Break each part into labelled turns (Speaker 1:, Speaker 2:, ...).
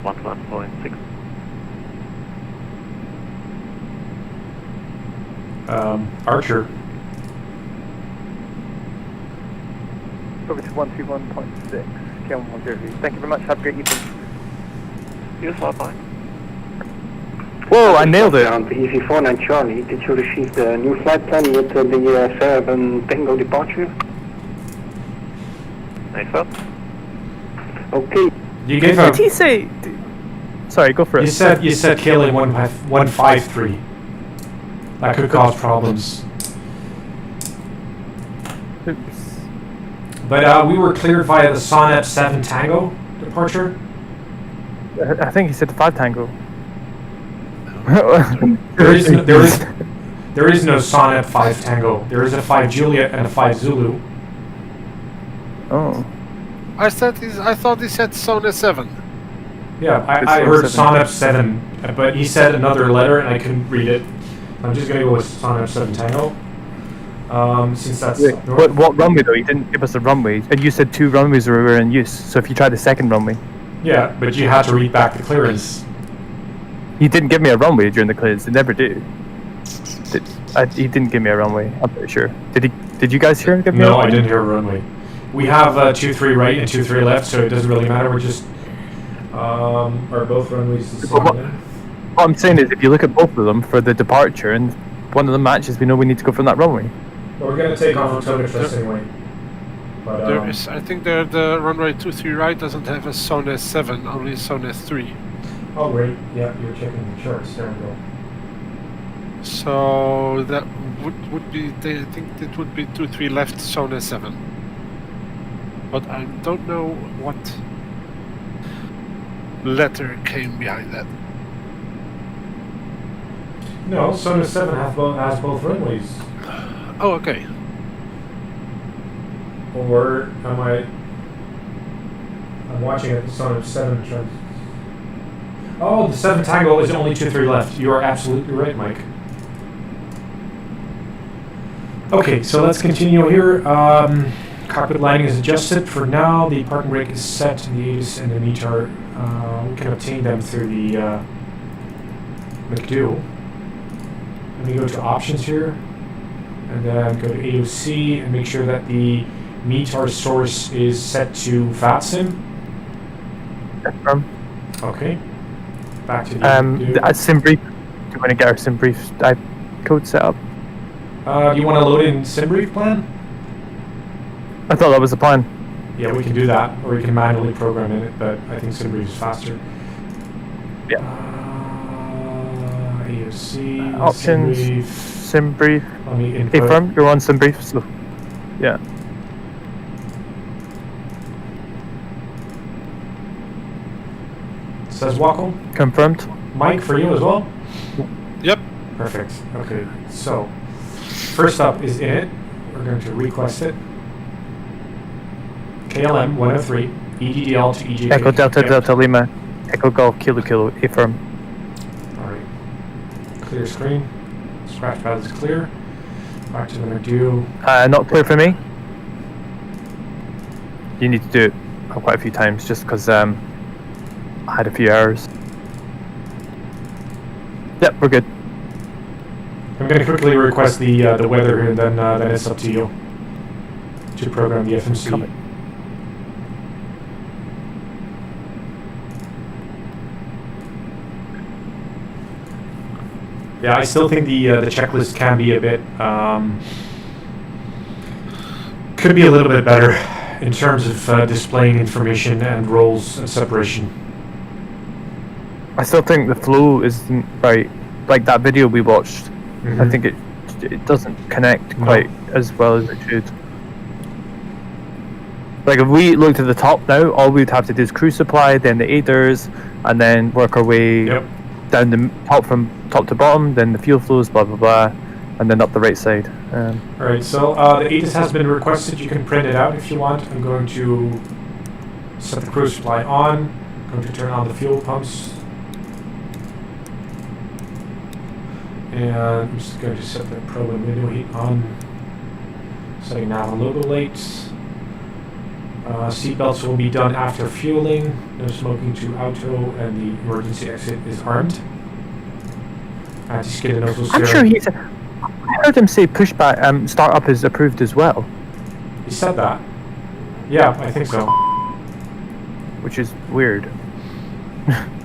Speaker 1: 11.6.
Speaker 2: Archer.
Speaker 3: Over to 121.6, KM130. Thank you very much, have a great evening.
Speaker 1: Yes, bye.
Speaker 4: Whoa, I nailed it!
Speaker 5: On the EV49 Charlie, did you receive the new flight plan with the 7 Tango departure?
Speaker 1: Nice up.
Speaker 5: Okay.
Speaker 2: You gave
Speaker 4: Did he say... Sorry, go for it.
Speaker 2: You said KLA 153. That could cause problems.
Speaker 4: Oops.
Speaker 2: But we were cleared via the Sonnet 7 Tango departure.
Speaker 4: I think he said 5 Tango.
Speaker 2: There is no Sonnet 5 Tango. There is a 5 Juliet and a 5 Zulu.
Speaker 4: Oh.
Speaker 6: I thought he said Sonnet 7.
Speaker 2: Yeah, I heard Sonnet 7, but he said another letter and I couldn't read it. I'm just gonna go with Sonnet 7 Tango. Since that's
Speaker 4: what runway though? He didn't give us a runway, and you said 2 runways were in use. So if you tried the second runway,
Speaker 2: yeah, but you had to read back the clearance.
Speaker 4: he didn't give me a runway during the clearance. They never do. He didn't give me a runway. I'm pretty sure. Did he? Did you guys hear him give me?
Speaker 2: No, I didn't hear a runway. We have 2-3 right and 2-3 left, so it doesn't really matter. We're just are both runways the same length?
Speaker 4: What I'm saying is, if you look at both of them for the departure, and one of them matches, we know we need to go from that runway.
Speaker 2: Well, we're gonna take off from Togatrust anyway. But,
Speaker 6: There is, I think the runway 23 right doesn't have a Sonnet 7, only Sonnet 3.
Speaker 2: oh great, yeah, you're checking the charts. There we go.
Speaker 6: So that would be, I think it would be 23 left Sonnet 7. But I don't know what letter came behind that.
Speaker 2: No, Sonnet 7 has both runways.
Speaker 6: Oh, okay.
Speaker 2: Or am I? I'm watching it. Sonnet 7 trans. Oh, the 7 Tango is only 2-3 left. You are absolutely right, Mike. Okay, so let's continue here. Cockpit lighting is adjusted for now. The parking brake is set, and the ATIS and the METAR, we can obtain them through the McDo. Let me go to options here, and then go to AOC and make sure that the METAR source is set to VATSIM. Okay. Back to the
Speaker 4: sim brief. Do you want to get our sim brief code set up?
Speaker 2: Do you want to load in sim brief plan?
Speaker 4: I thought that was the plan.
Speaker 2: Yeah, we can do that, or we can manually program in it, but I think sim brief is faster.
Speaker 4: Yeah.
Speaker 2: AOC,
Speaker 4: options, sim brief.
Speaker 2: Let me input.
Speaker 4: Hey, firm, you're on sim brief, so yeah.
Speaker 2: Says Wacom.
Speaker 4: Confirmed.
Speaker 2: Mike, for you as well?
Speaker 6: Yep.
Speaker 2: Perfect. Okay, so first up is in it. We're going to request it. KLM 103, EDDL to EGKK.
Speaker 4: Echo Delta Delta Lima, Echo Golf Kilo Kilo, A firm.
Speaker 2: Alright. Clear screen. Scratch pad is clear. Back to the McDo.
Speaker 4: Not clear for me. You need to do it quite a few times just because I had a few errors. Yep, we're good.
Speaker 2: I'm going to quickly request the weather here, and then it's up to you to program the FMC.
Speaker 4: Coming.
Speaker 2: Yeah, I still think the checklist can be a bit, could be a little bit better in terms of displaying information and roles and separation.
Speaker 4: I still think the flow isn't right. Like that video we watched, I think it doesn't connect quite as well as it should. Like if we looked at the top now, all we'd have to do is crew supply, then the aiders, and then work our way down the top from top to bottom, then the fuel flows, blah blah blah, and then up the right side.
Speaker 2: Alright, so the ATIS has been requested. You can print it out if you want. I'm going to set the crew supply on. I'm going to turn on the fuel pumps. And I'm just going to set the probe and window heat on. Setting nav and logo lights. Seatbelts will be done after fueling. No smoking to auto, and the emergency exit is armed. Anti-skid and nozzle
Speaker 4: I'm
Speaker 2: steering.
Speaker 4: sure he said. I heard him say pushback. Startup is approved as well,
Speaker 2: He said that. Yeah, I think so.
Speaker 4: which is weird.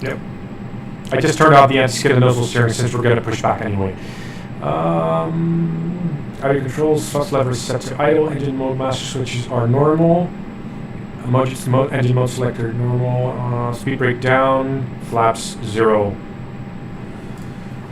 Speaker 2: Yep. I just turned off the anti-skid and nozzle steering since we're going to push back anyway. Audio controls, thrust levers set to idle, engine mode master switches are normal. Engine mode selector normal, speed brake down, flaps 0.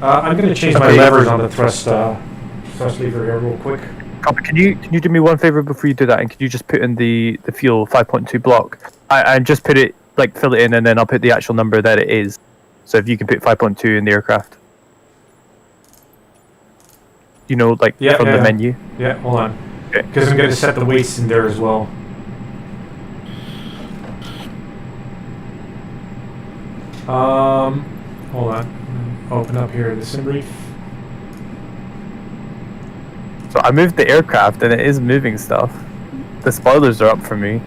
Speaker 2: I'm going to change my levers on the thrust lever here real quick.
Speaker 4: Copy. Can you do me one favor before you do that, and can you just put in the fuel 5.2 block? I just put it, like, fill it in, and then I'll put the actual number that it is. So if you can put 5.2 in the aircraft, you know, like from the menu.
Speaker 2: Yeah, hold on.
Speaker 4: Okay.
Speaker 2: Because I'm going to set the weights in there as well. Hold on. Open up here the sim brief.
Speaker 4: So I moved the aircraft, and it is moving stuff. The spoilers are up for me,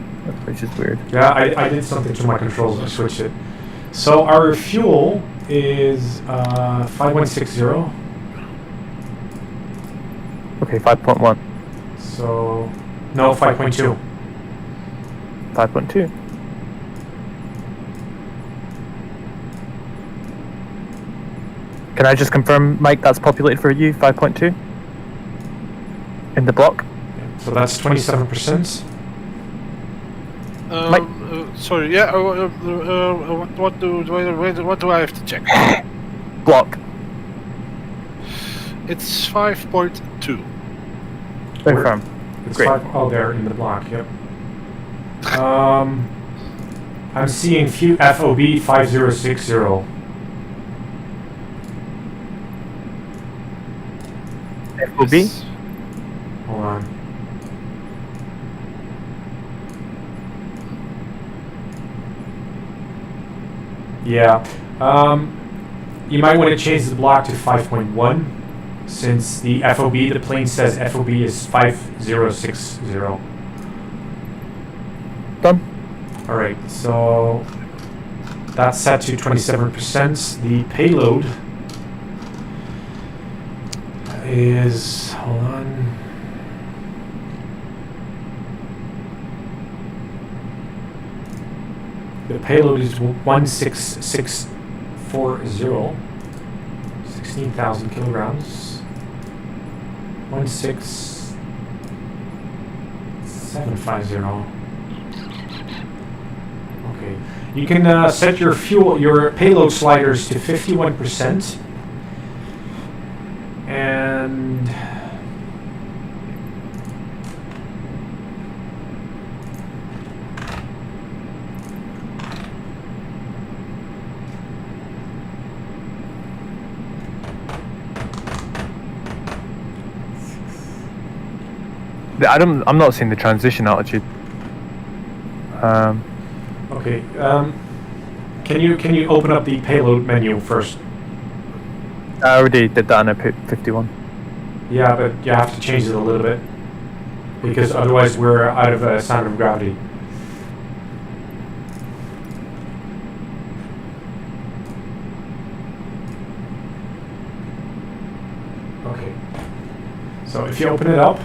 Speaker 4: which is weird.
Speaker 2: Yeah, I did something to my controls. I switched it. So our fuel is 5160.
Speaker 4: Okay, 5.1.
Speaker 2: So no, 5.2.
Speaker 4: 5.2. Can I just confirm, Mike, that's populated for you, 5.2? In the block?
Speaker 2: So that's 27%.
Speaker 6: Sorry, yeah. What do I have to check?
Speaker 4: Block.
Speaker 6: It's 5.2.
Speaker 4: Confirm.
Speaker 2: It's
Speaker 4: Great.
Speaker 2: 5. Oh, there in the block. Yep. I'm seeing FOB 5060.
Speaker 4: FOB?
Speaker 6: Yes.
Speaker 2: Hold on. Yeah. You might want to change the block to 5.1 since the FOB, the plane says FOB is 5060.
Speaker 4: Done.
Speaker 2: Alright, so that's set to 27%. The payload is, hold on. The payload is 16640, 16,000 kilograms. 16750. Okay, you can set your payload sliders to 51%, and
Speaker 4: I'm not seeing the transition altitude.
Speaker 2: okay. Can you open up the payload menu first?
Speaker 4: I already did that and I put 51.
Speaker 2: Yeah, but you have to change it a little bit because otherwise we're out of center of gravity. Okay. So if you open it up,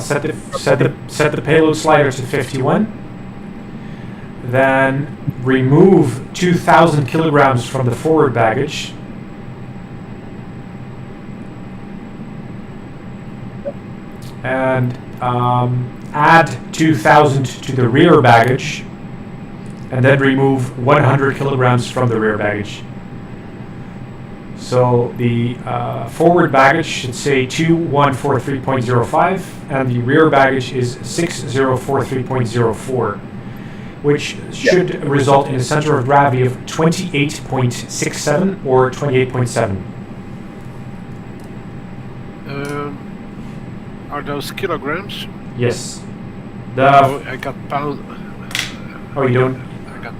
Speaker 2: set the payload slider to 51. Then remove 2,000 kilograms from the forward baggage. And add 2,000 to the rear baggage. And then remove 100 kilograms from the rear baggage. So the forward baggage should say 2143.05 and the rear baggage is 6043.04, which should result in a center of gravity of 28.67 or 28.7.
Speaker 6: Are those kilograms?
Speaker 2: Yes.
Speaker 6: I got pound.
Speaker 2: Oh, you don't?
Speaker 6: I got.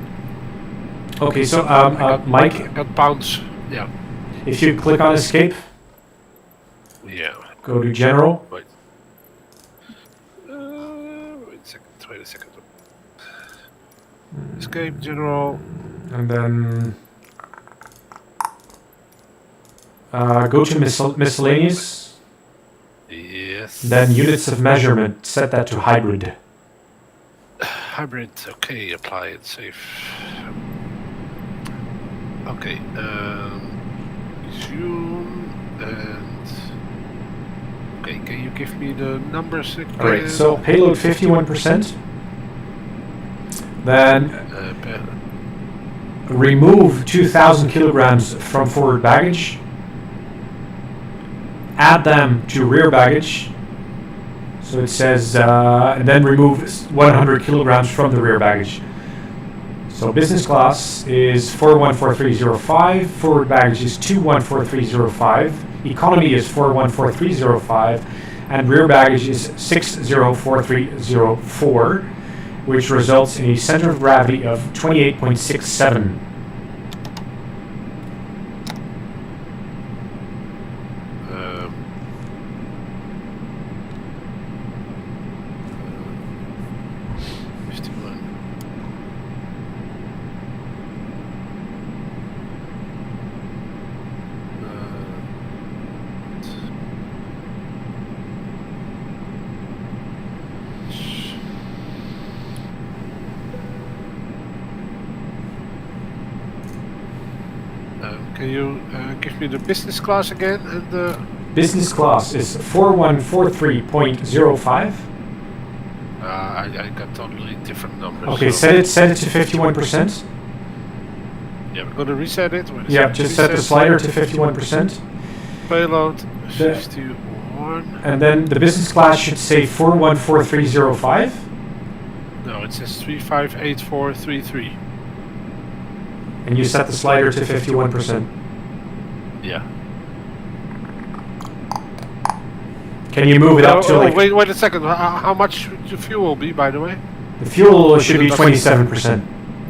Speaker 2: Okay, so Mike,
Speaker 6: I got pounds. Yeah.
Speaker 2: if you click on escape,
Speaker 6: Yeah.
Speaker 2: go to general.
Speaker 6: Wait. Wait a second. Wait a Escape general.
Speaker 2: And then go to miscellaneous.
Speaker 6: Yes.
Speaker 2: Then units of measurement, set that to hybrid.
Speaker 6: Hybrid. Okay, apply it. Save. Okay. Resume and. Okay, can you give me the numbers again?
Speaker 2: Alright, so payload 51%. Then remove 2,000 kilograms from forward baggage. Add them to rear baggage. So it says, and then remove 100 kilograms from the rear baggage. So business class is 414305, forward baggage is 214305, economy is 414305, and rear baggage is 604304, which results in a center of gravity of 28.67.
Speaker 6: Can you give me the business class again and the
Speaker 2: Business class is 4143.05.
Speaker 6: I got totally different numbers.
Speaker 2: Okay,
Speaker 6: so
Speaker 2: set it to 51%.
Speaker 6: yeah, we're gonna reset it. Wait a
Speaker 2: Yeah,
Speaker 6: second.
Speaker 2: just set the
Speaker 6: Reset.
Speaker 2: slider to 51%.
Speaker 6: Payload 51.
Speaker 2: And then the business class should say 414305.
Speaker 6: No, it says 358433.
Speaker 2: And you set the slider to 51%.
Speaker 6: Yeah.
Speaker 2: Can you move it up to like...
Speaker 6: wait a second. How much should the fuel be, by the way?
Speaker 2: The fuel should be 27%.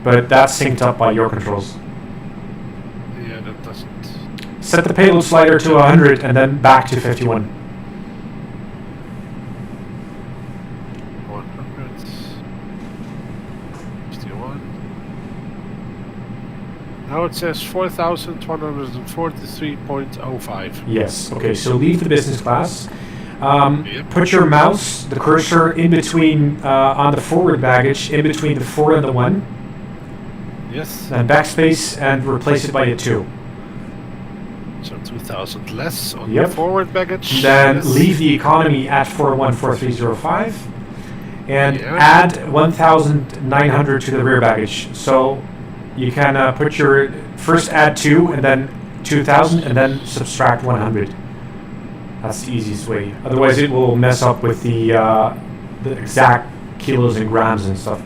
Speaker 2: But that's synced up by your controls.
Speaker 6: Yeah, that doesn't.
Speaker 2: Set the payload slider to 100 and then back to 51.
Speaker 6: 100. 61. Now it says 4,143.05.
Speaker 2: Yes. Okay, so leave the business class.
Speaker 6: Yep.
Speaker 2: Put your mouse, the cursor, in between, on the forward baggage, in between the 4 and the 1.
Speaker 6: Yes.
Speaker 2: Then backspace and replace it by a 2.
Speaker 6: So 2,000 less on
Speaker 2: Yep.
Speaker 6: the forward baggage.
Speaker 2: Then
Speaker 6: Yes.
Speaker 2: leave the economy at 414305 and
Speaker 6: Yeah.
Speaker 2: add 1,900 to the rear baggage. So you can put your first add 2 and then 2,000 and then subtract 100. That's the easiest way. Otherwise, it will mess up with the exact kilos and grams and stuff.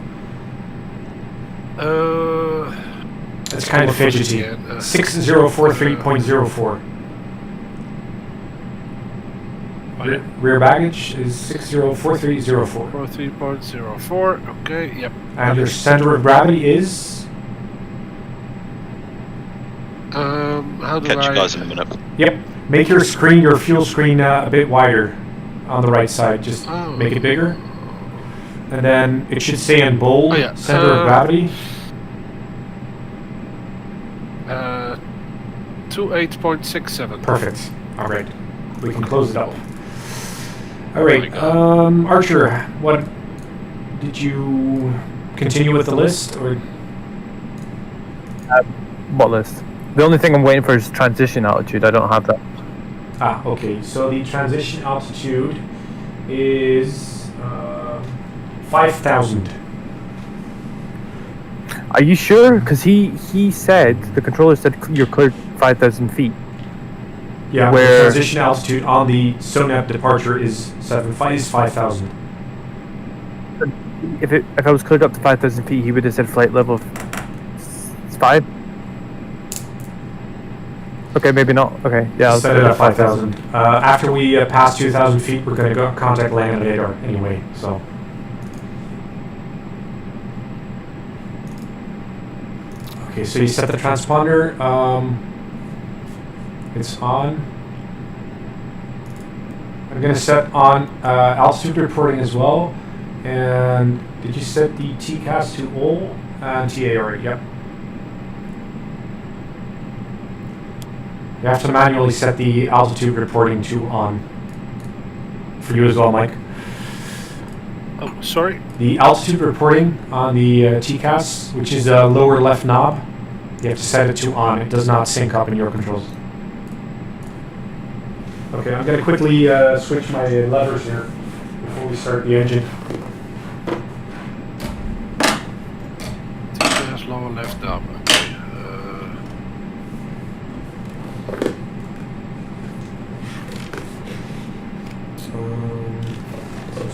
Speaker 2: It's kind of fidgety. 6043.04. Rear baggage is 604304.
Speaker 6: 43.04. Okay. Yep.
Speaker 2: And your center of gravity is?
Speaker 6: How do
Speaker 7: Catch you
Speaker 6: I?
Speaker 7: guys in a minute.
Speaker 2: Yep. Make your screen, your fuel screen, a bit wider on the right side. Just
Speaker 6: Oh.
Speaker 2: make it bigger. And then it should say in bold,
Speaker 6: Oh, yeah.
Speaker 2: center of gravity.
Speaker 6: 28.67.
Speaker 2: Perfect. All right. We can close it up. All right.
Speaker 6: Oh my
Speaker 2: Archer, what did you continue with the list or?
Speaker 4: What list? The only thing I'm waiting for is transition altitude. I don't have that.
Speaker 2: Ah, okay. So the transition altitude is 5,000.
Speaker 4: Are you sure? Because he said, the controller said you're cleared 5,000 feet.
Speaker 2: Yeah. The
Speaker 4: Where-
Speaker 2: transition altitude on the SONAP departure is 5,000.
Speaker 4: If I was cleared up to 5,000 feet, he would have said flight level 5. Okay, maybe not. Okay, yeah. I'll
Speaker 2: Set it at 5,000. After we pass 2,000 feet, we're going to go contact land and radar anyway. So. Okay, so you set the transponder. It's on. I'm going to set on altitude reporting as well. And did you set the TCAS to all? And TA, yep. You have to manually set the altitude reporting to on. For you as well, Mike.
Speaker 6: Oh, sorry.
Speaker 2: The altitude reporting on the TCAS, which is a lower left knob, you have to set it to on. It does not sync up in your controls. Okay, I'm going to quickly switch my levers here before we start the engine.
Speaker 6: TCAS lower left knob. Okay.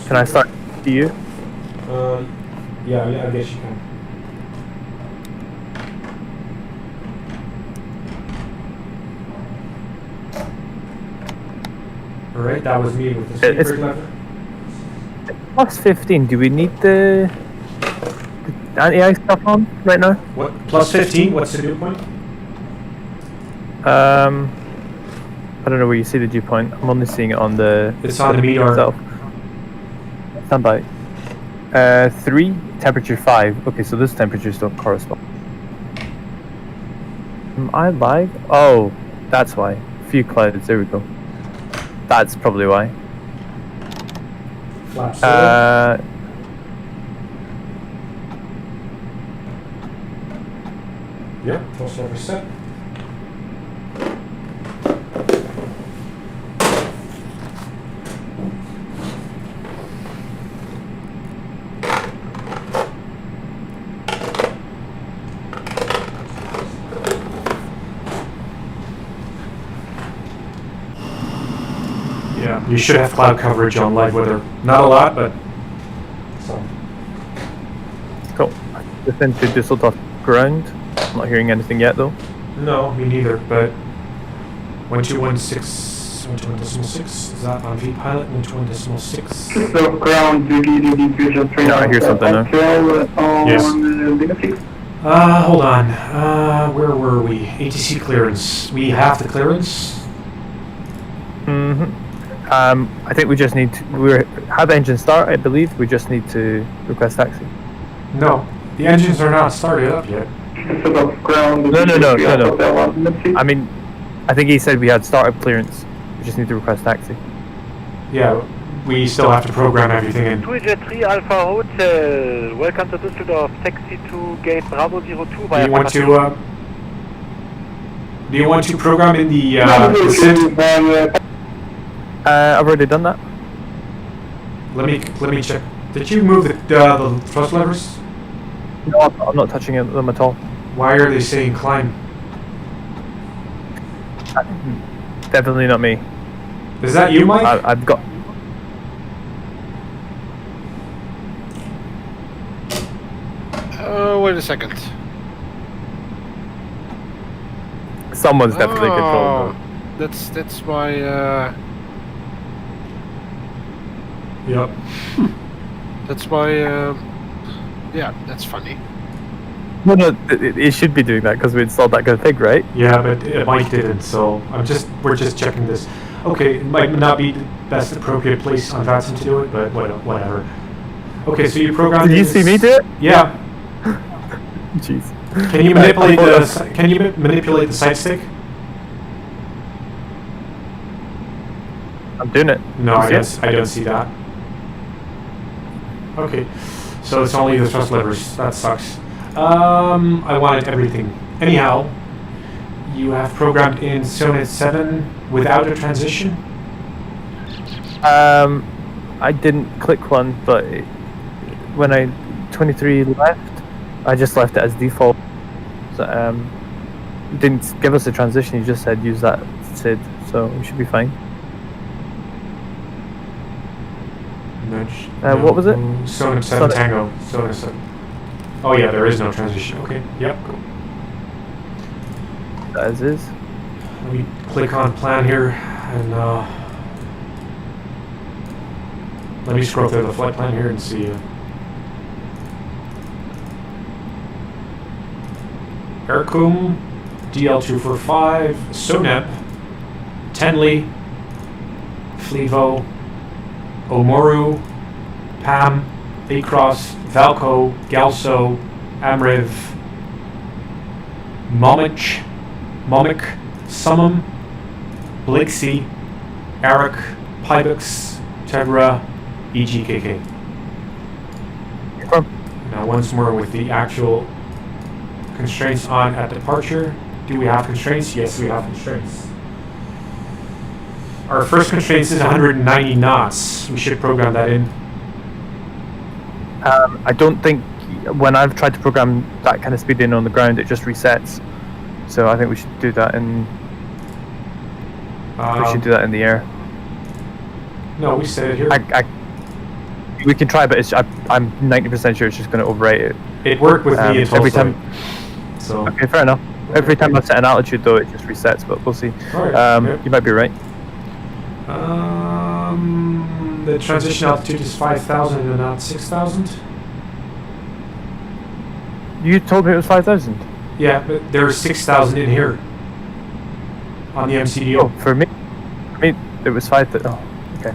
Speaker 4: Can I start to you?
Speaker 2: Yeah, I guess you can. Alright, that was me with the
Speaker 4: It's-
Speaker 2: speaker lever.
Speaker 4: Plus 15. Do we need the anti-ice stuff on right now?
Speaker 2: What? Plus 15? What's the dew point?
Speaker 4: I don't know where you see the dew point. I'm only seeing it on the.
Speaker 2: It's on the meter.
Speaker 4: itself. Stand by. 3, temperature 5. Okay, so those temperatures don't correspond. Am I live? Oh, that's why. Few clouds. There we go. That's probably why.
Speaker 2: Flaps forward. Yep, thrust lever set. Yeah, you should have cloud coverage on live weather. Not a lot, but some.
Speaker 4: Cool. Just into Düsseldorf ground. I'm not hearing anything yet though.
Speaker 2: No, me neither, but 1216, 12.6, is that on vPilot? 12.6.
Speaker 5: So ground VDD Fusion 3.
Speaker 4: Yeah, I hear something now.
Speaker 5: On
Speaker 2: Yes.
Speaker 5: Linux 6.
Speaker 2: Hold on. Where were we? ATC clearance. We have the clearance.
Speaker 4: I think we just need to. We have engine start, I believe. We just need to request taxi.
Speaker 2: No, the engines are not started up yet.
Speaker 5: Sort of ground.
Speaker 4: No.
Speaker 5: Hotel on Linux 6.
Speaker 4: I mean, I think he said we had startup clearance. We just need to request taxi.
Speaker 2: Yeah, we still have to program everything in.
Speaker 3: 2Jet3 Alpha Hotel, welcome to Düsseldorf, taxi to gate Bravo 02
Speaker 2: Do
Speaker 3: via
Speaker 2: you want to? Do you want to program in the SID?
Speaker 4: I've already done that.
Speaker 2: Let me check. Did you move the thrust levers?
Speaker 4: No, I'm not touching them at all.
Speaker 2: Why are they saying climb?
Speaker 4: Definitely not me.
Speaker 2: Is that you, Mike?
Speaker 4: I've got.
Speaker 6: Wait a second.
Speaker 4: Someone's definitely controlling them.
Speaker 6: That's my.
Speaker 2: Yep.
Speaker 6: That's my. Yeah, that's funny.
Speaker 4: No, it should be doing that because we installed that config, right?
Speaker 2: Yeah, but Mike didn't, so we're just checking this. Okay, it might not be the best appropriate place on VATSIM to do it, but whatever. Okay, so you programmed.
Speaker 4: Did you see me do it?
Speaker 2: Yeah.
Speaker 4: Jeez.
Speaker 2: Can you manipulate the manipulate the sight stick?
Speaker 4: I'm doing it.
Speaker 2: No,
Speaker 4: You
Speaker 2: I
Speaker 4: see it?
Speaker 2: don't see that. Okay, so it's only the thrust levers. That sucks. I wanted everything. Anyhow, you have programmed in Sonnet 7 without a transition?
Speaker 4: I didn't click one, but when I 23 left, I just left it as default. So, didn't give us a transition. You just said use that SID, so we should be fine.
Speaker 2: Nudge.
Speaker 4: What was it?
Speaker 2: Sonnet 7 Tango. Sonnet 7. Oh yeah, there is no transition. Okay, yep, cool.
Speaker 4: As is.
Speaker 2: Let me click on plan here and let me scroll through the flight plan here and see. Aircom, DL245, Sonep, Tenley, Flevo, Omoru, Pam, Across, Valco, Galso, Amriv, Momich, Summum, Blixie, Eric, Pybux, Tevra, EGKK. Now once more with the actual constraints on at departure. Do we have constraints? Yes, we have constraints. Our first constraint is 190 knots. We should program that in.
Speaker 4: I don't think when I've tried to program that kind of speed in on the ground, it just resets. So I think we should do that in. We should do that in the air.
Speaker 2: No, we set it here.
Speaker 4: We can try, but I'm 90% sure it's just going to overwrite it.
Speaker 2: It worked with me until
Speaker 4: every time.
Speaker 2: So.
Speaker 4: Okay, fair enough. Every time I set an altitude, though, it just resets. But we'll see.
Speaker 2: Right,
Speaker 4: You might be right.
Speaker 2: The transition altitude is 5,000 and not 6,000.
Speaker 4: You told me it was 5,000.
Speaker 2: Yeah, but there's 6,000 in here on the MCDO.
Speaker 4: Oh, for me, it was 5,000. Oh, okay.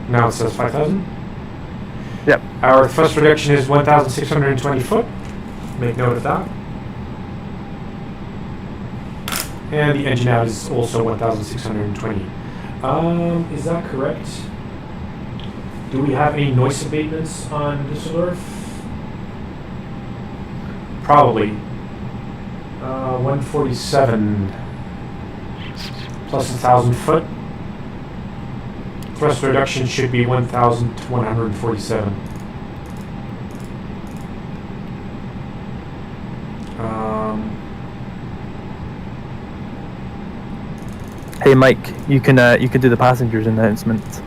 Speaker 2: Now it says 5,000.
Speaker 4: Yep.
Speaker 2: Our thrust reduction is 1,620 foot. Make note of that. And the engine out is also 1,620. Is that correct? Do we have any noise abatements on Düsseldorf? Probably. 147 plus 1,000 foot. Thrust reduction should be 1,147.
Speaker 4: Hey Mike, you can do the passengers announcement.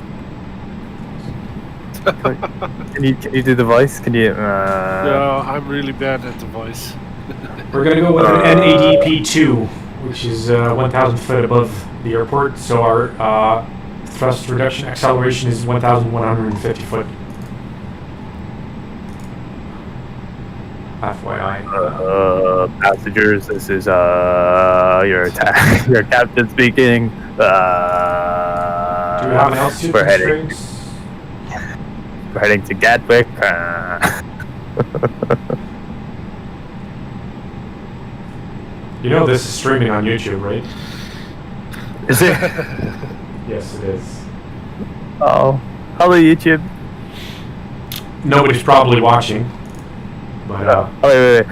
Speaker 4: Can you do the voice? Can you?
Speaker 6: No, I'm really bad at the voice.
Speaker 2: We're gonna go with an NADP2, which is 1,000 foot above the airport. So our thrust reduction acceleration is 1,150 foot. FYI.
Speaker 4: Passengers, this is your your captain speaking.
Speaker 2: Do we have an altitude constraints?
Speaker 4: We're heading to Gatwick.
Speaker 2: You know this is streaming on YouTube, right?
Speaker 4: Is it?
Speaker 2: Yes, it is.
Speaker 4: Oh, hello YouTube.
Speaker 2: Nobody's probably watching. But,
Speaker 4: wait.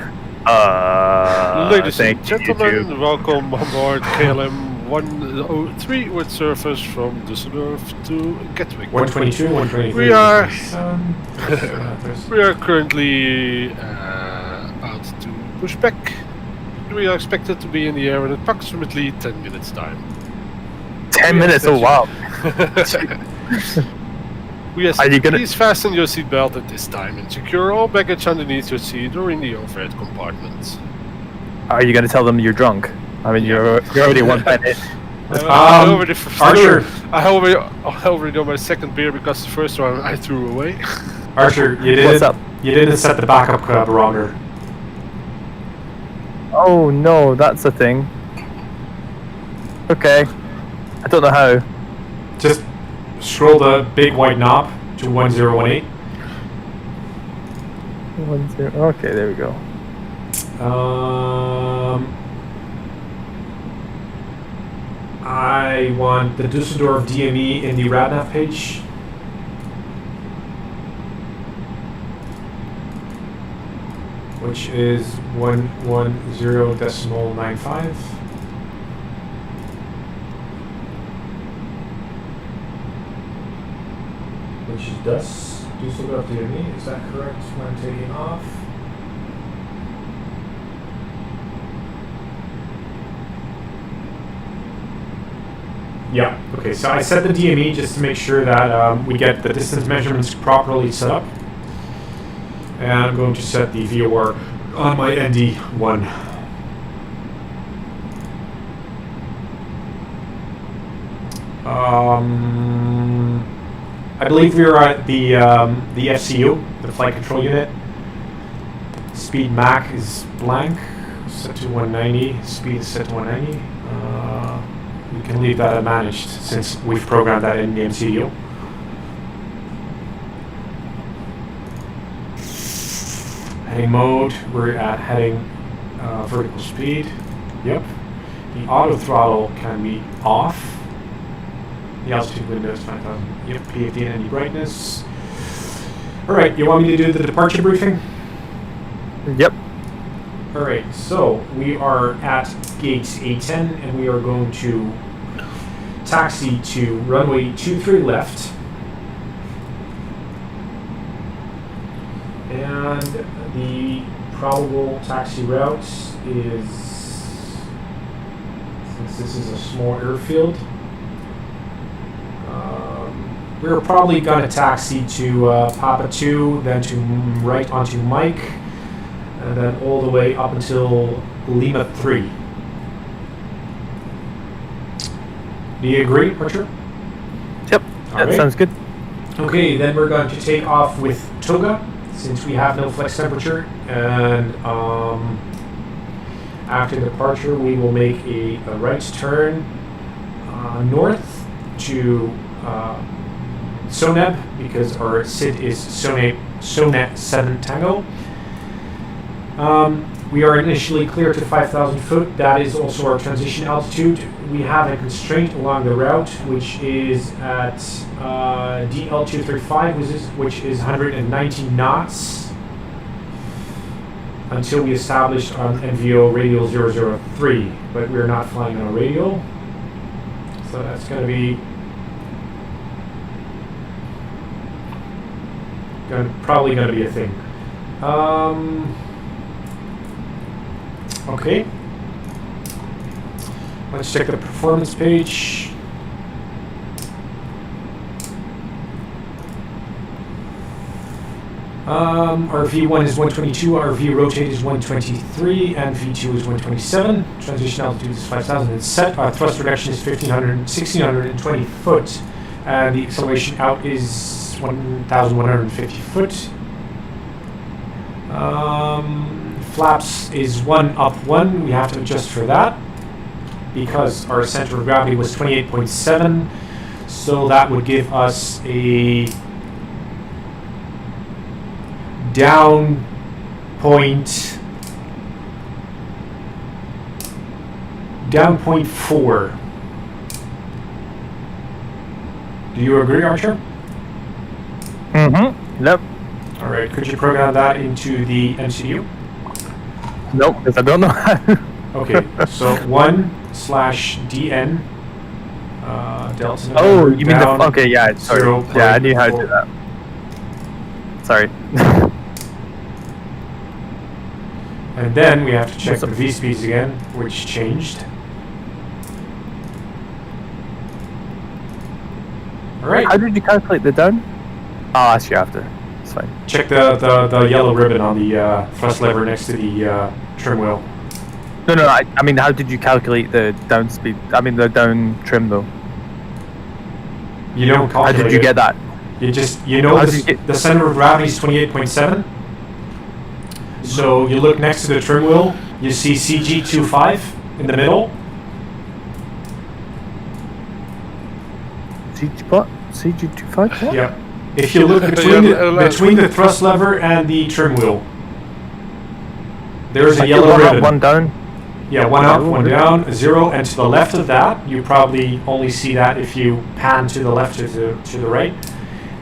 Speaker 6: Ladies
Speaker 4: thank
Speaker 6: and
Speaker 4: you,
Speaker 6: gentlemen,
Speaker 4: YouTube.
Speaker 6: welcome on board KLM 103 with service from Düsseldorf to Gatwick.
Speaker 2: 122, 123.
Speaker 6: We are
Speaker 2: 127.
Speaker 6: we are currently about to push back. We are expected to be in the air in approximately 10 minutes time.
Speaker 4: 10 minutes. Oh wow.
Speaker 6: Are you gonna... Please fasten your seatbelt at this time and secure all baggage underneath your seat or in the overhead compartments.
Speaker 4: Are you going to tell them you're drunk? I mean, you're already 1 minute.
Speaker 6: I already on my second beer because the first one I threw away.
Speaker 2: Archer, you didn't set the backup barometer.
Speaker 4: Oh no, that's a thing. Okay. I don't know how.
Speaker 2: Just scroll the big white knob to 1018.
Speaker 4: 10. Okay, there we go.
Speaker 2: I want the Düsseldorf DME in the RadNav page. Which is 110.95. Which is Düsseldorf DME. Is that correct when taking off? Yeah, okay, so I set the DME just to make sure that we get the distance measurements properly set up. And I'm going to set the VOR on my ND1. I believe we are at the FCU, the flight control unit. Speed Mach is blank, set to 190. Speed is set to 190. We can leave that unmanaged since we've programmed that in the MCDO. heading mode. We're at heading vertical speed. Yep. The auto throttle can be off. The altitude window is 5,000. Yep. PFD and any brightness. All right. You want me to do the departure briefing?
Speaker 4: Yep.
Speaker 2: All right. So we are at gate A10, and we are going to taxi to runway 23 left. And the probable taxi route is, since this is a small airfield, we're probably going to taxi to Papa 2, then to right onto Mike, and then all the way up until Lima 3. Do you agree, Archer?
Speaker 4: Yep. That
Speaker 2: right.
Speaker 4: sounds good.
Speaker 2: Okay, then we're going to take off with Toga, since we have no flex temperature, and after departure we will make a right turn north to Soneb, because our SID is Sonet 7 Tango. We are initially clear to 5,000 foot. That is also our transition altitude. We have a constraint along the route, which is at DL235, which is 190 knots, until we establish on NVO radial 003. But we're not flying on a radial, so that's going to be probably going to be a thing. Okay. Let's check the performance page. Our V1 is 122, our V rotate is 123, and V2 is 127. Transition altitude is 5,000. It's set. Our thrust reduction is 1,620 foot, and the acceleration out is 1,150 foot. Flaps is 1 up 1. We have to adjust for that, because our center of gravity was 28.7, so that would give us a down point 4. Do you agree, Archer?
Speaker 4: Mm-hmm. Yep.
Speaker 2: All right. Could you program that into the MCU?
Speaker 4: Nope, because I don't know how.
Speaker 2: Okay. So 1/DN delta.
Speaker 4: Oh, you mean the... Okay, yeah, sorry.
Speaker 2: 0.4.
Speaker 4: Yeah, I knew how to do that. Sorry.
Speaker 2: And then we have to check the V-speeds again, which changed. All right.
Speaker 4: How did you calculate the down? I'll ask you after. It's fine.
Speaker 2: Check the yellow ribbon on the thrust lever next to the trim wheel.
Speaker 4: No, I mean, how did you calculate the down speed? I mean, the down trim, though.
Speaker 2: You don't calculate
Speaker 4: How did you get that?
Speaker 2: You know the center of gravity is 28.7. So you look next to the trim wheel, you see CG25 in the middle.
Speaker 4: CG25?
Speaker 2: Yeah. If you look between the thrust lever and the trim wheel, there's a yellow ribbon.
Speaker 4: Up, one down.
Speaker 2: Yeah, 1 up, 1 down, 0, and to the left of that, you probably only see that if you pan to the left or to the right.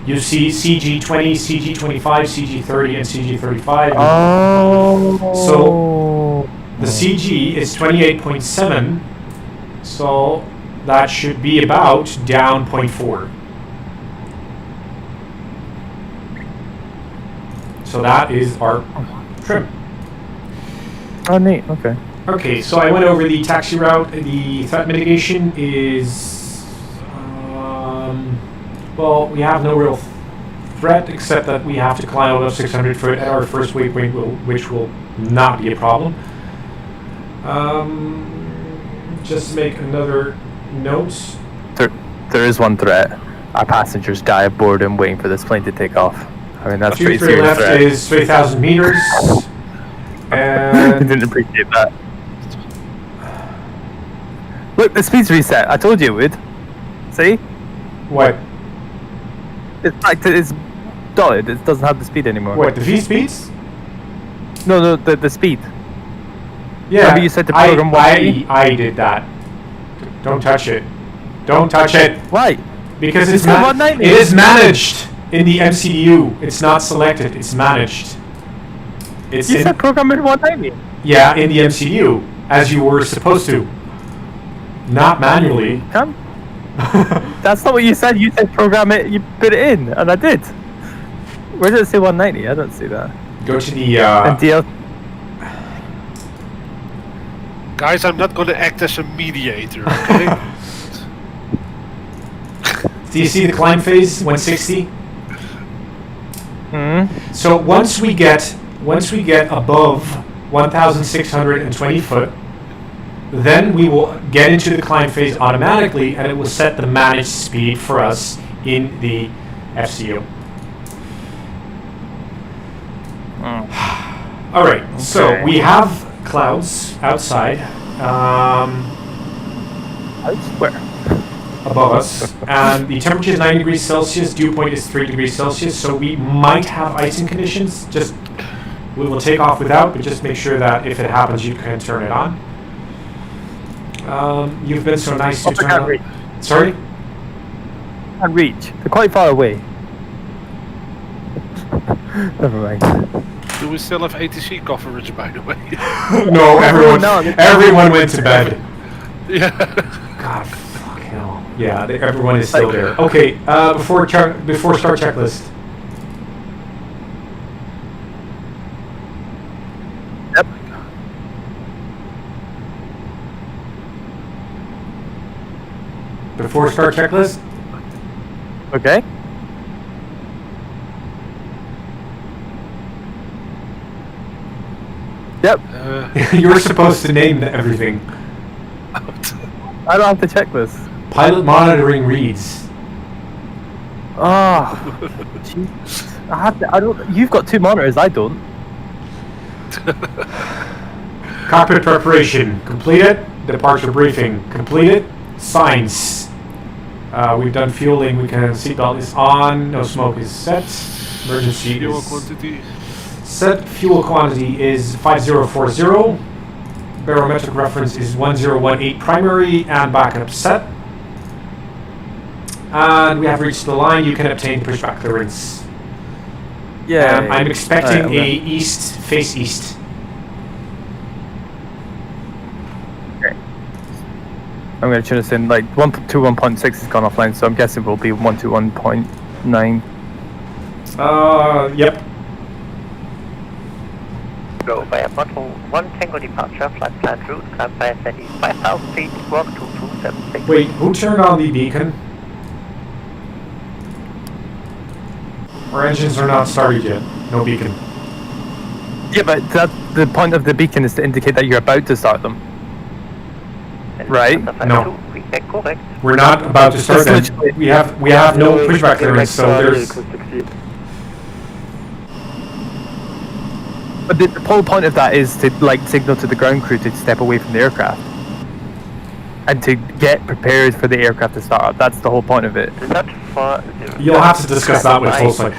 Speaker 2: You see CG20, CG25, CG30, and CG35.
Speaker 4: Oh.
Speaker 2: So the CG is 28.7, so that should be about down 0.4. So that is our trim.
Speaker 4: Oh, neat. Okay.
Speaker 2: Okay, so I went over the taxi route. The threat mitigation is, well, we have no real threat except that we have to climb above 600 foot at our first waypoint, which will not be a problem. Just to make another note.
Speaker 4: There is one threat. Our passengers die of boredom waiting for this plane to take off. I mean, that's pretty
Speaker 2: 3
Speaker 4: serious
Speaker 2: left
Speaker 4: threat.
Speaker 2: is 3,000 meters.
Speaker 4: I
Speaker 2: And
Speaker 4: didn't appreciate that. Look, the speed's reset. I told you it would. See?
Speaker 2: what?
Speaker 4: It's dotted. It doesn't have the speed anymore.
Speaker 2: What, the V speeds?
Speaker 4: No, the speed.
Speaker 2: Yeah,
Speaker 4: Remember you said to program 180?
Speaker 2: I did that. Don't touch it. Don't touch it.
Speaker 4: Why?
Speaker 2: Because
Speaker 4: You
Speaker 2: it's
Speaker 4: said 190.
Speaker 2: it is managed in the MCDU. It's not selected. It's managed. It's
Speaker 4: You
Speaker 2: in,
Speaker 4: said program in 190.
Speaker 2: yeah, in the MCDU, as you were supposed to. Not manually.
Speaker 4: Come. That's not what you said. You said program it. You put it in, and I did. Where does it say 190? I don't see that.
Speaker 2: Go to the
Speaker 4: And DL.
Speaker 6: Guys, I'm not going to act as a mediator, okay?
Speaker 2: do you see the climb phase 160? So once we get above 1,620 foot, then we will get into the climb phase automatically, and it will set the managed speed for us in the FCU. All right, so
Speaker 4: Okay.
Speaker 2: we have clouds outside
Speaker 4: Where?
Speaker 2: above us, and the temperature is 9 degrees Celsius, dew point is 3 degrees Celsius, so we might have icing conditions. Just we will take off without, but just make sure that if it happens, you can turn it on. You've been so nice to
Speaker 4: I
Speaker 2: turn
Speaker 4: can't
Speaker 2: on.
Speaker 4: reach.
Speaker 2: Sorry?
Speaker 4: Can't reach. They're quite far away. Never mind.
Speaker 6: Do we still have ATC coverage, by the way?
Speaker 2: No, everyone.
Speaker 4: No,
Speaker 2: Everyone went to bed.
Speaker 6: Yeah.
Speaker 2: God, fuck hell. Yeah, everyone is still there. Okay, before start checklist.
Speaker 4: Yep.
Speaker 2: Before start checklist.
Speaker 4: Okay. Yep.
Speaker 2: You were supposed to name everything.
Speaker 4: I don't have the checklist.
Speaker 2: Pilot monitoring reads.
Speaker 4: Oh. Jeez. I don't. You've got 2 monitors. I don't.
Speaker 2: Cockpit preparation completed. Departure briefing completed. Signs. We've done fueling. We can seatbelt is on. No smoke is set. Emergency
Speaker 6: Fuel
Speaker 2: is
Speaker 6: quantity.
Speaker 2: set. Fuel quantity is 5040. Barometric reference is 1018 primary and backup set. And we have reached the line. You can obtain pushback clearance.
Speaker 4: Yeah.
Speaker 2: I'm expecting
Speaker 4: Alright,
Speaker 2: a east, face east.
Speaker 4: I'm going to tune us in. Like 121.6 has gone offline, so I'm guessing we'll be 121.9.
Speaker 2: Yep.
Speaker 7: Go via bottle 1 Tango departure, flight plan route, climb by 5,000 feet, walk 2276.
Speaker 2: Wait, who turned on the beacon? Our engines are not started yet. No beacon.
Speaker 4: Yeah, but the point of the beacon is to indicate that you're about to start them. Right?
Speaker 2: No.
Speaker 7: Correct.
Speaker 2: We're not about to start them.
Speaker 4: It's literally-
Speaker 2: We have no pushback clearance, so there's.
Speaker 4: But the whole point of that is to like signal to the ground crew to step away from the aircraft. And to get prepared for the aircraft to start up. That's the whole point of it.
Speaker 7: Not for...
Speaker 2: You'll have to discuss that with Tolstoy.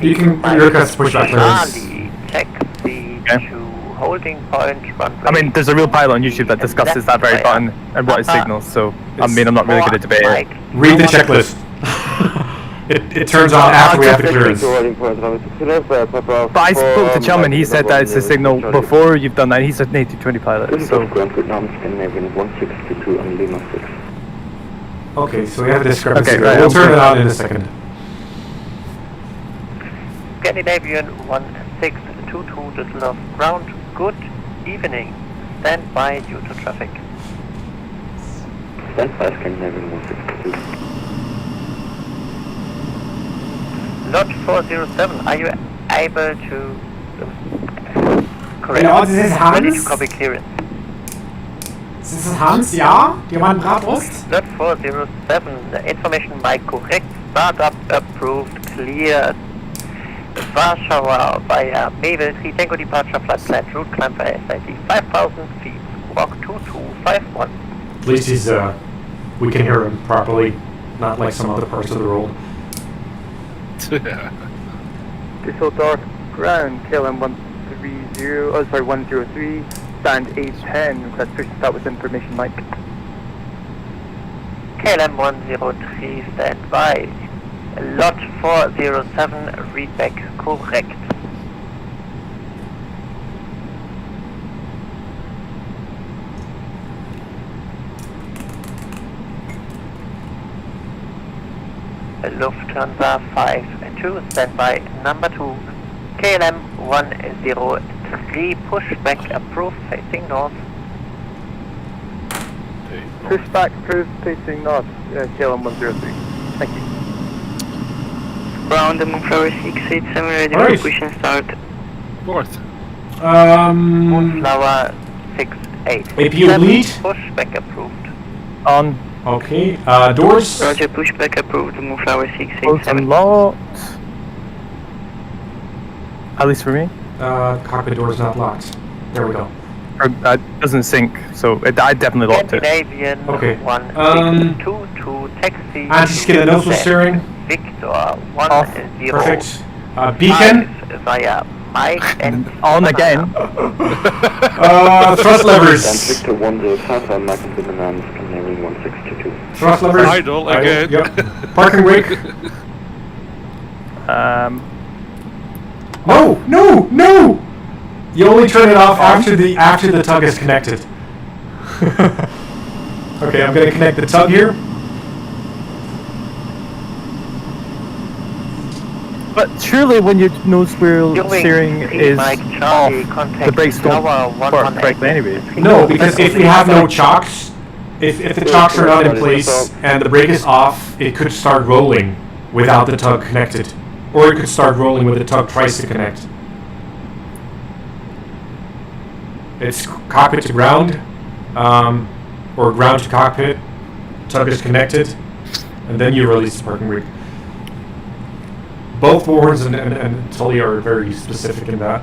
Speaker 2: You can request pushback clearance.
Speaker 7: Charlie, taxi
Speaker 4: Okay.
Speaker 7: to holding point, runway.
Speaker 4: I mean, there's a real pilot on YouTube that discusses that very button and what it signals, so I mean, I'm not really going to debate it.
Speaker 2: Read the checklist. it turns on after we have the clearance.
Speaker 4: But I spoke to Chum and he said that it's a signal before you've done that. He's an A3220 pilot, so...
Speaker 2: Okay, so we have a discrepancy.
Speaker 4: Okay,
Speaker 2: there.
Speaker 4: right,
Speaker 2: We'll
Speaker 4: I'm
Speaker 2: turn
Speaker 4: good.
Speaker 2: it on in a second.
Speaker 7: Scandinavian 1622 Düsseldorf ground. Good evening. Stand by due to traffic.
Speaker 5: Stand by Scandinavian 162.
Speaker 7: Lot 407, are you able to... correct.
Speaker 2: Hello, this is Hans.
Speaker 7: Ready to copy clearance.
Speaker 2: This is Hans, ja? Do you want Bratwurst?
Speaker 7: Lot 407, the information by correct, startup approved, cleared. Warschauer via Mabel, 3 Tango departure, flight plan route, climb via SIT 5,000 feet, walk 2251.
Speaker 2: At least he's, we can hear him properly, not like some other parts of the world.
Speaker 3: Düsseldorf, ground, KLM 103, stand 810, request push to start with information, Mike.
Speaker 7: KLM 103, stand by. Lot 407, read back correct. Lufthansa 52, standby number 2. KLM 103, pushback approved, facing north.
Speaker 3: Pushback approved, facing north, KLM 103. Thank you.
Speaker 8: Ground, Moonflower 687, ready
Speaker 2: Alright.
Speaker 8: for push and start.
Speaker 6: North.
Speaker 7: Moonflower 68.
Speaker 2: APU lead.
Speaker 7: Pushback approved.
Speaker 4: On.
Speaker 2: Okay, doors.
Speaker 8: Roger, pushback approved, Moonflower
Speaker 4: Close
Speaker 8: 687.
Speaker 4: and locked. At least for me.
Speaker 2: Cockpit doors not locked. There we go.
Speaker 4: Or, doesn't sync, so I definitely locked it.
Speaker 7: Scandinavian
Speaker 2: Okay,
Speaker 7: 1622, taxi
Speaker 2: Anti-skeletal steering.
Speaker 7: Victor
Speaker 4: Off.
Speaker 7: 10.
Speaker 2: Perfect. Beacon.
Speaker 7: Via Mike and
Speaker 4: On again.
Speaker 2: Thrust levers.
Speaker 5: Victor 10 Alpha, Michael Zimmerman, Scandinavian 1622.
Speaker 2: Thrust levers.
Speaker 6: Idle again.
Speaker 2: Yep. Parking brake. No, no, no! You only turn it off after the tug is connected. Okay, I'm gonna connect the tug here.
Speaker 4: But surely when your nose wheel steering is off, the brakes don't work correctly anyway.
Speaker 2: No, because if we have no chocks, if the chocks are not in place and the brake is off, it could start rolling without the tug connected. Or it could start rolling when the tug tries to connect. It's cockpit to ground, or ground to cockpit, tug is connected, and then you release the parking brake. Both Warrens and Tully are very specific in that.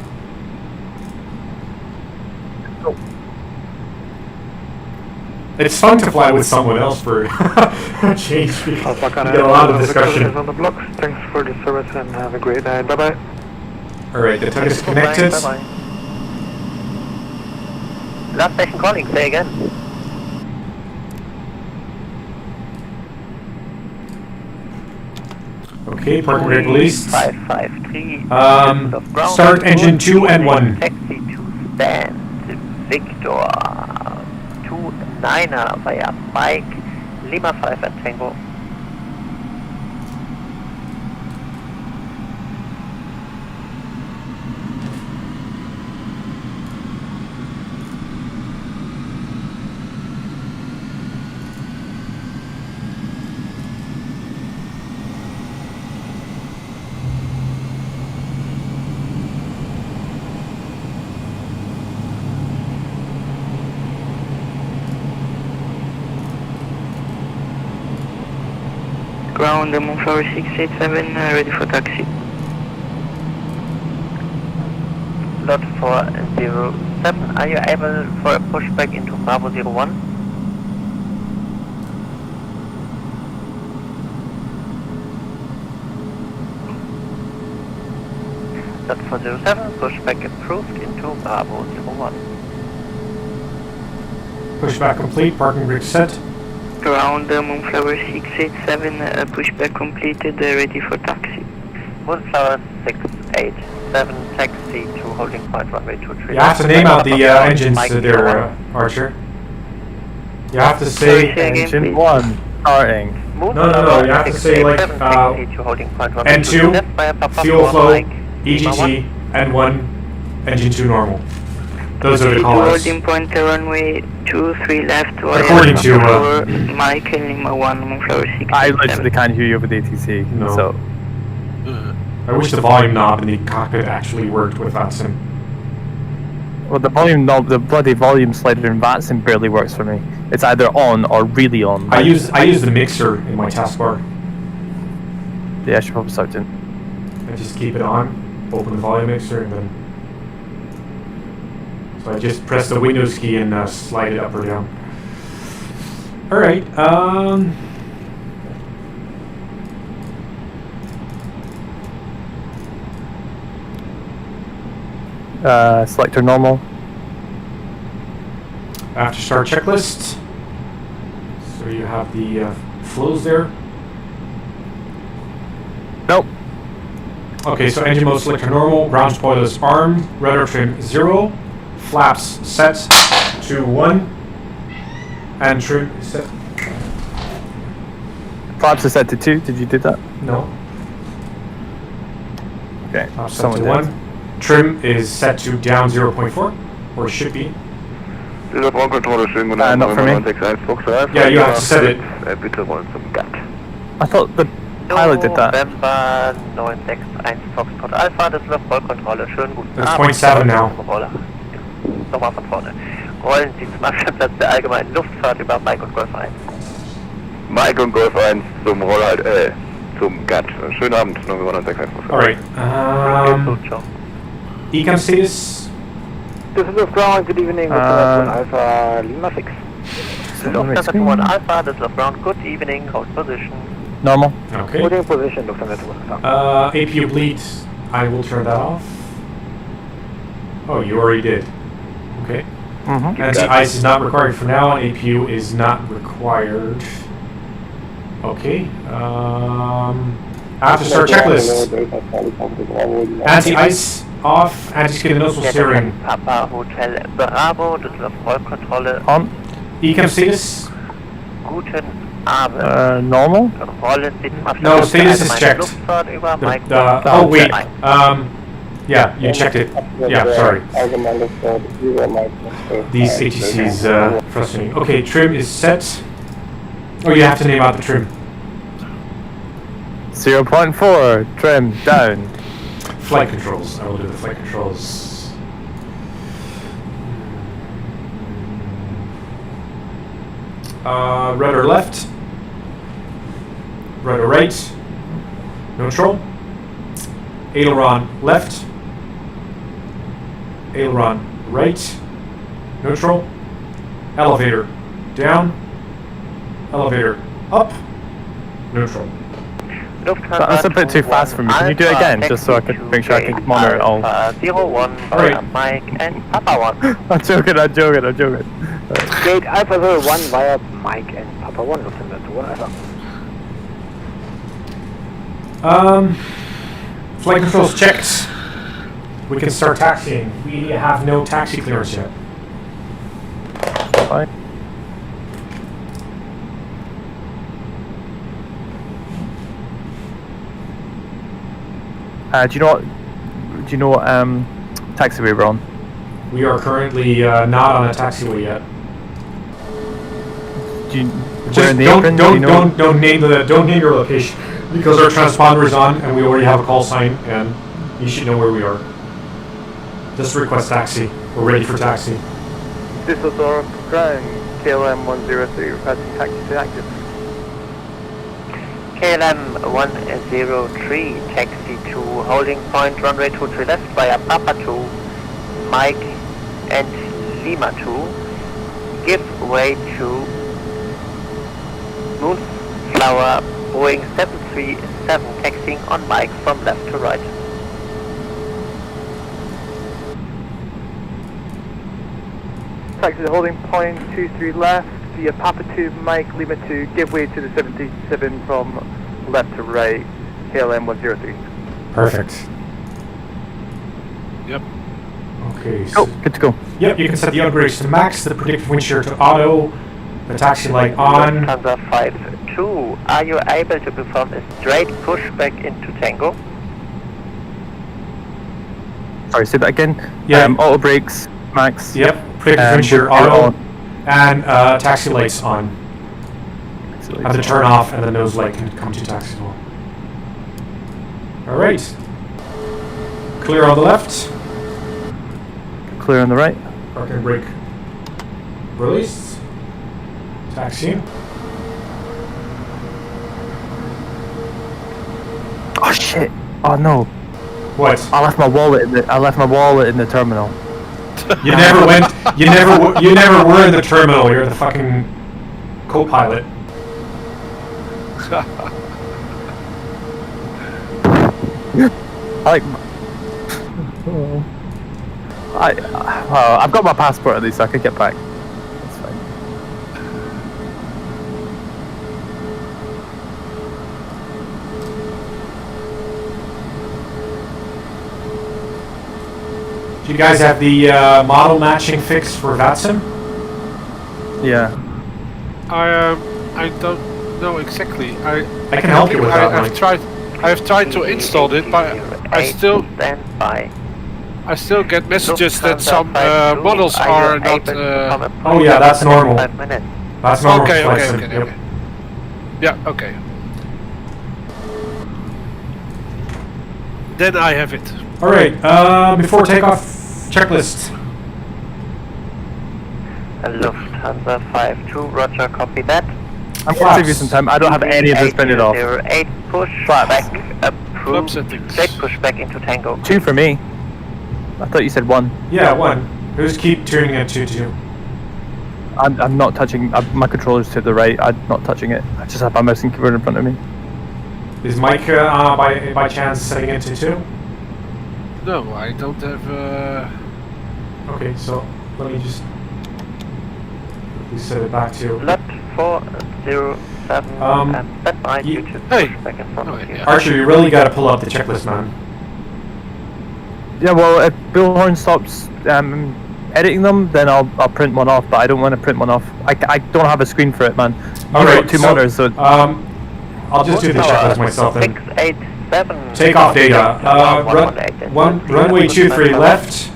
Speaker 2: It's fun to fly with someone else for a change. You get a lot of discussion.
Speaker 1: On the blocks. Thanks for the service and have a great night. Bye bye.
Speaker 2: Alright, the tug is connected.
Speaker 7: Bye-bye. Last station calling, say again.
Speaker 2: Okay, parking brake released.
Speaker 7: 553.
Speaker 2: Start engine 2 and 1.
Speaker 7: Taxi to stand. Victor 29er via Mike. Lima 5 at Tango.
Speaker 8: Ground, Moonflower 687, ready for taxi.
Speaker 7: Lot 407, are you able for a pushback into Bravo 01? Lot 407, pushback approved into Bravo 01.
Speaker 2: Pushback complete, parking brake set.
Speaker 8: Ground, Moonflower 687, pushback completed, ready for taxi.
Speaker 7: Moonflower 687, taxi to holding point runway 23.
Speaker 2: You have to name out the engines there, Archer. You have to say...
Speaker 4: Engine 1, starting.
Speaker 2: No, you have to say like N2, fuel flow, EGT, N1, engine 2 normal. Those are the call-outs.
Speaker 8: Holding point runway 23 left.
Speaker 2: According to...
Speaker 8: Mike and Lima 1, Moonflower 6.
Speaker 4: I literally can't hear you over the ATC,
Speaker 2: No.
Speaker 4: so...
Speaker 2: I wish the volume knob in the cockpit actually worked with VATSIM.
Speaker 4: Well, the volume knob, the bloody volume slider in VATSIM barely works for me. It's either on or really on.
Speaker 2: I use the mixer in my taskbar.
Speaker 4: Yeah, I should probably start doing.
Speaker 2: I just keep it on, open the volume mixer, and then... So I just press the Windows key and slide it up or down. Alright,
Speaker 4: Selector normal.
Speaker 2: After start checklist. So you have the flows there.
Speaker 4: Nope.
Speaker 2: Okay, so engine mode selector normal, ground spoilers armed, rudder trim 0, flaps set to 1, and trim set.
Speaker 4: Flaps are set to 2. Did you do that?
Speaker 2: No.
Speaker 4: Okay.
Speaker 2: Flaps set
Speaker 4: Someone
Speaker 2: to
Speaker 4: did.
Speaker 2: 1. Trim is set to down 0.4, or should be.
Speaker 4: Not for me.
Speaker 2: Yeah, you have to set it.
Speaker 4: I thought the pilot did that.
Speaker 7: November 961 Foxtrot Alpha, das läuft Vollkontrolle. Schönen guten
Speaker 2: That's
Speaker 7: Abend.
Speaker 2: 0.7 now.
Speaker 7: Roller. Nochmal von vorne. Rollen Sie zum Abstandsplatz der allgemeinen Luftfahrt über Mike und Golf 1.
Speaker 9: Mike und Golf 1 zum Roller, zum GAT. Schönen Abend, November 961.
Speaker 2: Alright. Ecam status.
Speaker 3: Düsseldorf Ground, good evening, Alpha Lima 6.
Speaker 7: Lufthansa 1 Alpha, Düsseldorf Ground, good evening, hold position.
Speaker 4: Normal.
Speaker 2: Okay.
Speaker 3: Holding position, Lufthansa 1
Speaker 2: APU bleed. I will turn that off. Oh, you already did. Okay.
Speaker 4: Mm-hmm.
Speaker 2: Anti-ice is not required for now, and APU is not required. Okay. After start checklist. Anti-ice off, anti-skid nose steering.
Speaker 7: Papa Hotel Bravo, Düsseldorf Vollkontrolle.
Speaker 4: On.
Speaker 2: Ecam status.
Speaker 7: Guten Abend.
Speaker 4: Normal.
Speaker 7: Rollen Sie zum Abstand
Speaker 2: No,
Speaker 7: der
Speaker 2: status is
Speaker 7: allgemeinen
Speaker 2: checked.
Speaker 7: Luftfahrt über Mike und
Speaker 2: Oh wait.
Speaker 7: Golf 1.
Speaker 2: Yeah, you checked it. Yeah, sorry. These ATCs frustrating. Okay, trim is set. Oh, you have to name out the trim.
Speaker 4: 0.4. Trim down.
Speaker 2: Flight controls. I will do the flight controls. Rudder left. Rudder right. Neutral. Aileron left. Aileron right. Neutral. Elevator down. Elevator up. Neutral.
Speaker 4: That's a bit too fast for me. Can you do it again, just so I can make sure I can monitor it all?
Speaker 7: 01,
Speaker 2: Alright.
Speaker 7: Mike and Papa 1.
Speaker 4: I'm joking.
Speaker 3: Gate Alpha 01 via Mike and Papa 1, Lufthansa 1 Alpha.
Speaker 2: Flight controls checked. We can start taxiing. We have no taxi clearance yet.
Speaker 4: Fine. Do you know what taxiway we're on?
Speaker 2: We are currently not on a taxiway yet.
Speaker 4: We're in the apron, do you know?
Speaker 2: Don't name your location because our transponder is on and we already have a call sign and you should know where we are. Just request taxi. We're ready for taxi.
Speaker 3: Düsseldorf Ground, KLM 103, requesting taxi to active.
Speaker 7: KLM 103, taxi to holding point runway 23 left via Papa 2, Mike and Lima 2. Give way to Moonflower Boeing 737, taxiing on Mike from left to right.
Speaker 3: Taxi to holding point 23 left via Papa 2, Mike, Lima 2, give way to the 737 from left to right, KLM 103.
Speaker 2: Perfect.
Speaker 6: Yep.
Speaker 2: Okay.
Speaker 4: Oh, good to go.
Speaker 2: Yep, you can set the upgrades to max, the predicted wind shear to auto, the taxi light on.
Speaker 7: Lufthansa 52, are you able to perform a straight pushback into Tango?
Speaker 4: Sorry, say that again.
Speaker 2: Yeah.
Speaker 4: Auto brakes, max.
Speaker 2: Yep, predicted wind shear auto, and taxi lights on. Have to turn off and the nose light can come to taxi as well. Alright. Clear on the left.
Speaker 4: Clear on the right.
Speaker 2: Parking brake released. Taxi.
Speaker 4: Oh shit! Oh no!
Speaker 2: What?
Speaker 4: I left my wallet in the terminal.
Speaker 2: You never went. You never were in the terminal. You're the fucking co-pilot.
Speaker 4: I like. Well, I've got my passport at least, so I could get back. That's fine.
Speaker 2: Do you guys have the model matching fix for VATSIM?
Speaker 4: Yeah.
Speaker 6: I don't know exactly.
Speaker 2: I can help you with that,
Speaker 6: I've
Speaker 2: Mike.
Speaker 6: tried to install it, but I still get messages that some models are not.
Speaker 2: Oh yeah, that's normal.
Speaker 7: 5 minutes.
Speaker 2: That's normal.
Speaker 6: Okay,
Speaker 2: for
Speaker 6: okay,
Speaker 2: VATSIM,
Speaker 6: okay,
Speaker 2: yep.
Speaker 6: okay. Yeah, okay. Then I have it.
Speaker 2: All right. Before takeoff, checklist.
Speaker 7: Lufthansa 5-2, roger, copy that.
Speaker 4: I'm going to save you some time. I don't have any of this printed off.
Speaker 7: 8 push
Speaker 4: Flaps.
Speaker 7: back,
Speaker 6: Flap
Speaker 7: approved,
Speaker 6: settings.
Speaker 7: straight push back into Tango.
Speaker 4: 2 for me. I thought you said 1.
Speaker 2: Yeah, 1. Just keep tuning it to 2.
Speaker 4: I'm not touching. My controller's to the right. I'm not touching it. I just have my mouse and keyboard in front of me.
Speaker 2: Is Mike by chance setting it to 2?
Speaker 6: No, I don't have.
Speaker 2: Okay, so let me just set it back to.
Speaker 7: Lot 407 and stand by due to
Speaker 6: Hey.
Speaker 7: push back in front of you.
Speaker 6: Yeah.
Speaker 2: Archer, you really got to pull up the checklist, man.
Speaker 4: Yeah, well, if Bullhorn stops editing them, then I'll print one off. But I don't want to print one off. I don't have a screen for it, man. I've got 2 monitors, so
Speaker 2: I'll just do the checklist myself then.
Speaker 7: 687.
Speaker 2: Takeoff data. Runway 23 left.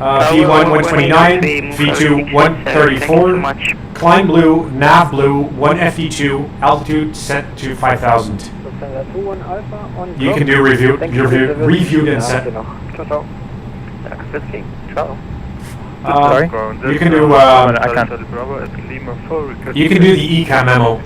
Speaker 2: V1 129, V2 134. Climb blue, nav blue, 1 FE2, altitude set to 5,000. You can do reviewed and set.
Speaker 7: Whiskey, 12.
Speaker 4: sorry.
Speaker 2: You can do
Speaker 4: I can't.
Speaker 2: you can do the ECA memo.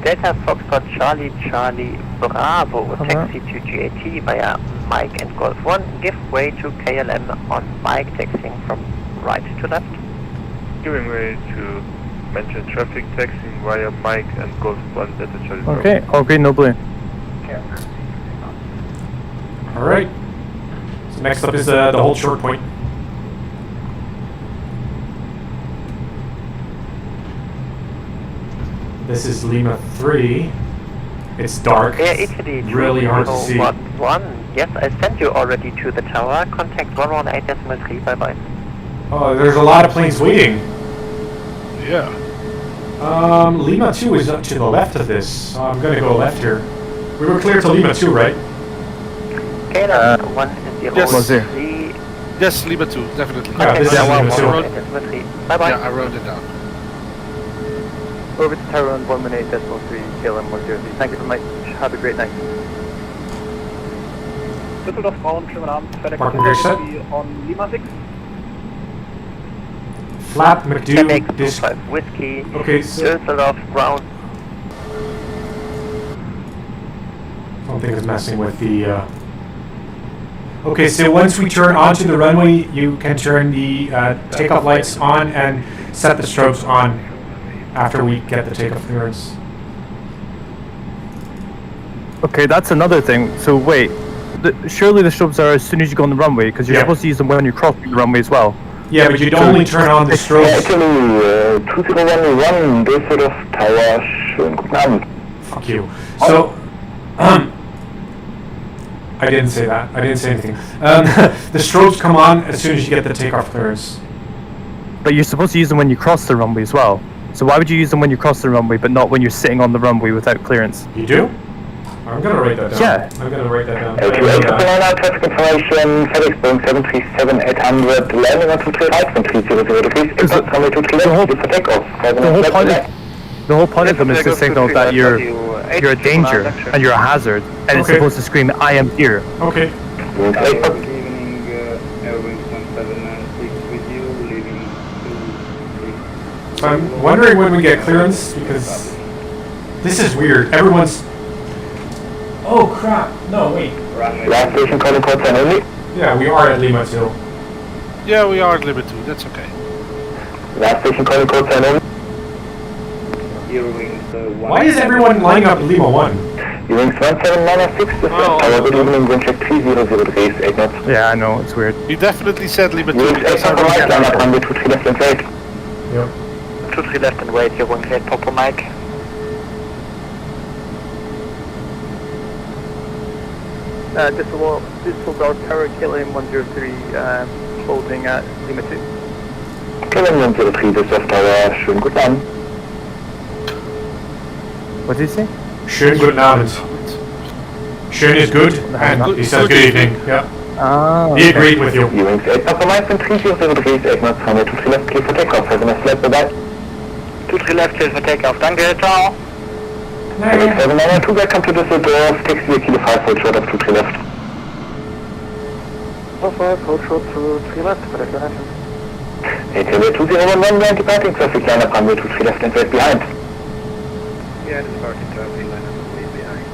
Speaker 7: Delta Foxtrot Charlie Charlie Bravo, taxi to GAT via Mike and Golf 1, give way to KLM on Mike, taxiing from right to left.
Speaker 1: Giving way to mention traffic taxiing via Mike and Golf 1 Delta Charlie Bravo.
Speaker 4: Okay. All green, no blue.
Speaker 2: All right. So next up is the whole short point. This is Lima 3. It's dark.
Speaker 7: Air Italy,
Speaker 2: Really hard to see.
Speaker 7: 211. Yes, I sent you already to the tower. Contact 118.3. Bye bye.
Speaker 2: Oh, there's a lot of planes waiting.
Speaker 6: Yeah.
Speaker 2: Lima 2 is up to the left of this, so I'm gonna go left here. We were clear to Lima 2, right?
Speaker 7: KLM 103.
Speaker 6: Yes.
Speaker 4: Was there?
Speaker 6: Yes, Lima 2, definitely.
Speaker 2: Yeah, this is Lima 2.
Speaker 7: Bye bye.
Speaker 6: Yeah, I wrote it down.
Speaker 3: Over to tower on 118.3, KLM 103. Thank you very much. Have a great night.
Speaker 2: Parking brake set.
Speaker 3: On Lima 6.
Speaker 2: Flap, McDo,
Speaker 7: Quebec
Speaker 2: disc.
Speaker 7: 25 Whiskey,
Speaker 2: Okay, so
Speaker 7: Düsseldorf ground.
Speaker 2: something is messing with the. Okay, so once we turn onto the runway, you can turn the takeoff lights on and set the strobes on after we get the takeoff clearance.
Speaker 4: Okay, that's another thing. So wait, surely the strobes are as soon as you go on the runway, because you're
Speaker 2: Yeah.
Speaker 4: supposed to use them when you're crossing the runway as well.
Speaker 2: Yeah, but you'd only turn on the strobes.
Speaker 9: Actually, 2011, Düsseldorf Tower, schönen guten Abend.
Speaker 2: Fuck you. So, I didn't say that. I didn't say anything. The strobes come on as soon as you get the takeoff clearance.
Speaker 4: But you're supposed to use them when you cross the runway as well. So why would you use them when you cross the runway, but not when you're sitting on the runway without clearance?
Speaker 2: You do? I'm gonna write that down.
Speaker 4: Yeah.
Speaker 2: I'm gonna write that down.
Speaker 9: Traffic information, FedEx Boeing 737-800, landing on 235 from 300 degrees, impact runway 23 left, for takeoff.
Speaker 4: The whole point of them is to signal that you're a danger and you're a hazard, and it's
Speaker 2: Okay.
Speaker 4: supposed to scream, "I am here."
Speaker 2: Okay. So I'm wondering when we get clearance, because this is weird. Everyone's... Oh crap, no wait.
Speaker 9: Last station calling code 10 only.
Speaker 2: Yeah, we are at Lima 2.
Speaker 6: Yeah, we are at Lima 2, that's okay.
Speaker 9: Last station calling code 10 only.
Speaker 2: Why is everyone lining up at Lima 1?
Speaker 9: Wings 1796, this is Tower, good evening, wind check 300 degrees, 8 knots.
Speaker 4: Yeah, I know, it's weird.
Speaker 6: He definitely said Lima 2.
Speaker 9: Wings 8 Papa Mike, line up runway 23 left and right.
Speaker 2: Yep.
Speaker 7: 23 left and wait, you're going to Papa Mike.
Speaker 3: Disregard Tower, KLM 103, holding at Lima 2.
Speaker 9: KLM 103, this is Tower, schönen guten Abend.
Speaker 4: What did he say?
Speaker 2: Schönen guten Abend. Schön is good, and he says good evening. Yeah.
Speaker 4: Ah.
Speaker 2: He agreed with you.
Speaker 9: Wings 8 Papa Mike, wind 300 degrees, 8 knots, runway 23 left, clear for takeoff, have a nice flight, bye-bye.
Speaker 7: 23 left, clear for takeoff. Danke, ciao.
Speaker 9: 7992, welcome to Düsseldorf, taxi a kilo 5, hold short of 23 left.
Speaker 3: Hold short to 3 left, for the connection.
Speaker 9: ATW 2011, land departing traffic, line up runway 23 left and right behind.
Speaker 3: Yeah, departing traffic, line up way behind.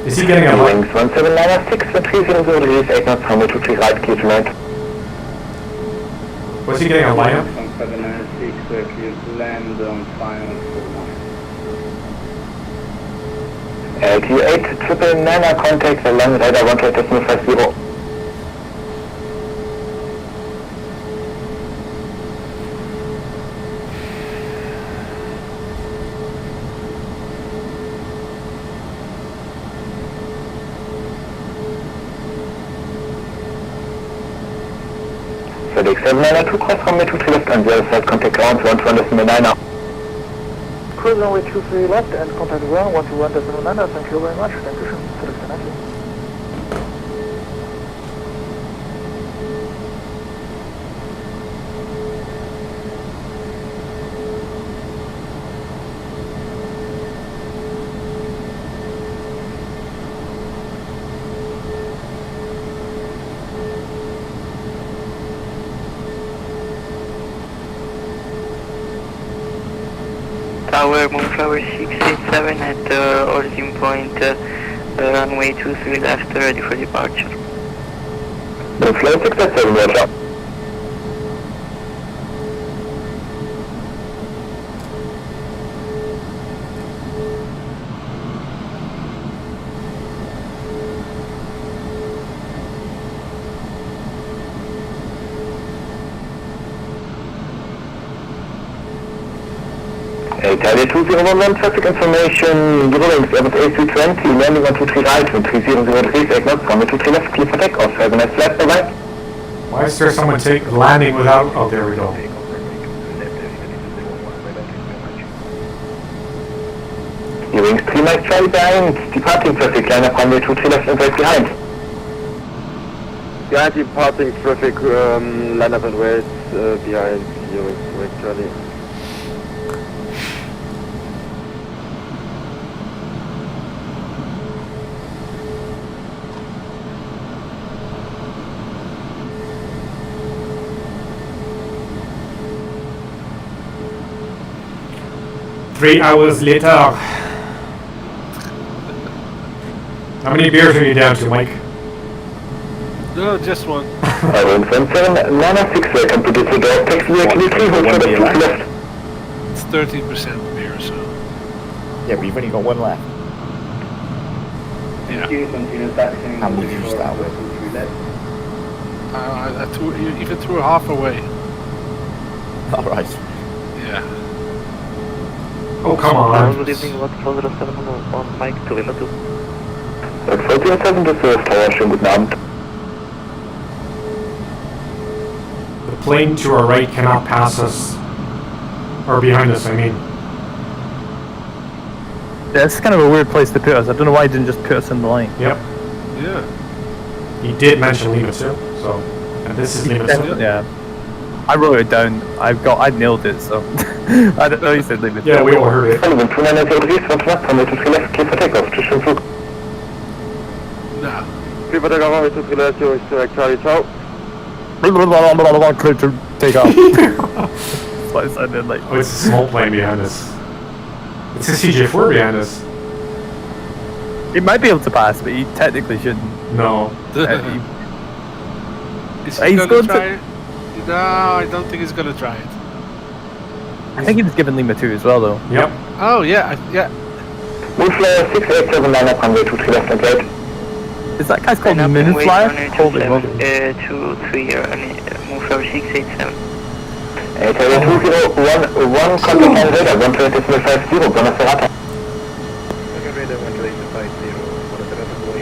Speaker 2: Is he getting a line?
Speaker 9: Wings 1796, wind 300 degrees, 8 knots, runway 23 right, clear tonight.
Speaker 2: Was he getting a lineup?
Speaker 10: 1796, clear to land on final 49.
Speaker 9: LT8 999 contact, the land radar 1.50. FedEx 792, cross runway 23 left and the other side, contact ground 121.9.
Speaker 3: Cruise runway 23 left and contact ground 121.9. Thank you very much. Thank you, FedEx 792.
Speaker 8: Tower, Moonflower 687 at origin point, runway 23 left, ready for departure.
Speaker 9: Moonflower 687, roger. Italia 2011, traffic information, Eurowings, Airbus A3220, landing on 23 right, wind 300 degrees, 8 knots, runway 23 left, clear for takeoff, have a nice flight, bye-bye.
Speaker 2: Why is there someone landing without? Oh, there we go.
Speaker 9: Eurowings 3 Mike Charlie behind, departing traffic, line up runway 23 left and right behind.
Speaker 3: Yeah, departing traffic, line up and wait behind Eurowings 3 Mike Charlie.
Speaker 2: Three hours later. How many beers are you down to, Mike?
Speaker 6: No, just one.
Speaker 9: Wings 1796, welcome to Düsseldorf, taxi a kilo 3, hold short of 23 left.
Speaker 6: It's 13% beer, so.
Speaker 10: Yeah, but you've only got one left.
Speaker 6: Yeah.
Speaker 10: How many did you start with?
Speaker 6: I even threw half away.
Speaker 10: Alright.
Speaker 6: Yeah.
Speaker 2: Oh, come on.
Speaker 7: Good evening, what's 407 on Mike to Lima 2.
Speaker 9: 1407, Düsseldorf Tower, schönen guten Abend.
Speaker 2: The plane to our right cannot pass us. Or behind us, I mean.
Speaker 4: Yeah, it's kind of a weird place to put us. I don't know why he didn't just put us in the line.
Speaker 2: Yep.
Speaker 6: Yeah.
Speaker 2: He did mention Lima 2, so. And this is Lima 2.
Speaker 4: Yeah. I wrote it down. I nailed it, so. I don't know, you said leave it.
Speaker 2: Yeah, we all heard it.
Speaker 9: Wind 290 degrees, 1 knot, runway 23 left, clear for takeoff, tschüss, schönen Flug.
Speaker 6: No.
Speaker 3: Clear for takeoff, runway 23 left, Eurowings 3 Mike Charlie, ciao.
Speaker 4: Clear to take off. That's what it sounded like.
Speaker 2: Oh, it's a small plane behind us. It's a CJ4 behind us.
Speaker 4: He might be able to pass, but he technically shouldn't.
Speaker 2: No.
Speaker 6: Is he
Speaker 4: He's
Speaker 6: gonna
Speaker 4: going
Speaker 6: try it? No, I don't think he's gonna try it.
Speaker 4: I think he was given Lima 2 as well, though.
Speaker 2: Yep.
Speaker 6: Oh yeah, yeah.
Speaker 9: Moonflyer 687 line up runway 23 left and right.
Speaker 4: Is that guy's called
Speaker 8: Line up and wait,
Speaker 4: Moonflyer?
Speaker 8: runway
Speaker 4: Holy
Speaker 8: 27,
Speaker 4: moly.
Speaker 8: 23, Moonflower 687.
Speaker 9: ATR 2011, contact line radar 120.50, Buona serata.
Speaker 3: Radar 120.50, Buona serata, boy.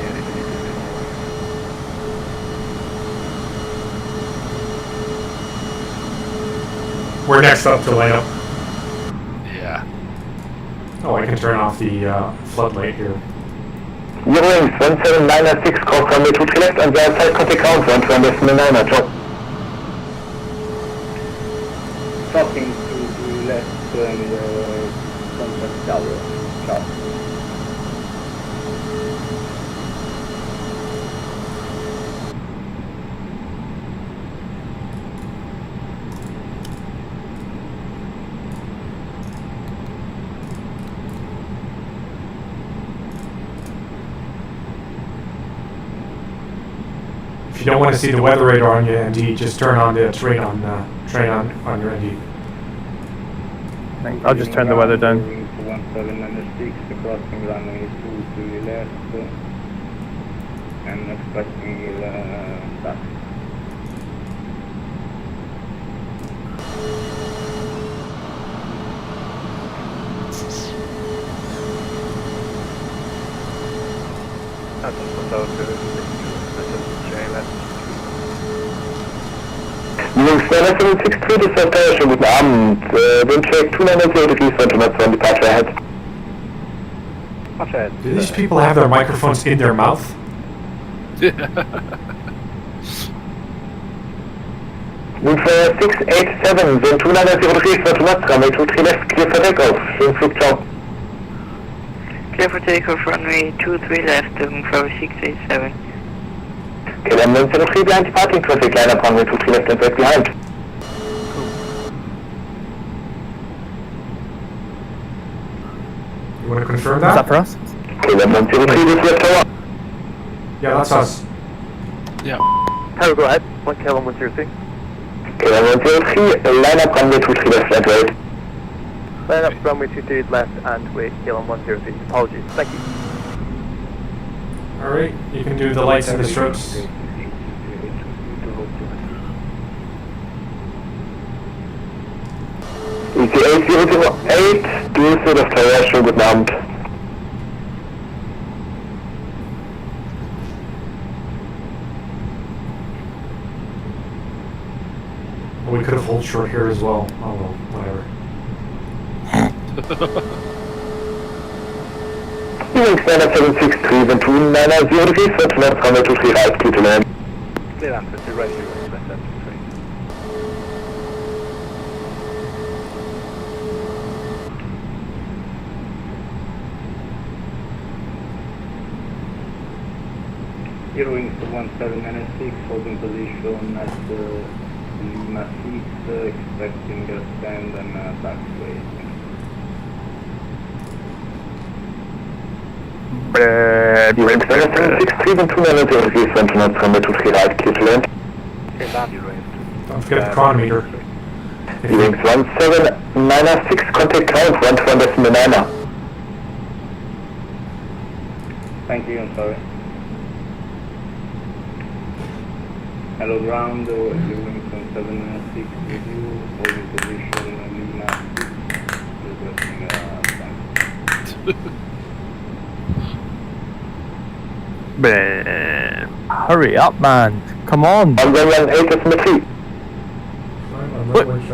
Speaker 2: We're next up to line up.
Speaker 6: Yeah.
Speaker 2: Oh, I can turn off the floodlight here.
Speaker 9: Eurowings 17996, cross runway 23 left and the outside contact count 120.9, drop.
Speaker 10: Dropping to the left and contact tower. Ciao.
Speaker 2: If you don't want to see the weather radar on your ND, just turn on the train on your ND.
Speaker 4: I'll just turn the weather down.
Speaker 10: 1796, crossing runway 23 left and expecting taxi.
Speaker 9: Eurowings 763, das ist der schönen guten Abend. Windcheck 290 degrees, 1 departure ahead.
Speaker 3: Departure ahead.
Speaker 2: Do these people have their microphones in their mouth?
Speaker 9: Moonflyer 687, Wind 290 degrees, 1 runway 23 left, clear for takeoff. Schönen Flug, ciao.
Speaker 8: Clear for takeoff, runway 23 left, Moonflower 687.
Speaker 9: KLM 103 behind departing traffic, line up runway 23 left and right behind.
Speaker 2: You want to confirm
Speaker 4: Is
Speaker 2: that?
Speaker 4: that for us?
Speaker 9: KLM 103, this left tower.
Speaker 2: Yeah, that's us.
Speaker 6: Yeah.
Speaker 3: Tower, go ahead. 1 KLM 103.
Speaker 9: KLM 103, line up runway 23 left and right.
Speaker 3: Line up runway 23 left and wait, KLM 103. Apologies. Thank you.
Speaker 2: Alright, you can do the lights and the strokes.
Speaker 9: ETA 008, Grüße, das Tower, schönen guten Abend.
Speaker 2: We could have hold short here as well. Oh well, whatever.
Speaker 9: Eurowings 763, Wind 290 degrees, 1 knots, runway 23 right, clear to land.
Speaker 3: Clear answer to right, Eurowings 763.
Speaker 10: Eurowings 1796, holding position at Lima 6, expecting a stand and taxiway.
Speaker 9: Eurowings 763, Wind 290 degrees, 1 knots, runway 23 right, clear to land.
Speaker 3: Clear land, Eurowings.
Speaker 2: Don't forget the chronometer.
Speaker 9: Eurowings 1796, contact count 120.9.
Speaker 10: Thank you, I'm sorry. Hello ground, Eurowings 1796 with you, holding position Lima 6, requesting a stand.
Speaker 4: Hurry up, man. Come on.
Speaker 9: 118.3.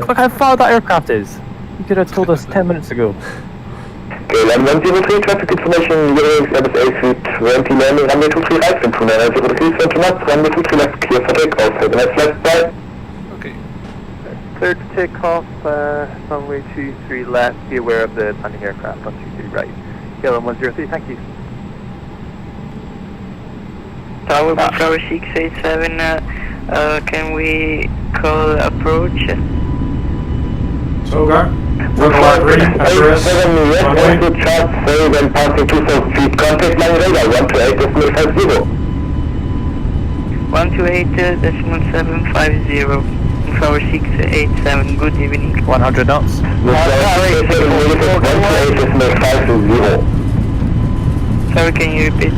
Speaker 4: Look how far that aircraft is. You could have told us 10 minutes ago.
Speaker 9: KLM 103, traffic information, Eurowings Airbus A3220 landing, runway 23 right, wind 290 degrees, 20 knots, runway 23 left, clear for takeoff, have a nice flight, bye.
Speaker 6: Okay.
Speaker 3: Clear to take off, runway 23 left, be aware of the landing aircraft, 123 right. KLM 103, thank you.
Speaker 8: Tower Moonflower 687, can we call approach?
Speaker 2: Togar, Togar green, address,
Speaker 9: 7 yes,
Speaker 2: runway.
Speaker 9: to chart, say when passing 2,000 feet, contact line radar, 128.50.
Speaker 8: 128.750, Moonflower 687, good evening.
Speaker 4: 100 knots.
Speaker 9: 128.50.
Speaker 8: Sorry, can you repeat?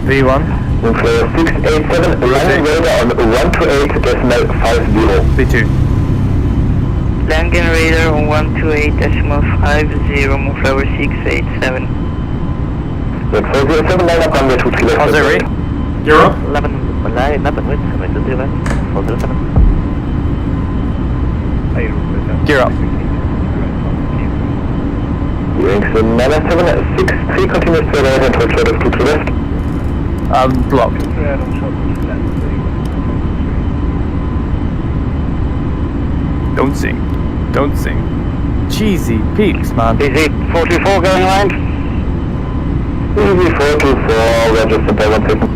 Speaker 4: V1.
Speaker 9: Moonflower 687, landing radar on 128.50.
Speaker 4: V2.
Speaker 8: Landing radar on 128.50, Moonflower 687.
Speaker 9: Wind 407, line up runway 23 left.
Speaker 4: How's it rate?
Speaker 2: You're up.
Speaker 7: 11, line up and wind, 720 left, 407.
Speaker 4: Gear up.
Speaker 9: Wings 9763, continuous to right and hold short of 23 left.
Speaker 4: Blocked. Don't sing. Don't sing. Cheesy peeps, man.
Speaker 9: EZ44 going line. EZ424, registered by 1 second.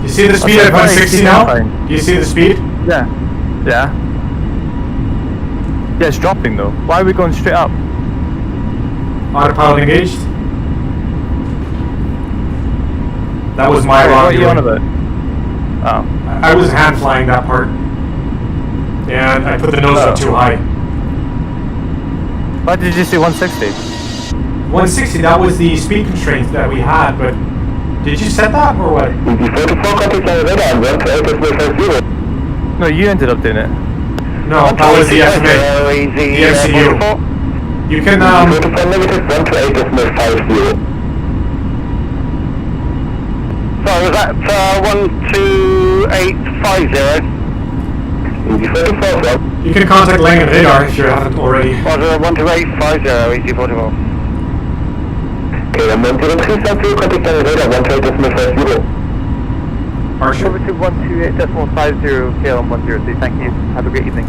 Speaker 2: You see the speed at 160 now? You see the speed?
Speaker 4: Yeah. Yeah. Yeah, it's dropping though. Why are we going straight up?
Speaker 2: Autopilot engaged. That was my
Speaker 4: What
Speaker 2: wrong
Speaker 4: are you on
Speaker 2: doing.
Speaker 4: about? Oh.
Speaker 2: I was hand flying that part. And I put the nose up too high.
Speaker 4: Why did you say 160?
Speaker 2: 160, that was the speed constraint that we had, but did you set that or what?
Speaker 9: EZ44, contact line radar on 128.50.
Speaker 4: No, you ended up doing it.
Speaker 2: No, that was the FMA. The MCU. You can,
Speaker 9: EZ44 negative 128.50.
Speaker 3: So was that 12850?
Speaker 9: EZ44,
Speaker 2: you can contact Langen Radar if you haven't already.
Speaker 3: Was it 12850, EZ44?
Speaker 9: Okay, I'm 103, contact line radar 128.50.
Speaker 2: Archer?
Speaker 3: Over to 128.50, KLM 103, thank you. Have a great evening.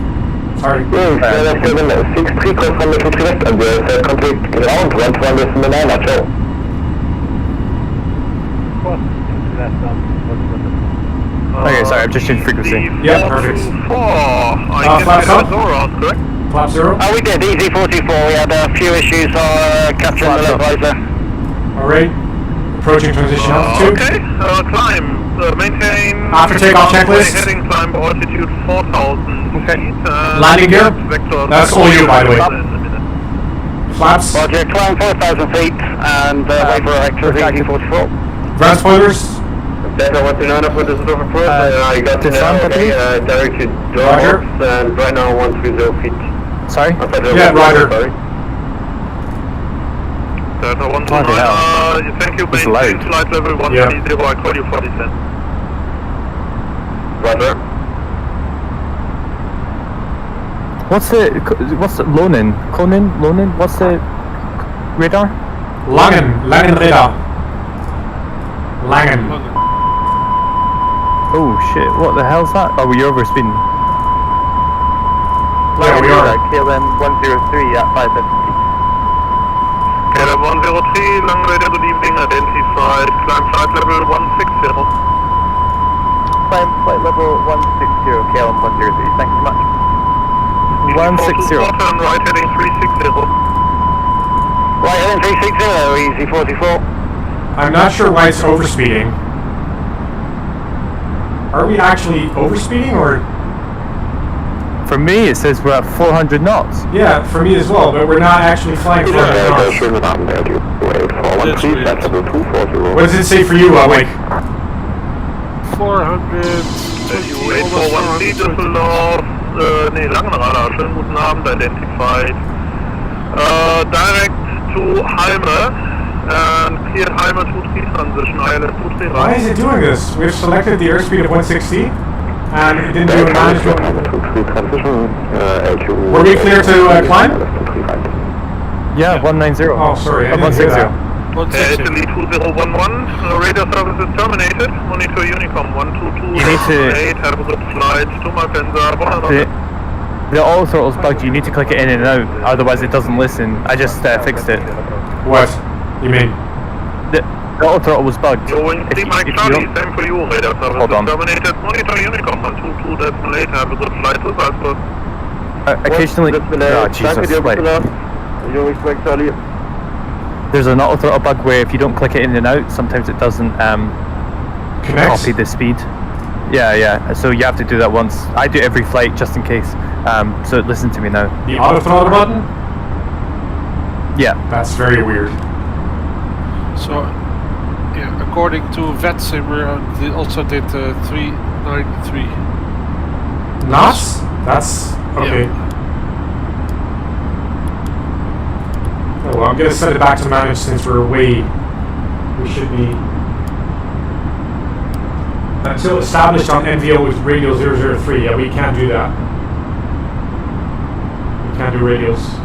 Speaker 2: Sorry.
Speaker 9: Wings 9763, cross runway 23 left, and there's contact ground 129, Archer.
Speaker 4: Okay, sorry, I've just changed frequency.
Speaker 2: Yeah, perfect.
Speaker 1: Flaps
Speaker 2: up.
Speaker 1: correct?
Speaker 2: Flap 0.
Speaker 3: We did, EZ44, we had a few issues capturing the localizer.
Speaker 2: Alright. Approaching transition altitude.
Speaker 1: Okay, climb. Maintain.
Speaker 2: After takeoff checklist.
Speaker 1: Heading climb altitude 4,000
Speaker 4: Okay.
Speaker 1: feet.
Speaker 2: Landing gear.
Speaker 1: Vector.
Speaker 2: That's all you, by the way. Flaps.
Speaker 3: Roger, climb 4,000 feet and wait for a vector of EZ44.
Speaker 2: Ground spoilers.
Speaker 9: Delta 129 up with this over approach. I got to
Speaker 4: front,
Speaker 9: now, okay, directed
Speaker 2: Roger.
Speaker 9: doors, and right now 130 feet.
Speaker 4: Sorry?
Speaker 2: Yeah, Roger.
Speaker 9: Sorry.
Speaker 1: Delta
Speaker 4: Bloody
Speaker 1: 129, thank you,
Speaker 4: It's
Speaker 1: maintain
Speaker 4: loud.
Speaker 1: flight level 130, I call you for descent.
Speaker 9: Roger.
Speaker 4: What's the Lonin? Lonin? What's the radar?
Speaker 2: Langen Radar. Langen.
Speaker 4: Oh shit, what the hell's that? Oh, you're over speeding.
Speaker 2: Yeah, we are.
Speaker 3: KLM 103 at 550.
Speaker 1: KLM 103, long radar good evening, identified, climb flight level 160.
Speaker 3: Climb flight level 160, KLM 103, thank you so much.
Speaker 4: 160.
Speaker 1: Turn right heading 360.
Speaker 3: Right, heading 360, EZ44.
Speaker 2: I'm not sure why it's overspeeding. Are we actually overspeeding or?
Speaker 4: For me, it says we're at 400 knots.
Speaker 2: Yeah, for me as well, but we're not actually flying 400 knots. What does it say for you, Wake?
Speaker 6: 400.
Speaker 1: You wait for 1 meter below. Langenradar, schönen guten Abend, identified. Direct to Heimer, and clear Heimer to 3 transition, ILS 23
Speaker 2: Why is it doing this? We've selected the airspeed of 160, and it didn't do a management. Were we clear to climb?
Speaker 4: Yeah, 190.
Speaker 2: Oh, sorry, I didn't hear that.
Speaker 1: Italy 2011, radar service is terminated, monitor Unicom 122,
Speaker 4: You need to-
Speaker 1: 8, have a good flight, to my Penza,
Speaker 4: The auto throttle's bugged. You need to click it in and out, otherwise it doesn't listen. I just fixed it.
Speaker 2: What? You mean?
Speaker 4: The auto throttle was bugged.
Speaker 1: Going
Speaker 4: If
Speaker 1: 3
Speaker 4: you-
Speaker 1: Mike
Speaker 4: if you
Speaker 1: Charlie,
Speaker 4: don't-
Speaker 1: same for you, radar service
Speaker 4: Hold
Speaker 1: is
Speaker 4: on.
Speaker 1: terminated, monitor Unicom 122, decimal 8, have a good flight to Salzburg.
Speaker 4: Occasionally, oh Jesus, wait. There's an auto throttle bug where if you don't click it in and out, sometimes it doesn't
Speaker 2: Connects?
Speaker 4: copy the speed. Yeah. So you have to do that once. I do every flight just in case. So listen to me now.
Speaker 2: The auto throttle button?
Speaker 4: Yeah.
Speaker 2: That's very weird.
Speaker 6: So, yeah, according to VATSIM, they also did 393.
Speaker 2: Knots? That's okay.
Speaker 6: Yeah.
Speaker 2: Oh, well, I'm gonna send it back to manage since we're away. We should be until established on NVO with radio 003. Yeah, we can't do that. We can't do radios.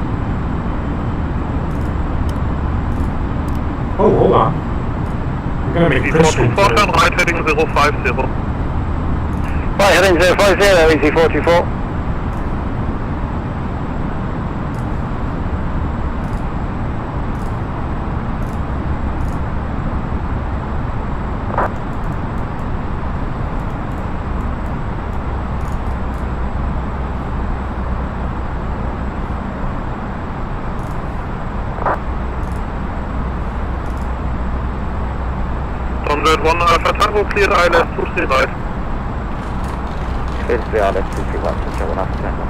Speaker 2: Oh, hold on. I'm gonna make print screen.
Speaker 1: Right heading 050.
Speaker 3: Right, heading 050, EC424.
Speaker 1: One Alpha Tango, clear ILS 23 right.
Speaker 3: Clear to the ILS 23 right, so 1 Alpha Tango.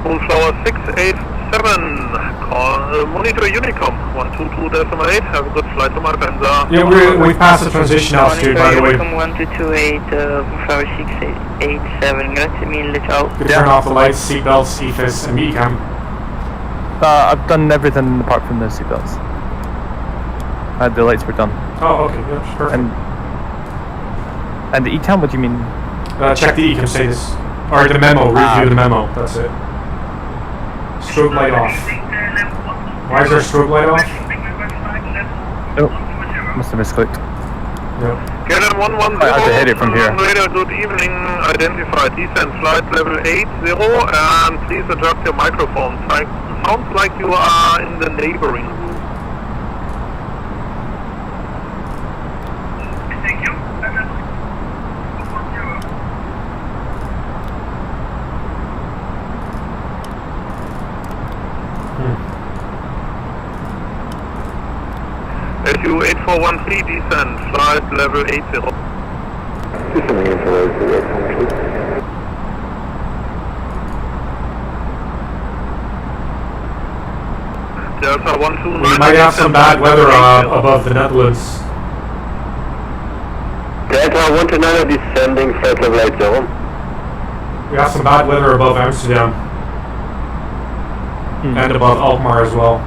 Speaker 1: Moonflower 687, monitor Unicom 122.8, have a good flight to Malpensa.
Speaker 2: Yeah, we've passed the transition altitude, by the way.
Speaker 8: Unicom 1228, Moonflower 687, grazie mille, ciao.
Speaker 2: Turn off the lights, seatbelts, EFIS, and MECAM.
Speaker 4: I've done everything apart from the seatbelts. The lights were done.
Speaker 2: Oh, okay, yeah, perfect.
Speaker 4: And the ECAM, what do you mean?
Speaker 2: Check the ECAM status. Or the memo, review the memo, that's it. Strobe light off. Why is our strobe light off?
Speaker 4: Oh, must have misclicked.
Speaker 2: Yep.
Speaker 1: KLM 110,
Speaker 4: I have to hit it from here.
Speaker 1: radar, good evening, identified descent flight level 80, and please adjust your microphone. Sounds like you are in the neighboring room. SU8413 descent, flight level 80. Delta 129.
Speaker 2: We might have some bad weather above the Netherlands.
Speaker 9: Delta 129 descending, flight level 80.
Speaker 2: We have some bad weather above Amsterdam. And above Alkmaar as well.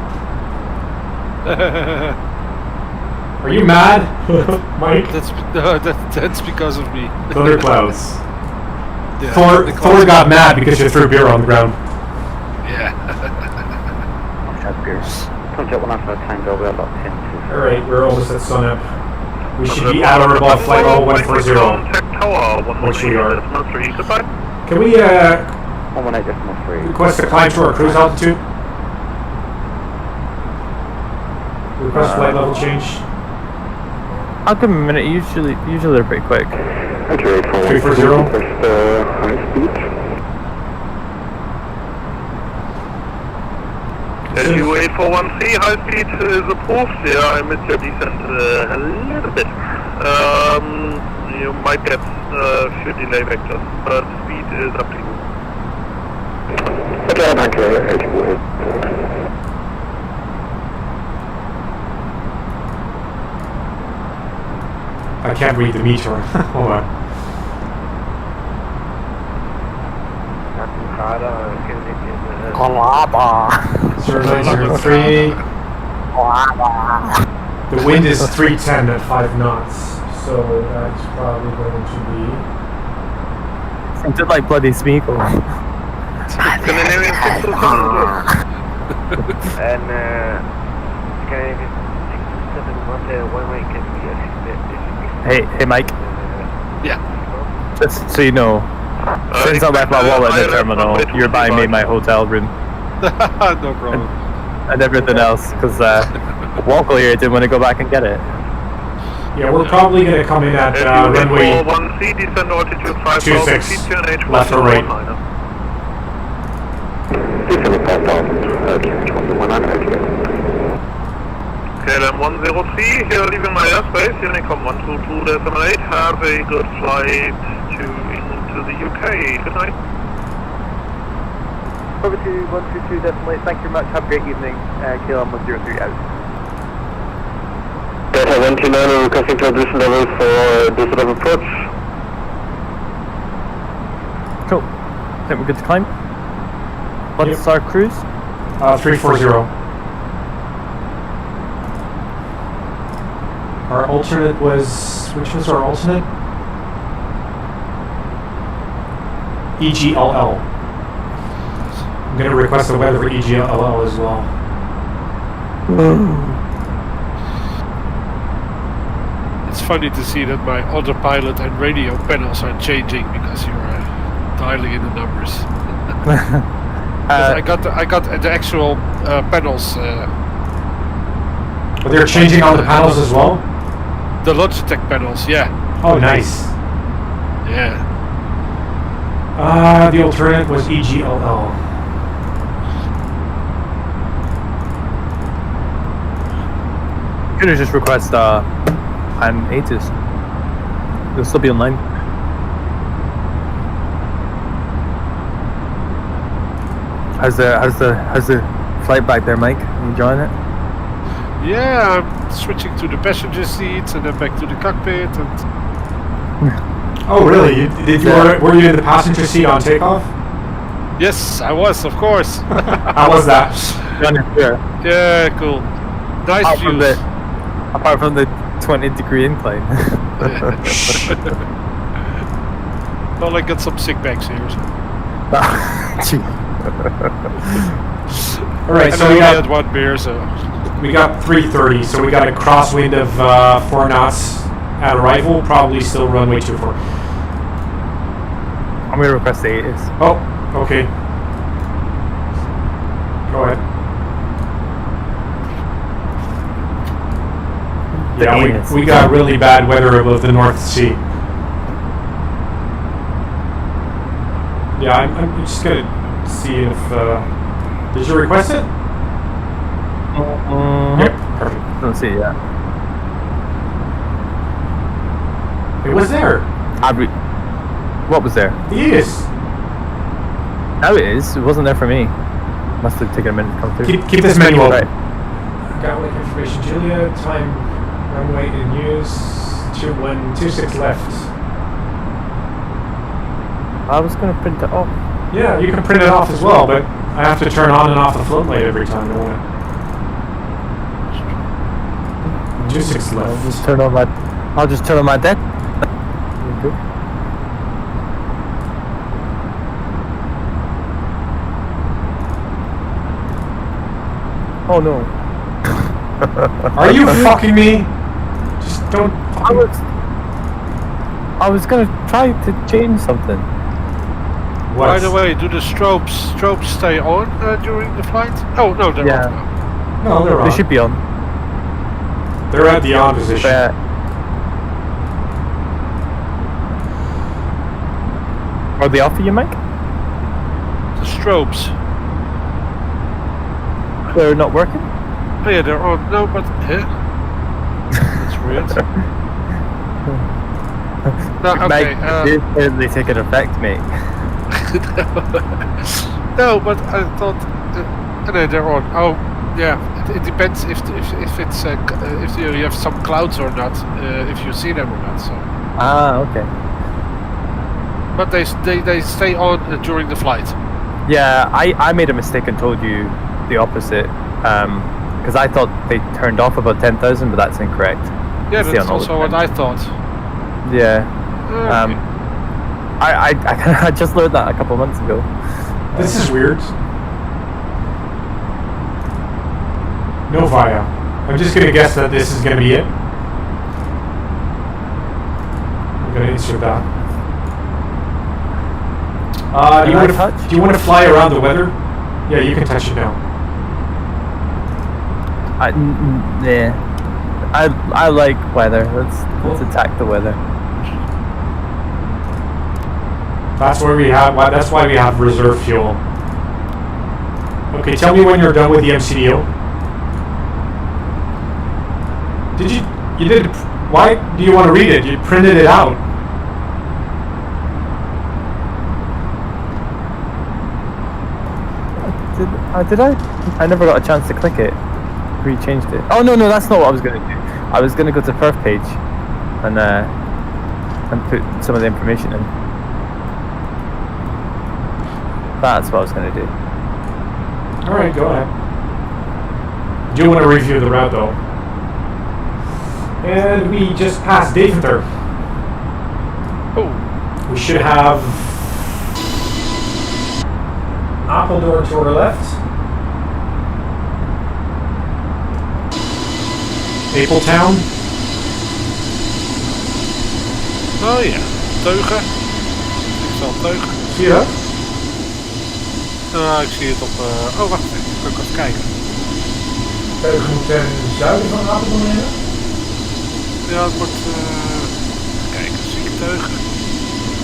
Speaker 2: Are you mad, Mike?
Speaker 6: That's because of me.
Speaker 2: Thunderclouds.
Speaker 6: Yeah,
Speaker 2: Thor got mad because you threw beer on the ground.
Speaker 6: Yeah.
Speaker 3: Contact 1 Alpha Tango, we're locked in.
Speaker 2: Alright, we're almost at sunup. We should be at or above flight level 140. Which we are. Can we
Speaker 3: 118.3.
Speaker 2: request a climb to our cruise altitude? Request flight level change.
Speaker 4: I'll give them a minute. Usually they're pretty quick.
Speaker 2: 340.
Speaker 9: High speed.
Speaker 1: SU8413, high speed is approved. Yeah, I missed your descent a little bit. You might get a few delay vectors, but speed is up to you.
Speaker 9: Okay, thank you.
Speaker 2: I can't read the meter. Hold on. Sir 903. The wind is 310 at 5 knots, so that's probably going to be.
Speaker 4: Sounded like bloody Smeagol.
Speaker 1: Scandinavian 627.
Speaker 3: And Scandinavian 627,
Speaker 4: Hey Mike.
Speaker 6: Yeah.
Speaker 4: Just so you know, since I left my wallet in the terminal, you're buying me my hotel room.
Speaker 6: No problem.
Speaker 4: And everything else, because Walker here didn't want to go back and get it.
Speaker 2: Yeah, we're probably going to come in at runway
Speaker 1: 41C, descend altitude
Speaker 2: 26, left or right.
Speaker 1: KLM 103, here leaving my airspace, Unicom 122.8, have a good flight into the UK, good night.
Speaker 3: Over to 122.8, thank you very much, have a great evening, KLM 103 out.
Speaker 9: 229 requesting transition levels for this sort of approach.
Speaker 4: Cool. I think we're good to climb. What's our cruise?
Speaker 2: 340. Our alternate was, which was our alternate? EGLL. I'm going to request the weather for EGLL as well.
Speaker 6: It's funny to see that my autopilot and radio panels are changing because you're dialing in the numbers. I got the actual panels.
Speaker 2: But they're changing on the panels as well?
Speaker 6: The Logitech panels, yeah.
Speaker 2: Oh, nice.
Speaker 6: Yeah.
Speaker 2: The alternate was EGLL.
Speaker 4: Could have just request I'm 80s. They'll still be online. How's the flight back there, Mike? Are you enjoying it?
Speaker 6: Yeah, I'm switching to the passenger seats and then back to the cockpit. And
Speaker 2: Oh, really? Were you in the passenger seat on takeoff?
Speaker 6: yes, I was, of course.
Speaker 2: How was that?
Speaker 6: Yeah, cool. Nice views.
Speaker 4: Apart from the 20-degree incline.
Speaker 6: Well, I got some sick bags here. So.
Speaker 2: All right,
Speaker 6: And
Speaker 2: so
Speaker 6: I
Speaker 2: we
Speaker 6: only
Speaker 2: got
Speaker 6: had one beer, so.
Speaker 2: We got 330, so we got a crosswind of 4 knots at arrival, probably still runway 24.
Speaker 4: I'm going to request the 80s.
Speaker 2: Oh, okay. Go ahead. Yeah, we got really bad weather above the North Sea. Yeah, I'm just going to see if... did you request it? Yep, perfect.
Speaker 4: Don't see it yet.
Speaker 2: It was there.
Speaker 4: What was there?
Speaker 2: The Aegis.
Speaker 4: Now it is. It wasn't there for me. Must have taken a minute to come through.
Speaker 2: Keep this menu open.
Speaker 4: Right.
Speaker 2: Gatwick information, Julia. Time, runway in use. 2126 left.
Speaker 4: I was going to print it off.
Speaker 2: Yeah, you can print it off as well, but I have to turn on and off the floodlight every time, don't I? 26 left.
Speaker 4: I'll just turn on my deck. Okay. Oh no.
Speaker 2: Are you fucking me? Just don't.
Speaker 4: I was gonna try to change something.
Speaker 2: What?
Speaker 6: By the way, do the strobes stay on during the flight? Oh no, they're off now.
Speaker 2: No, they're on.
Speaker 4: They should be on.
Speaker 2: They're at the on position.
Speaker 4: Are they off for you, Mike?
Speaker 6: The strobes.
Speaker 4: They're not working?
Speaker 6: Oh yeah, they're on. No, but that's weird. No, okay.
Speaker 4: Mike, they take an effect, mate.
Speaker 6: No, but I thought no, they're on. Oh, yeah. It depends if it's if you have some clouds or not, if you see them or not. So.
Speaker 4: Ah, okay.
Speaker 6: But they stay on during the flight.
Speaker 4: Yeah, I made a mistake and told you the opposite. Because I thought they turned off about 10,000, but that's incorrect.
Speaker 6: Yeah, that's also what I thought.
Speaker 4: Yeah.
Speaker 6: Okay.
Speaker 4: I just learned that a couple of months ago.
Speaker 2: This is weird. No Via. I'm just gonna guess that this is gonna be it. I'm gonna insert that. Do you want to fly around the weather? Yeah, you can touch it now.
Speaker 4: Yeah. I like weather. Let's attack the weather.
Speaker 2: That's where we have. That's why we have reserve fuel. Okay, tell me when you're done with the MCDO. You did. Why do you want to read it? You printed it out.
Speaker 4: Did I? I never got a chance to click it. We changed it. Oh no, that's not what I was going to do. I was going to go to the first page and put some of the information in. That's what I was going to do.
Speaker 2: Alright, go ahead. Do want to review the route though. And we just passed Deventer.
Speaker 6: Oh.
Speaker 2: We should have Apeldoorn to our left. Mapletown.
Speaker 6: Oh ja, Teugen. Ik zal Teugen.
Speaker 2: Zie je dat?
Speaker 6: Ik zie het op... oh, wacht even. Ik kan even kijken.
Speaker 2: Teugen moet ten zuiden van Apeldoorn nemen.
Speaker 6: Ja, het wordt... Kijk, zie ik Teugen.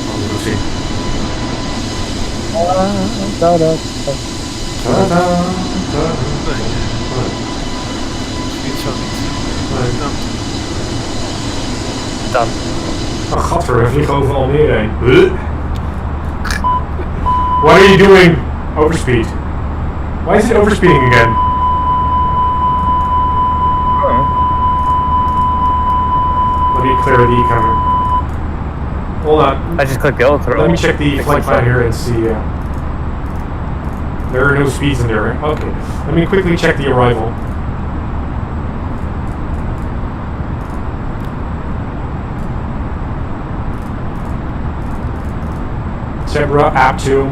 Speaker 2: Oh, we gaan zien.
Speaker 6: Niet zo niet.
Speaker 2: Nee.
Speaker 4: Dan.
Speaker 2: Oh, gadver, we vliegen over Almere heen. What are you doing? Overspeed. Why is it overspeeding again? Let me clear the cover. Hold on.
Speaker 4: I just clicked the auto.
Speaker 2: Let me check the flight plan here and see. There are no speeds in there. Okay. Let me quickly check the arrival. Zebra, Aptum.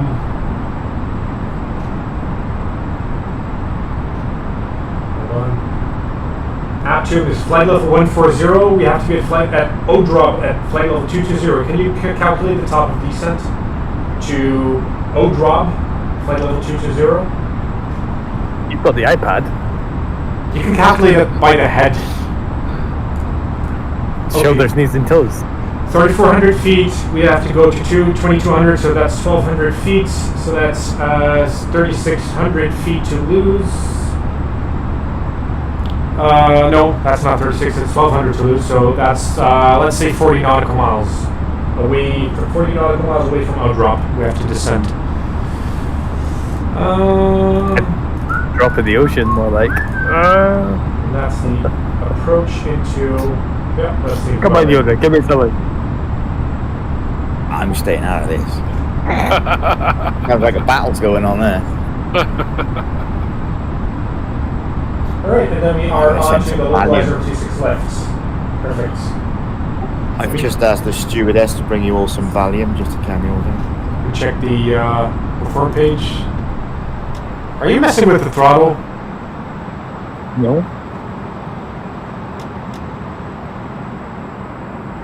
Speaker 2: Hold on. Aptum is flight level 140. We have to be at O-drop at flight level 220. Can you calculate the top of descent to O-drop, flight level 220?
Speaker 4: You've got the iPad.
Speaker 2: You can calculate it by the head.
Speaker 4: Shoulders, knees and toes.
Speaker 2: 3,400 feet, we have to go to 2,200, so that's 1,200 feet, so that's 3,600 feet to lose. No, that's not 36, it's 1,200 to lose, so that's, let's say 40 nautical miles away, 40 nautical miles away from our drop, we have to descend.
Speaker 4: Drop in the ocean, more like.
Speaker 2: And that's the approach into, yeah, let's see.
Speaker 4: Come on, Yoda, give me something.
Speaker 11: I'm staying out of this. Sounds like a battle's going on there.
Speaker 2: Alright, and then we are on to the localizer 26 left. Perfect.
Speaker 11: I've just asked the stewardess to bring you all some Valium just to calm you all down.
Speaker 2: We check the perform page. Are you messing with the throttle?
Speaker 4: No.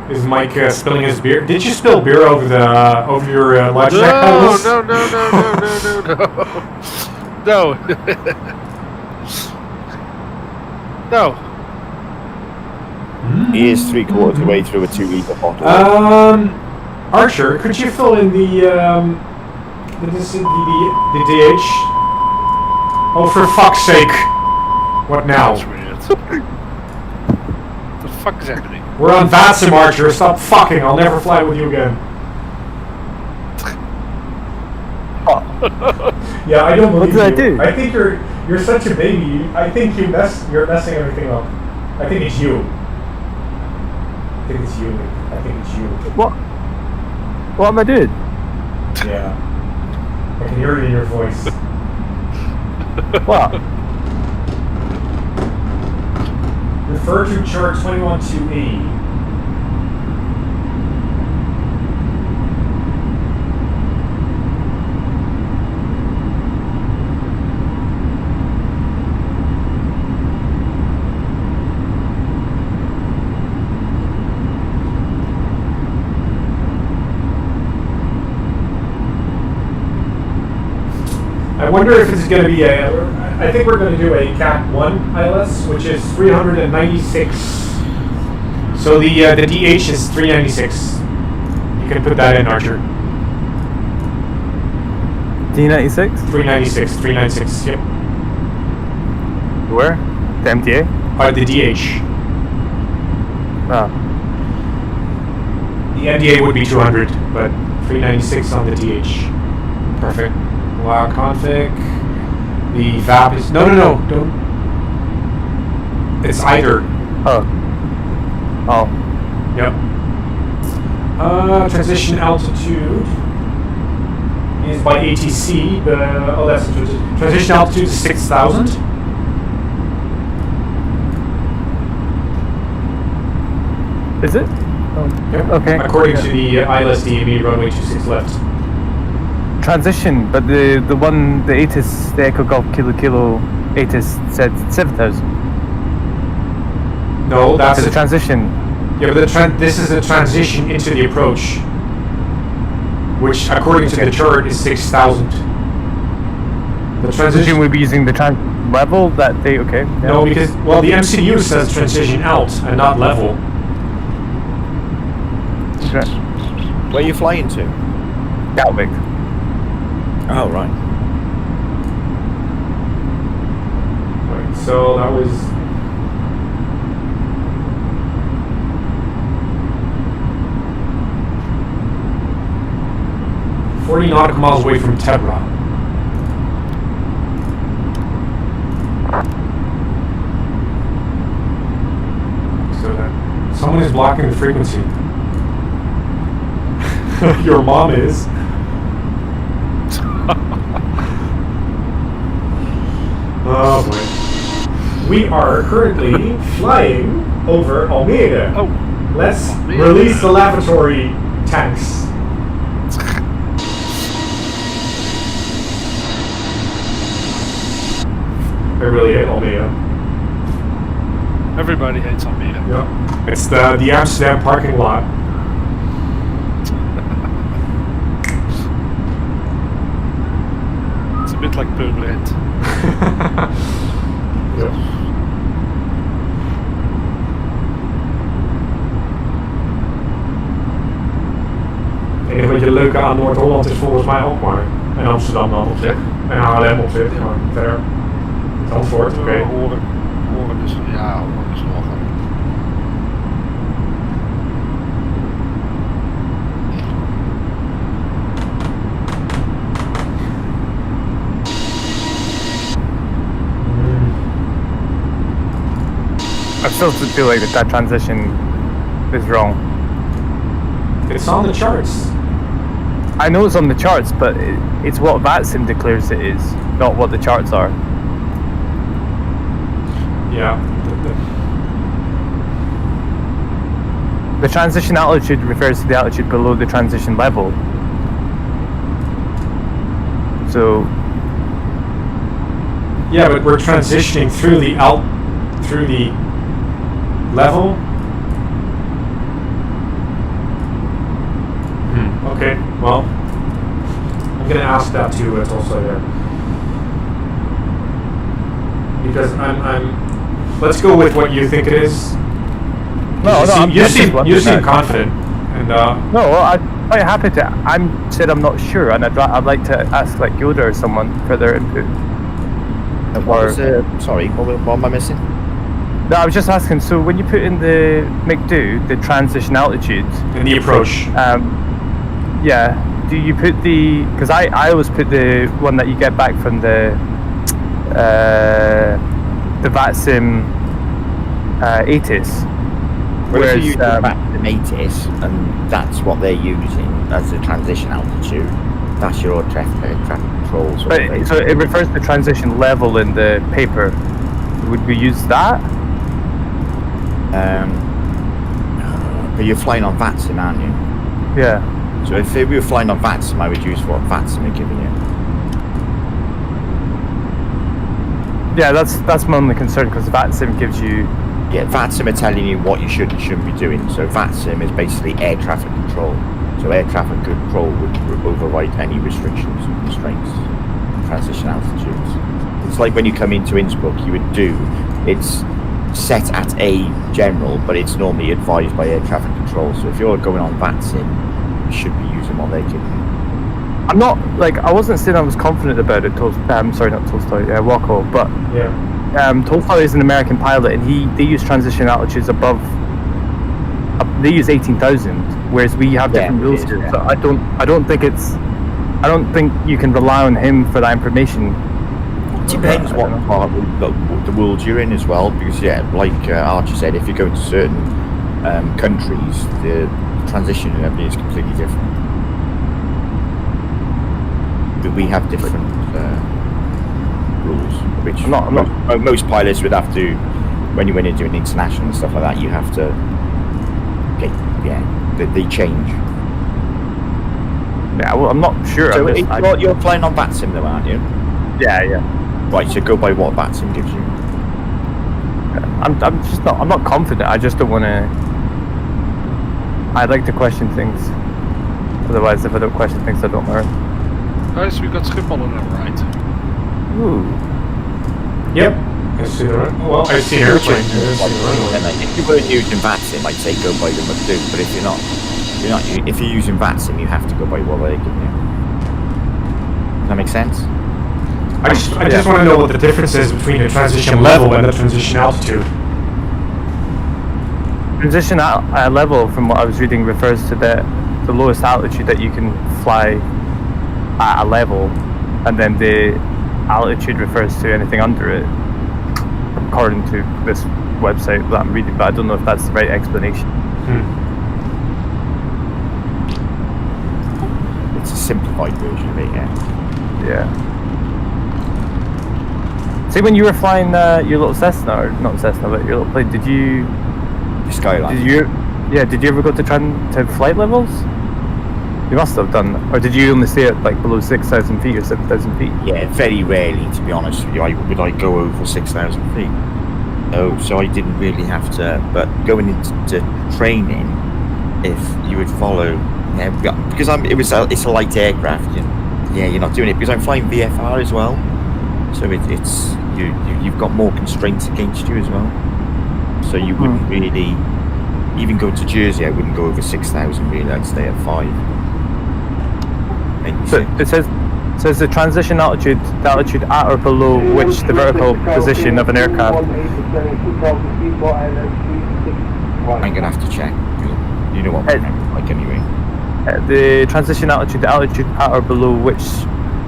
Speaker 2: Is Mike spilling his beer? Did you spill beer over the your Logitech
Speaker 6: No. No.
Speaker 11: He is 3/4 the way through a 2-litre bottle.
Speaker 2: Archer, could you fill in the DH? Oh, for fuck's sake! What now?
Speaker 6: That's weird. What the fuck is happening?
Speaker 2: We're on VATSIM, Archer. Stop fucking. I'll never fly with you again. Yeah, I don't believe you.
Speaker 4: What did I do?
Speaker 2: I think you're such a baby. I think you're messing everything up. I think it's you. I think it's you.
Speaker 4: What? What am I doing?
Speaker 2: Yeah. I can hear it in your voice.
Speaker 4: What?
Speaker 2: Refer to chart 21-2E. I wonder if it's going to be I think we're going to do a Cat 1 ILS, which is 396. So the DH is 396. You can put that in, Archer.
Speaker 4: D96?
Speaker 2: 396, yep.
Speaker 4: Where? The MTA?
Speaker 2: The DH.
Speaker 4: Oh.
Speaker 2: The MDA would be 200, but 396 on the DH. Perfect. Allow config. The VAP is... No, don't. It's either.
Speaker 4: Oh. Oh.
Speaker 2: Yep. Transition altitude is by ATC. That's transition altitude is 6,000.
Speaker 4: Is it? Oh.
Speaker 2: Yep.
Speaker 4: Okay.
Speaker 2: According to the ILS DAB runway 26 left.
Speaker 4: Transition, but the one, the ATIS, the Echo Golf Kilo Kilo ATIS said 7,000.
Speaker 2: No, that's
Speaker 4: a transition.
Speaker 2: Yeah, but this is a transition into the approach, which according to the chart is 6,000. The transition
Speaker 4: would be using the level that they, okay. Yeah.
Speaker 2: No, because, well, the MCU says transition out and not level.
Speaker 4: Okay.
Speaker 11: Where are you flying to?
Speaker 4: Gatwick.
Speaker 11: Oh, right.
Speaker 2: Right, so that was... ...40 nautical miles away from Tebra. So that... Someone is blocking the frequency. Your mom is. Oh boy. We are currently flying over Almeida.
Speaker 6: Oh.
Speaker 2: Let's
Speaker 6: Almeida.
Speaker 2: release the lavatory tanks. I really hate Almeida.
Speaker 6: Everybody hates Almeida.
Speaker 2: Yeah. It's the Amsterdam parking lot.
Speaker 6: It's a bit like Purmerend.
Speaker 2: Ja. Het enige wat je leuke aan Noord-Holland is volgens mij ook maar. En Amsterdam dan op zich. En Haarlem op zich, maar verder. Het antwoord, oké.
Speaker 6: Horen is, ja, horen is nog.
Speaker 4: I still feel like that transition is wrong.
Speaker 2: It's on the charts.
Speaker 4: I know it's on the charts, but it's what VATSIM declares it is, not what the charts are.
Speaker 2: Yeah.
Speaker 4: The transition altitude refers to the altitude below the transition level. So.
Speaker 2: Yeah, but we're transitioning through the level. Okay, well, I'm gonna ask that to Tolstoy there. Because let's go with what you think it is. You seem confident, and
Speaker 4: No, I'm quite happy to. I'm not sure, and I'd like to ask like Yoda or someone for their input.
Speaker 11: Sorry, what am I missing?
Speaker 4: No, I was just asking. So when you put in the McDo, the transition altitude
Speaker 2: and the approach,
Speaker 4: yeah, do you put the? Because I always put the one that you get back from the VATSIM ATIS.
Speaker 11: Whereas if you use the VATSIM ATIS, and that's what they're using as the transition altitude, that's your traffic control.
Speaker 4: So it refers to transition level in the paper. Would we use that?
Speaker 11: But you're flying on VATSIM, aren't you?
Speaker 4: Yeah.
Speaker 11: So if we were flying on VATSIM, I would use what VATSIM are giving you.
Speaker 4: Yeah, that's my only concern, because VATSIM gives you...
Speaker 11: Yeah, VATSIM are telling you what you should and shouldn't be doing. So VATSIM is basically air traffic control. So air traffic control would override any restrictions and constraints, transition altitudes. It's like when you come into Innsbruck, it's set at A general, but it's normally advised by air traffic control. So if you're going on VATSIM, you should be using what they're giving you.
Speaker 4: I'm not, I wasn't saying I was confident about it, sorry, not Tolstoy, Waco, but Tolstoy is an American pilot, and they use transition altitudes above, they use 18,000, whereas we have different rules here. So I don't think you can rely on him for that information.
Speaker 11: Depends what part of the world you're in as well, because like Archer said, if you go to certain countries, the transition and everything is completely different. But we have different rules, which most pilots would have to, when you're doing international and stuff like that, you have to, they change.
Speaker 4: Yeah, well, I'm not sure.
Speaker 11: So you're flying on VATSIM though, aren't you?
Speaker 4: Yeah.
Speaker 11: Right, so go by what VATSIM gives you.
Speaker 4: I'm not confident. I just don't want to. I like to question things. Otherwise, if I don't question things, I don't learn.
Speaker 6: Guys, we got Schiphol on our right.
Speaker 4: Ooh.
Speaker 2: Yep. I see the run. Well, I see an airplane.
Speaker 11: If you weren't using VATSIM, I'd say go by the McDo. But if you're not. If you're using VATSIM, you have to go by what they're giving you. Does that make sense?
Speaker 2: I just want to know what the difference is between the transition level and the transition altitude.
Speaker 4: Transition level, from what I was reading, refers to the lowest altitude that you can fly at a level, and then the altitude refers to anything under it, according to this website that I'm reading, but I don't know if that's the right explanation.
Speaker 11: It's a simplified version of it,
Speaker 4: Yeah. See, when you were flying your little Cessna, or not Cessna, but your little plane, did you...
Speaker 11: Skyline.
Speaker 4: Did you ever go to flight levels? You must have done. Or did you only stay at like below 6,000 feet or 7,000 feet?
Speaker 11: Yeah, very rarely, to be honest with you, would I go over 6,000 feet. Oh, so I didn't really have to, but going into training, if you would follow, because it's a light aircraft, you're not doing it, because I'm flying VFR as well, so you've got more constraints against you as well, so you wouldn't really, even go to Jersey, I wouldn't go over 6,000 really, I'd stay at 5.
Speaker 4: So it says the transition altitude, the altitude at or below which the vertical position of an aircraft.
Speaker 11: I'm gonna have to check. You know what I'm like anyway.
Speaker 4: The transition altitude, the altitude at or below which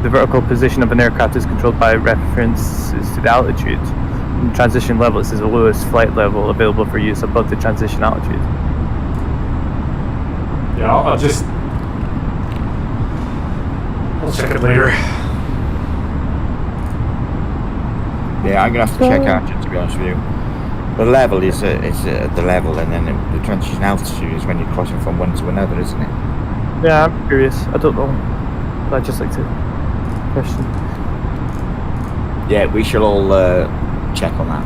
Speaker 4: the vertical position of an aircraft is controlled by references to the altitude. And the transition level is the lowest flight level available for use above the transition altitude.
Speaker 2: Yeah, I'll check it later.
Speaker 11: Yeah, I'm gonna have to check out, to be honest with you. The level is the level, and then the transition altitude is when you're crossing from one to another, isn't it?
Speaker 4: Yeah, I'm curious. I don't know. But I'd just like to question.
Speaker 11: Yeah, we shall all check on that.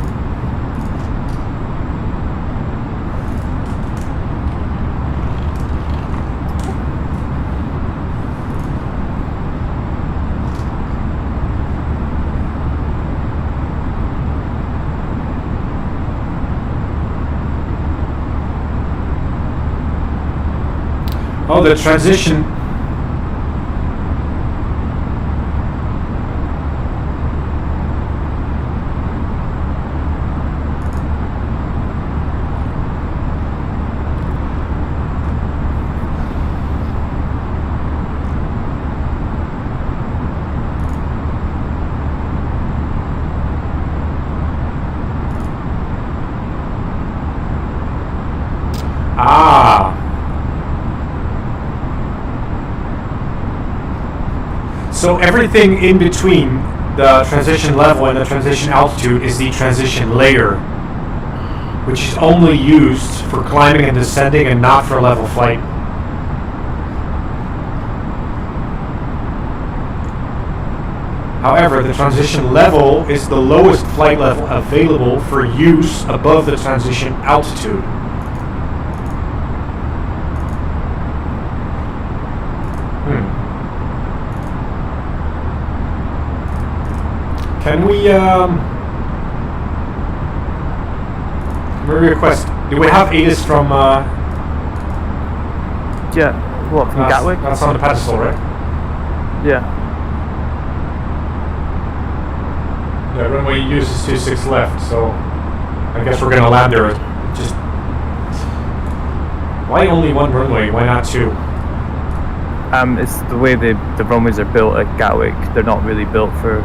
Speaker 2: Oh, the transition. So everything in between the transition level and the transition altitude is the transition layer, which is only used for climbing and descending and not for level flight. However, the transition level is the lowest flight level available for use above the transition altitude. Can we request? Do we have ATIS from?
Speaker 4: Yeah. What, from Gatwick?
Speaker 2: That's on the pedestal, right?
Speaker 4: Yeah.
Speaker 2: Yeah, runway uses 26 left, so I guess we're gonna land there. Just why only one runway? Why not two?
Speaker 4: It's the way the runways are built at Gatwick. They're not really built for.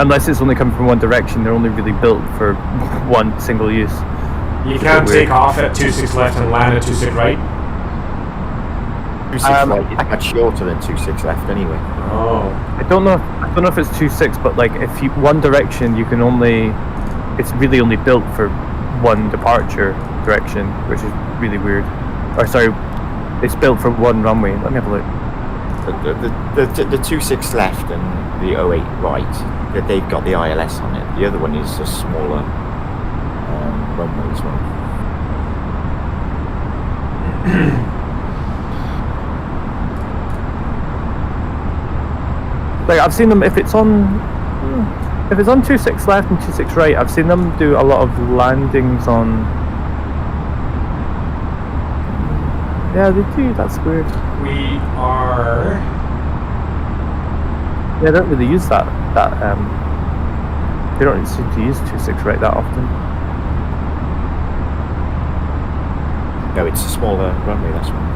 Speaker 4: Unless it's only coming from one direction, they're only really built for one single use.
Speaker 2: You can't take off at 26 left and land at 26 right?
Speaker 11: 26 right is much shorter than 26 left anyway.
Speaker 2: Oh.
Speaker 4: I don't know if it's 26, but like if you one direction, you can only. It's really only built for one departure direction, which is really weird. Or sorry, it's built for one runway. Let me have a look.
Speaker 11: The 26 left and the 08 right, that they've got the ILS on it. The other one is a smaller runway as well.
Speaker 4: Like I've seen them if it's on 26 left and 26 right. I've seen them do a lot of landings on. Yeah, they do. That's weird.
Speaker 2: We are.
Speaker 4: Yeah, they don't really use that. They don't seem to use 26 right that often.
Speaker 11: No, it's a smaller runway, that's one.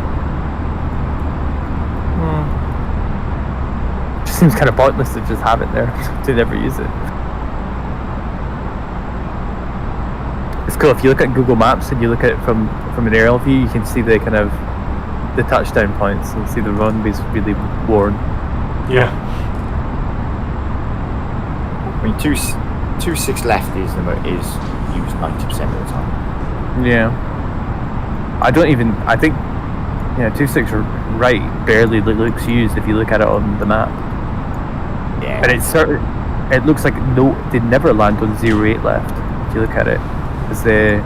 Speaker 4: Just seems kind of pointless to just have it there to never use it. It's cool if you look at Google Maps and you look at it from an aerial view, you can see the kind of the touchdown points and see the runways really worn.
Speaker 2: Yeah.
Speaker 11: I mean, 26 left is used 90% of the time.
Speaker 4: Yeah. I think 26 right barely looks used if you look at it on the map.
Speaker 11: Yeah.
Speaker 4: But it looks like they never land on 08 left if you look at it, because the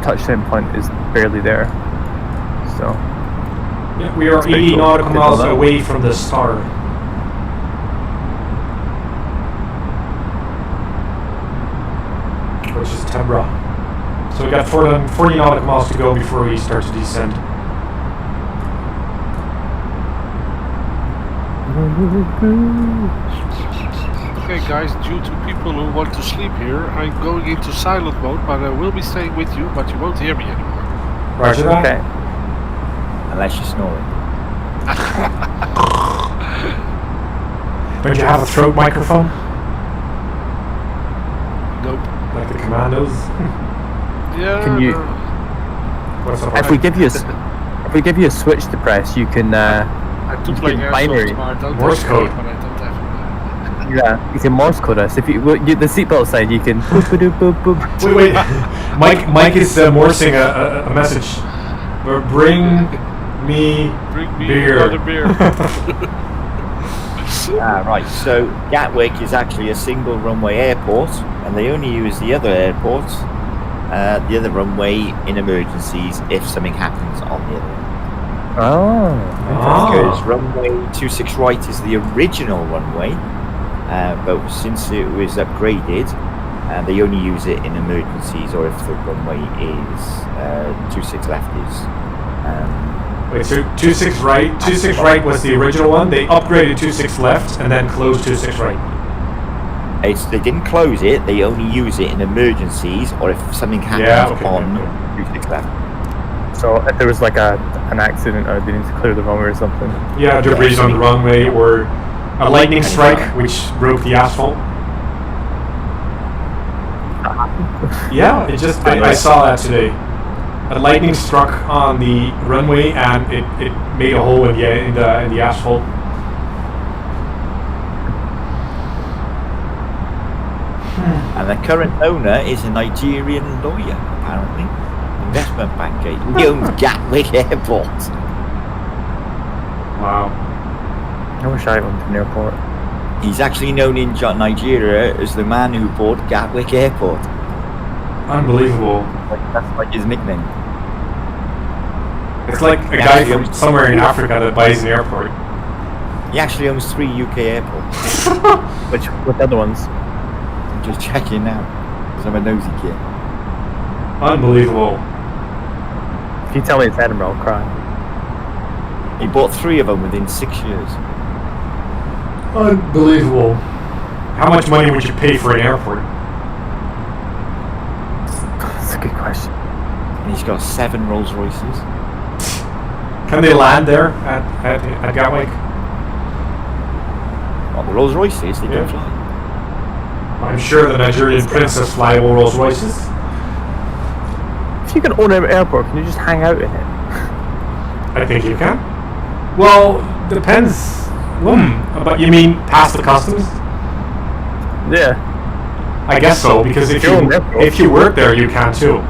Speaker 4: touchdown point is barely there. So
Speaker 2: Yeah, we are 80 nautical miles away from the star. Which is Tebra. So we got 40 nautical miles to go before we start to descend.
Speaker 6: Okay guys, due to people who want to sleep here, I'm going into silent mode, but I will be staying with you, but you won't hear me anymore.
Speaker 2: Roger that.
Speaker 4: okay.
Speaker 11: Unless you're snoring.
Speaker 2: Don't you have a throat microphone?
Speaker 6: Nope.
Speaker 2: Like the commandos?
Speaker 6: Yeah.
Speaker 4: Can you?
Speaker 2: What's up?
Speaker 4: If we give you a switch to press, you can.
Speaker 6: I do play
Speaker 4: binary.
Speaker 6: airsoft, but I don't
Speaker 2: Morse
Speaker 6: have
Speaker 2: code.
Speaker 6: but I don't have.
Speaker 4: Yeah, you can Morse code us. If you the seatbelt side, you can. Boop, boop, boop, boop.
Speaker 2: Wait. Mike is morsing a message. Bring me beer.
Speaker 6: Another beer.
Speaker 11: Right, so Gatwick is actually a single runway airport, and they only use the other airport, the other runway in emergencies if something happens on the other one. Because runway 26 right is the original runway, but since it was upgraded, they only use it in emergencies or if the runway is 26 left is.
Speaker 2: Wait, so 26 right? 26 right was the original one. They upgraded 26 left and then closed 26 right.
Speaker 11: They didn't close it. They only use it in emergencies or if something happens on 26 left.
Speaker 4: So if there was like an accident or they need to clear the runway or something.
Speaker 2: Yeah, debris on the runway or a lightning strike which broke the asphalt. Yeah, it just I saw that today. A lightning struck on the runway and it made a hole in the asphalt.
Speaker 11: And the current owner is a Nigerian lawyer, apparently. Investment banker. He owns Gatwick Airport.
Speaker 2: Wow.
Speaker 4: I wish I owned an airport.
Speaker 11: He's actually known in Nigeria as the man who bought Gatwick Airport.
Speaker 2: Unbelievable.
Speaker 11: That's like his nickname.
Speaker 2: It's like a guy from somewhere in Africa that buys an airport.
Speaker 11: He actually owns 3 UK airports.
Speaker 4: Which other ones?
Speaker 11: I'm just checking now, because I'm a nosy kid.
Speaker 2: Unbelievable.
Speaker 4: If you tell me it's Edinburgh, I'll cry.
Speaker 11: He bought 3 of them within 6 years.
Speaker 2: Unbelievable. How much money would you pay for an airport?
Speaker 4: That's a good question.
Speaker 11: And he's got 7 Rolls Royces.
Speaker 2: Can they land there at Gatwick?
Speaker 11: Well, the Rolls Royces, they don't fly.
Speaker 2: I'm sure the Nigerian princess fly all Rolls Royces.
Speaker 4: If you can own an airport, can you just hang out in it?
Speaker 2: I think you can. Well, depends. But you mean past the customs?
Speaker 4: Yeah.
Speaker 2: I guess so, because if you work there, you can too.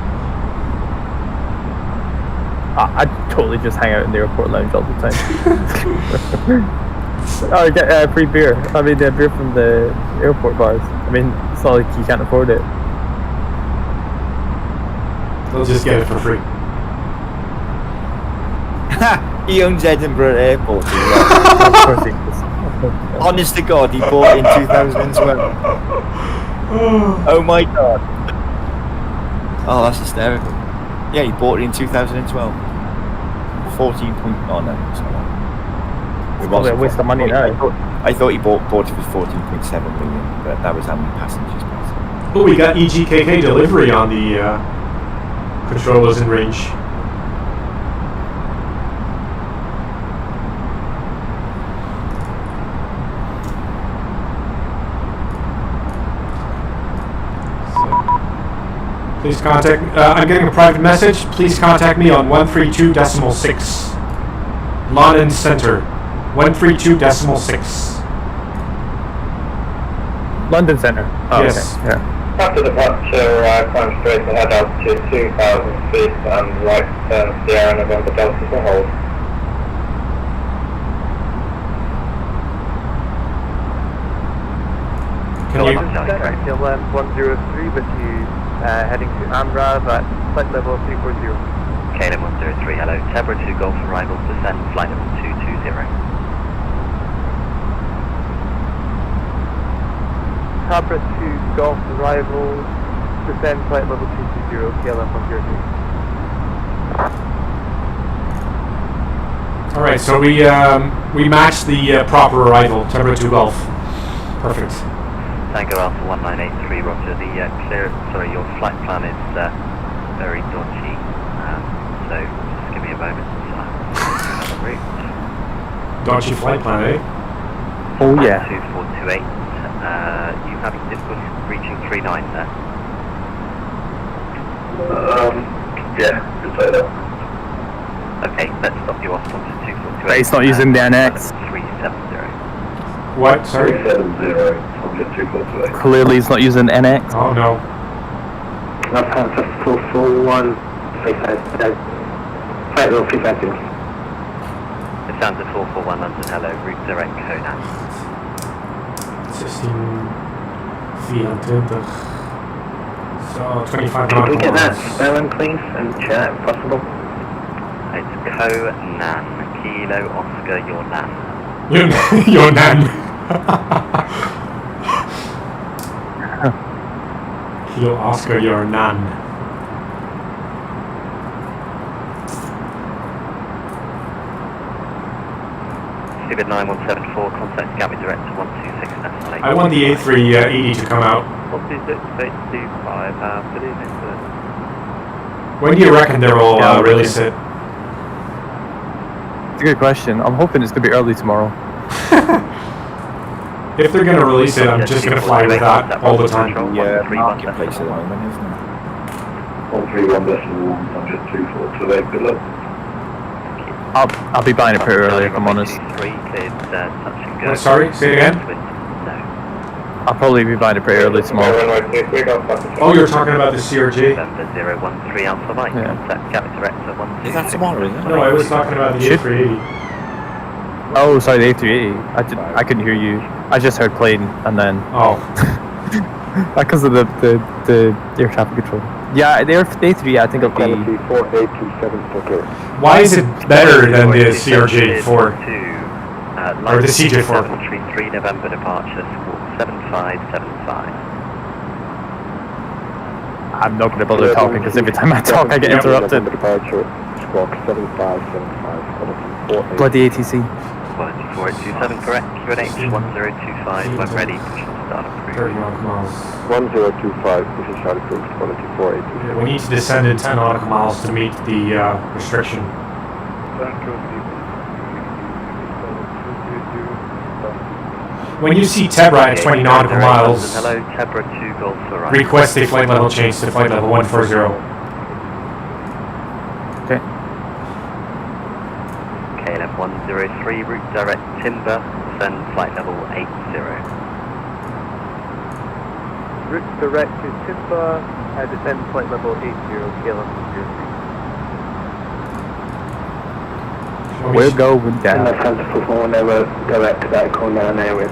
Speaker 4: I'd totally just hang out in the airport lounge all the time. I get free beer. I mean, beer from the airport bars. I mean, it's not like you can't afford it.
Speaker 2: They'll just get it for free.
Speaker 11: He owns Edinburgh Airport as well.
Speaker 4: Of course he does.
Speaker 11: Honest to God, he bought it in 2012. Oh my God. Oh, that's hysterical. Yeah, he bought it in 2012. 14 point... Oh no, it's not.
Speaker 4: It's probably a waste of money now.
Speaker 11: I thought he bought it for 14.7 million, but that was how many passengers passed.
Speaker 2: Oh, we got EGKK delivery on the controllers in range. Please contact. I'm getting a private message. Please contact me on 132.6. London Center. 132.6.
Speaker 4: London Center. Oh,
Speaker 2: yes.
Speaker 4: Okay. Yeah.
Speaker 9: After departure, climb straight ahead altitude 2,000 feet and right turn Sierra November Delta to hold.
Speaker 2: Can you?
Speaker 3: KLM 103 with you heading to AMRAV at flight level 340.
Speaker 7: KLM 103, hello. Tebra 2 Golf arrival, descend flight level 220.
Speaker 3: Tabra 2 Golf arrival, descend flight level 220, KLM 103.
Speaker 2: All right, so we matched the proper arrival. Tebra 2 Golf. Perfect.
Speaker 7: Tango Alpha 1983, roger. Your flight plan is very dodgy, so just give me a moment. Another route.
Speaker 2: Dodgy flight plan, eh?
Speaker 4: Oh yeah.
Speaker 7: 2428. You having difficulty reaching 39 there?
Speaker 9: Yeah, just say that.
Speaker 7: Okay, let's stop you off onto 2428.
Speaker 4: But he's not using the NX.
Speaker 7: 370.
Speaker 2: What? Sorry?
Speaker 9: 370, subject 242.
Speaker 4: Clearly he's not using NX.
Speaker 2: Oh no.
Speaker 5: Lufthansa 441, flight level 350.
Speaker 7: Lufthansa 441 London, hello, route direct Conan.
Speaker 2: 1624. So 25
Speaker 5: Can we get that
Speaker 2: miles.
Speaker 5: spelling please and chat if possible?
Speaker 7: It's Conan, Kilo Oscar, your nan.
Speaker 2: Your nan. Kilo Oscar, your nan.
Speaker 7: Stupid 9174, contact Gatwick Direct 126 National 8.
Speaker 2: I want the A380 to come out.
Speaker 3: 126.825, good evening sir.
Speaker 2: When do you reckon they'll all release it?
Speaker 4: It's a good question. I'm hoping it's going to be early tomorrow.
Speaker 2: If they're going to release it, I'm just going to fly with that all the time.
Speaker 11: Yeah, marketplace at the moment, isn't it?
Speaker 9: 131.1, subject 242, good luck.
Speaker 4: I'll be buying it pretty early if I'm honest.
Speaker 2: Sorry, say it again?
Speaker 4: I'll probably be buying it pretty early tomorrow.
Speaker 2: Oh, you're talking about the CRJ?
Speaker 7: November 013 Alpha Mike,
Speaker 4: Yeah.
Speaker 7: contact Gatwick Direct 126.
Speaker 11: Is that tomorrow, isn't it?
Speaker 2: No, I was talking about the
Speaker 4: Shit.
Speaker 2: A380.
Speaker 4: Oh, sorry, the A380. I couldn't hear you. I just heard plane and then...
Speaker 2: Oh.
Speaker 4: Because of the air traffic control. Yeah, the A380 I think it'll be...
Speaker 5: 4827
Speaker 2: Why is it better than the CRJ4? Or the CJ4?
Speaker 7: 733 November departure, squawk 7575.
Speaker 4: I'm not going to bother talking because every time I talk I get interrupted.
Speaker 5: Departure, squawk 7575,
Speaker 4: Bloody ATC.
Speaker 7: Quality 4827, correct, QNH 1025, when ready, push on start approved.
Speaker 2: 30 nautical miles.
Speaker 5: 1025, this is Charlie Cruise, quality 4827.
Speaker 2: We need to descend at 10 nautical miles to meet the restriction. When you see Tebra at 20 nautical miles,
Speaker 7: Hello, Tebra 2 Golf arrival.
Speaker 2: request a flight level change to flight level 140.
Speaker 7: 3, route direct Timber, then flight level 80.
Speaker 3: Route direct to Timber, descend flight level 80, KLM 03.
Speaker 4: We're going down.
Speaker 5: Never direct to that corner and area.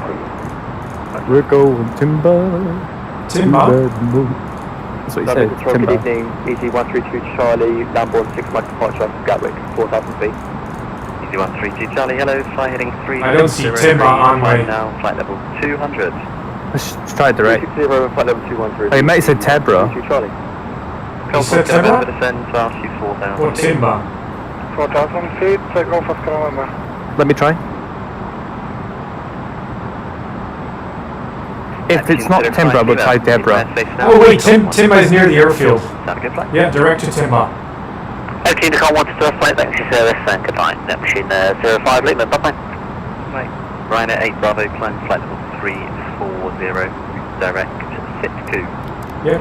Speaker 4: We're going timber.
Speaker 2: Timber?
Speaker 4: That's what he said,
Speaker 3: Control,
Speaker 4: timber.
Speaker 3: good evening, EZ132 Charlie, Lamborn 6 Mike departure from Gatwick, 4,000 feet.
Speaker 7: EZ132 Charlie, hello, fly heading 3.
Speaker 2: I don't see timber on my...
Speaker 7: Now, flight level 200.
Speaker 4: Let's try direct.
Speaker 3: 360 flight level 213.
Speaker 4: Oh, you might have said Tebra.
Speaker 3: Charlie.
Speaker 2: You said timber?
Speaker 7: Descend to altitude 4,000
Speaker 2: Or timber?
Speaker 3: 4,000 feet, take off Oscar November.
Speaker 4: Let me try. If it's not Timber, we'll try Deborah.
Speaker 2: Oh wait, Timber is near the airfield.
Speaker 7: Sound good flight?
Speaker 2: Yeah, direct to Timber.
Speaker 7: Okay, Nicole 1 to flight back to service and goodbye. Net machine 05, Lakeman, bye bye. Right. Ryanair 8 Bravo, climb flight level 340, direct SIT2.
Speaker 2: Yeah,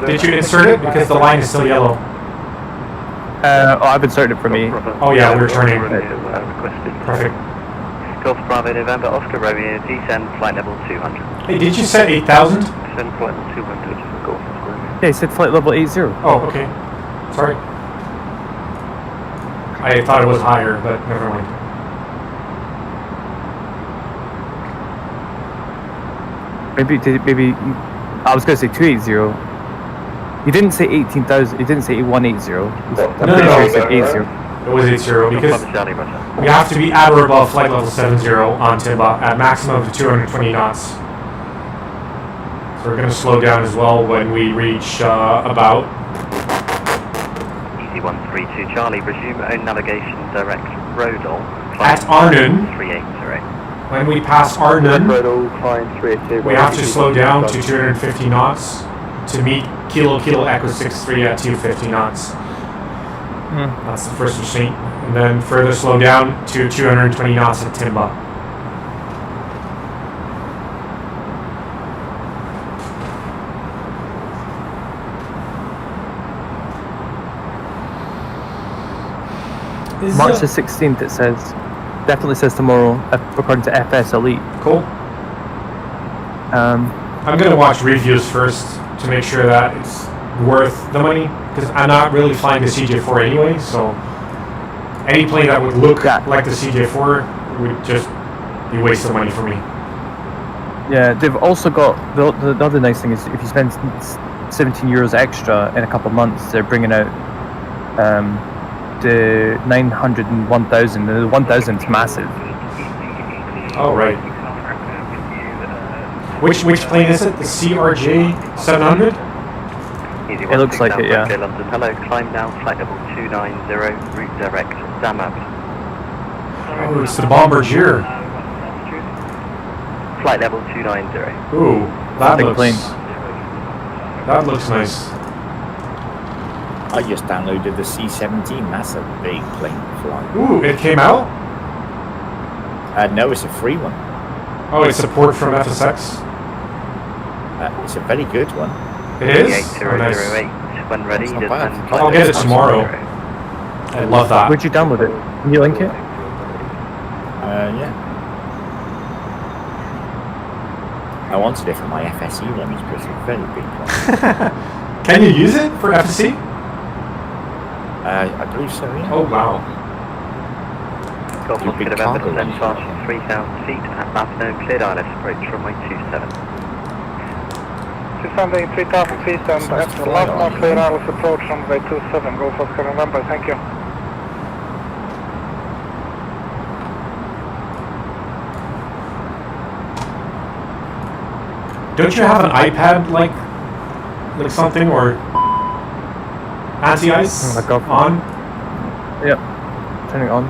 Speaker 2: did you insert it? Because the line is still yellow.
Speaker 4: I've inserted it for me.
Speaker 2: Oh yeah, we're turning.
Speaker 7: Requested.
Speaker 2: Perfect.
Speaker 7: Golf Bravo November, Oscar Romeo, descend flight level 200.
Speaker 2: Hey, did you set 8,000?
Speaker 7: Descend flight level 200 for Golf Romeo.
Speaker 4: Yeah, he said flight level 80.
Speaker 2: Oh, okay. Sorry. I thought it was higher, but never mind.
Speaker 4: Maybe, I was going to say 280. You didn't say 18,000, you didn't say 180. I'm pretty sure you said 80.
Speaker 2: It was 80 because we have to be at or above flight level 70 on Timber at maximum of 220 knots. So we're going to slow down as well when we reach about...
Speaker 7: EZ132 Charlie, resume own navigation direct Rodol.
Speaker 2: At Arnhem.
Speaker 7: 380.
Speaker 2: When we pass Arnhem,
Speaker 3: Rodol, climb 380.
Speaker 2: we have to slow down to 250 knots to meet Kilo Echo 63 at 250 knots. That's the first machine. And then further slow down to 220 knots at Timba.
Speaker 4: March the 16th it says. Definitely says tomorrow, according to FS Elite.
Speaker 2: Cool. I'm going to watch reviews first to make sure that it's worth the money. Because I'm not really flying the CJ4 anyway, so any plane that would look like the CJ4 would just be a waste of money for me.
Speaker 4: Yeah, they've also got, the other nice thing is if you spend 17 euros extra in a couple of months, they're bringing out the 900 and 1000. The 1000 is massive.
Speaker 2: Oh, right. Which plane is it? The CRJ 700?
Speaker 4: It looks like it, yeah.
Speaker 7: London. Hello, climb now, flight level 290, route direct Damab.
Speaker 2: Oh, it's the Bombardier.
Speaker 7: Flight level 290.
Speaker 2: Ooh, that
Speaker 4: big
Speaker 2: looks
Speaker 4: plane.
Speaker 2: That looks nice.
Speaker 11: I just downloaded the C-17. That's a big plane to fly.
Speaker 2: Ooh, it came out?
Speaker 11: No, it's a free one.
Speaker 2: Oh, it's support from FSX?
Speaker 11: It's a very good one.
Speaker 2: It is?
Speaker 7: 8008. When ready,
Speaker 11: That's not bad.
Speaker 2: I'll get it tomorrow. I love that.
Speaker 4: Where'd you download it? Can you link it?
Speaker 11: Yeah. I wanted it for my FSE runnings because it's a very big one.
Speaker 2: Can you use it for FSC?
Speaker 11: I believe so, yeah.
Speaker 2: Oh, wow.
Speaker 7: Golf
Speaker 11: Your
Speaker 7: Oscar
Speaker 11: big
Speaker 7: November,
Speaker 11: cargo
Speaker 7: descend
Speaker 11: runs.
Speaker 7: fast 3,000 feet at Mapno, cleared ILS approach runway 27.
Speaker 3: Descending 3,000 feet and at the last now clear ILS approach runway 27. Golf Oscar November, thank you.
Speaker 2: Don't you have an iPad like something or anti-ice on?
Speaker 4: Yep. Turning it on.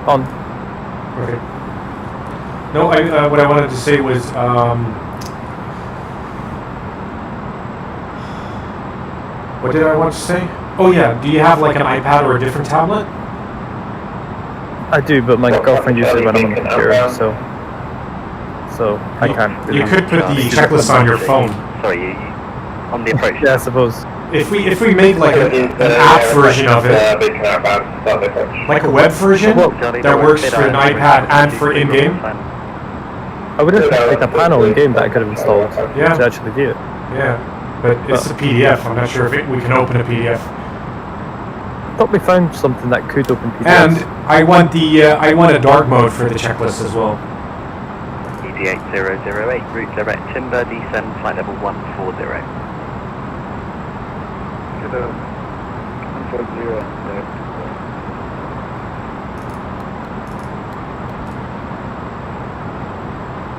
Speaker 4: On.
Speaker 2: Okay. No, what I wanted to say was what did I want to say? Oh yeah, do you have like an iPad or a different tablet?
Speaker 4: I do, but my girlfriend uses it when I'm on the computer, so I can't.
Speaker 2: You could put the checklist on your phone.
Speaker 7: Sorry, on the approach.
Speaker 4: Yeah, I suppose.
Speaker 2: If we make like an app version of it, like a web version that works for an iPad and for in-game.
Speaker 4: I would have like a panel in game that I could have installed to actually view it.
Speaker 2: Yeah, but it's a PDF. I'm not sure if we can open a PDF.
Speaker 4: I thought we found something that could open PDFs.
Speaker 2: And I want a dark mode for the checklist as well.
Speaker 7: EDDL-8008, route direct timber, descend flight level 140.
Speaker 10: To the 140.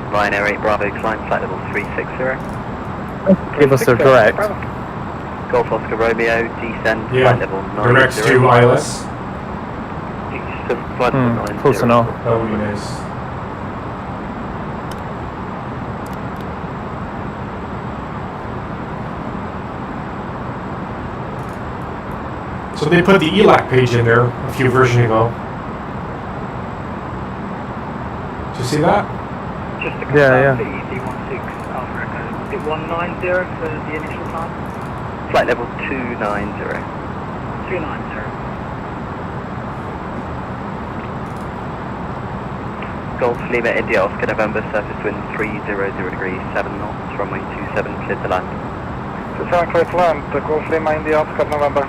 Speaker 7: Ryanair 8 Bravo, climb flight level 360.
Speaker 4: Give us a direct.
Speaker 7: Golf Oscar Romeo, descend flight level 90.
Speaker 2: Direct to ILS.
Speaker 7: Flight level 90.
Speaker 4: Close enough.
Speaker 2: That would be nice. So they put the ELAC page in there a few versions ago. Did you see that?
Speaker 12: Just to confirm the ED16 Alpha Echo. Is it 190 for the initial time?
Speaker 7: Flight level 290.
Speaker 12: 290.
Speaker 7: Golf Lima India Oscar November, surface wind 300 degrees, 7 knots, runway 27, cleared to land.
Speaker 3: To clear to land, Golf Lima India Oscar November.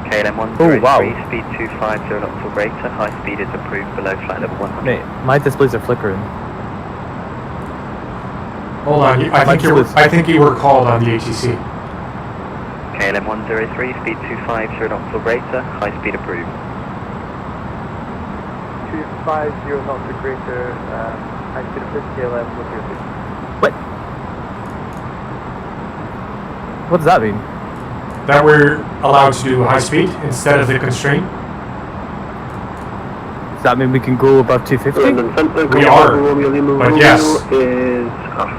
Speaker 7: KLM 103, speed 250 knots or greater, high speed is approved below flight level 100.
Speaker 4: Mate, my displays are flickering.
Speaker 2: Hold on, I think you were called on the ATC.
Speaker 7: KLM 103, speed 250 knots or greater, high speed approved.
Speaker 3: 250 knots or greater, high speed approved, KLM 103.
Speaker 4: What? What does that mean?
Speaker 2: That we're allowed to do high speed instead of the constraint.
Speaker 4: Does that mean we can go above 250?
Speaker 2: We are, but yes.
Speaker 1: Is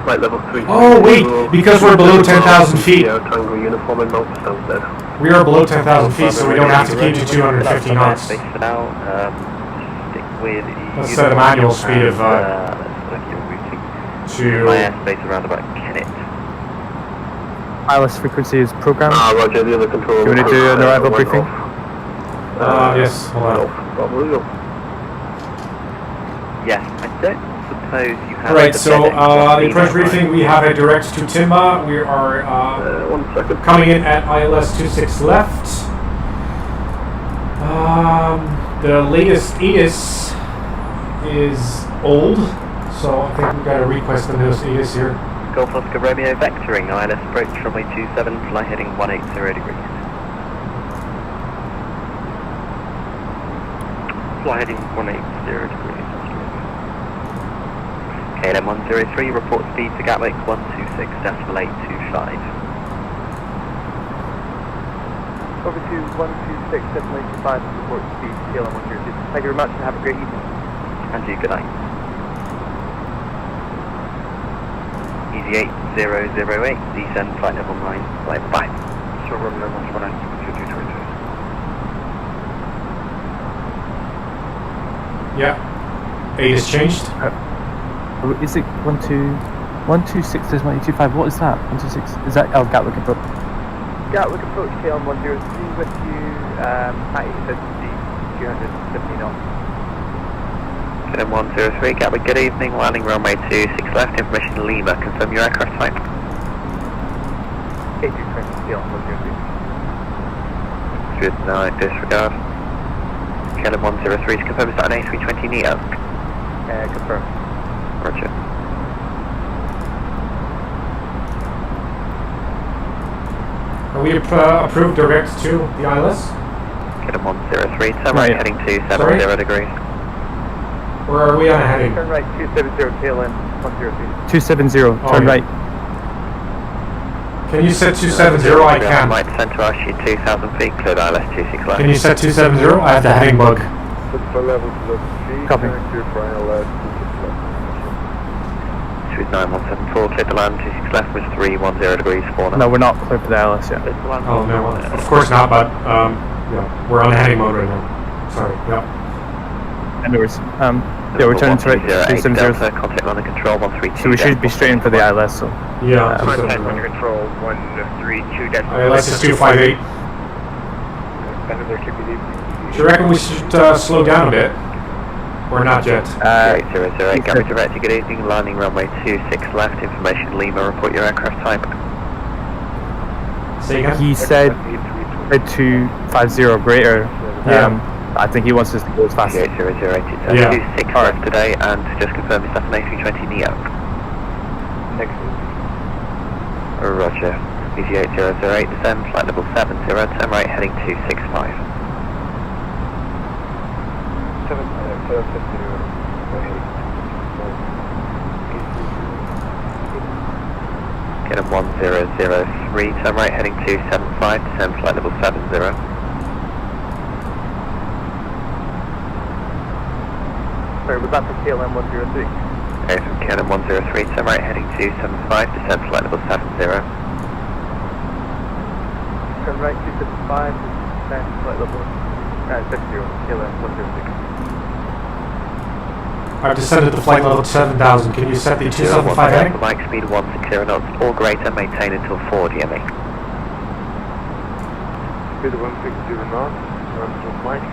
Speaker 1: flight level 3.
Speaker 2: Oh wait, because we're below 10,000 feet.
Speaker 1: Tango uniform and notes downstairs.
Speaker 2: We are below 10,000 feet, so we don't have to keep to 250 knots.
Speaker 7: Space for now. Stick with.
Speaker 2: Let's set a manual speed of
Speaker 7: let's look at your routing. My airspace around about Kennett.
Speaker 4: ILS frequency is programmed.
Speaker 1: Roger, the other control.
Speaker 4: Do you want to do an arrival briefing?
Speaker 2: Yes, hold on.
Speaker 7: Yes, I don't suppose you have.
Speaker 2: Alright, so the approach briefing, we have a direct to Timba. We are
Speaker 1: 1 second.
Speaker 2: coming in at ILS 26 left. The latest ATIS is old, so I think we've got a request on those ATIS here.
Speaker 7: Golf Oscar Romeo vectoring, ILS approach runway 27, fly heading 180 degrees. Fly heading 180 degrees. KLM 103, report speed to Gatwick 126.825.
Speaker 3: Over to 126.825, report speed, KLM 103. Thank you very much and have a great evening.
Speaker 7: And you, good night. EDDL-8008, descend flight level 9, flight 5.
Speaker 10: So run level 192.
Speaker 2: Yeah. ATIS changed.
Speaker 4: Is it 126 is 125? What is that? 126? Is that Gatwick approach?
Speaker 3: Gatwick approach KLM 103 with you at 850, 250 knots.
Speaker 7: KLM 103, Gatwick, good evening, landing runway 26 left, information Lima, confirm your aircraft type.
Speaker 3: A32NX KLM 103.
Speaker 7: Good night, disregard. KLM 103, confirm is that an A32NX?
Speaker 3: Confirm.
Speaker 7: Roger.
Speaker 2: Are we approved direct to the ILS?
Speaker 7: KLM 103, turn right heading 270 degrees.
Speaker 2: Or are we on a heading?
Speaker 3: Turn right 270 KLM 103.
Speaker 4: 270, turn right.
Speaker 2: Can you set 270? I can.
Speaker 7: Right centre RC 2000 feet, cleared ILS 26 left.
Speaker 2: Can you set 270? I have the heading bug.
Speaker 4: Copy.
Speaker 7: Sweet 9174, cleared to land 26 left with 310 degrees 4 now.
Speaker 4: No, we're not clear for the ILS yet.
Speaker 2: Oh no, of course not, but yeah, we're on a heading mode right now. Sorry, yeah.
Speaker 4: Anyways, yeah, we're turning to right 270.
Speaker 7: Delta, contact London Control 132.
Speaker 4: So we should be straight in for the ILS. So
Speaker 2: Yeah.
Speaker 13: Contact London Control 132.
Speaker 2: ILS is 258. Do you reckon we should slow down a bit? Or not yet?
Speaker 7: 8008, Gary Director, good evening, landing runway 26 left, information Lima, report your aircraft type.
Speaker 2: Say again?
Speaker 4: he said 250 or greater. I think he wants us to go as fast.
Speaker 7: 8008, it's
Speaker 2: Yeah.
Speaker 7: 26 left today, and just confirm it's an A3220 Neo.
Speaker 10: Next.
Speaker 7: Roger. EG8008, descend, flight level 70, turn right, heading 265.
Speaker 10: 750.
Speaker 7: Get a 1003, turn right, heading 275, descend, flight level 70.
Speaker 3: Sorry, was that for KLM 103?
Speaker 7: Okay, from KLM 103, turn right, heading 275, descend, flight level 70.
Speaker 3: Turn right 275, descend flight level 60, KLM 106.
Speaker 2: I've descended to flight level 7000. Can you set the 275 heading?
Speaker 7: Mike speed 160 knots or greater, maintain until 4 DME.
Speaker 10: Speed 160 knots, Mike.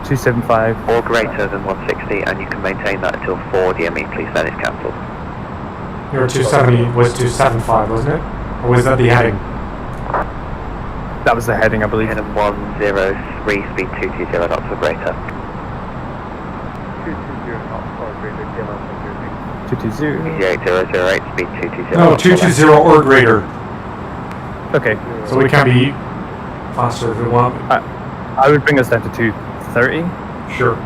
Speaker 4: 275.
Speaker 7: Or greater than 160, and you can maintain that until 4 DME, please, then it's cancelled.
Speaker 2: Your 270 was 275, wasn't it? Or was that the heading?
Speaker 4: That was the heading, I believe.
Speaker 7: Heading 103, speed 220 knots or greater.
Speaker 3: 220 knots or greater, KLM 103.
Speaker 4: 220.
Speaker 7: 8008, speed 220.
Speaker 2: No, 220 or greater.
Speaker 4: Okay.
Speaker 2: So we can be faster if we want.
Speaker 4: I would bring us down to 230.
Speaker 2: Sure.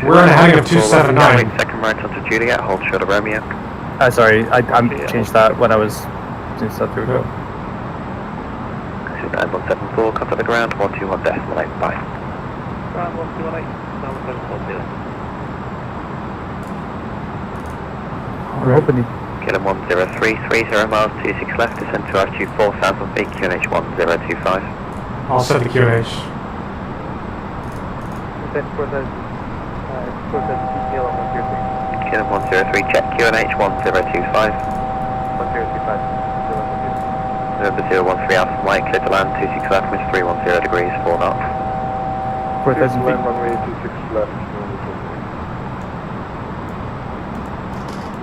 Speaker 2: We're on a heading of 279.
Speaker 7: Second right onto Juliet, hold short of Romeo.
Speaker 4: Sorry, I changed that when I was doing stuff through ago.
Speaker 7: 9174, contact the ground, 121 decimal 8, bye.
Speaker 12: Ground 128, 9740.
Speaker 4: We're hoping he...
Speaker 7: KLM 103, 30 miles, 26 left, descend to altitude 4000 feet, QNH 1025.
Speaker 2: I'll set the QNH.
Speaker 3: Descend 4000 feet, KLM 103.
Speaker 7: KLM 103, check QNH 1025.
Speaker 3: 1025.
Speaker 7: November 013 Alpha Mike, clear to land, 26 left, wind 310 degrees, 4 knots.
Speaker 4: 4,000 feet.
Speaker 10: Runway 26 left.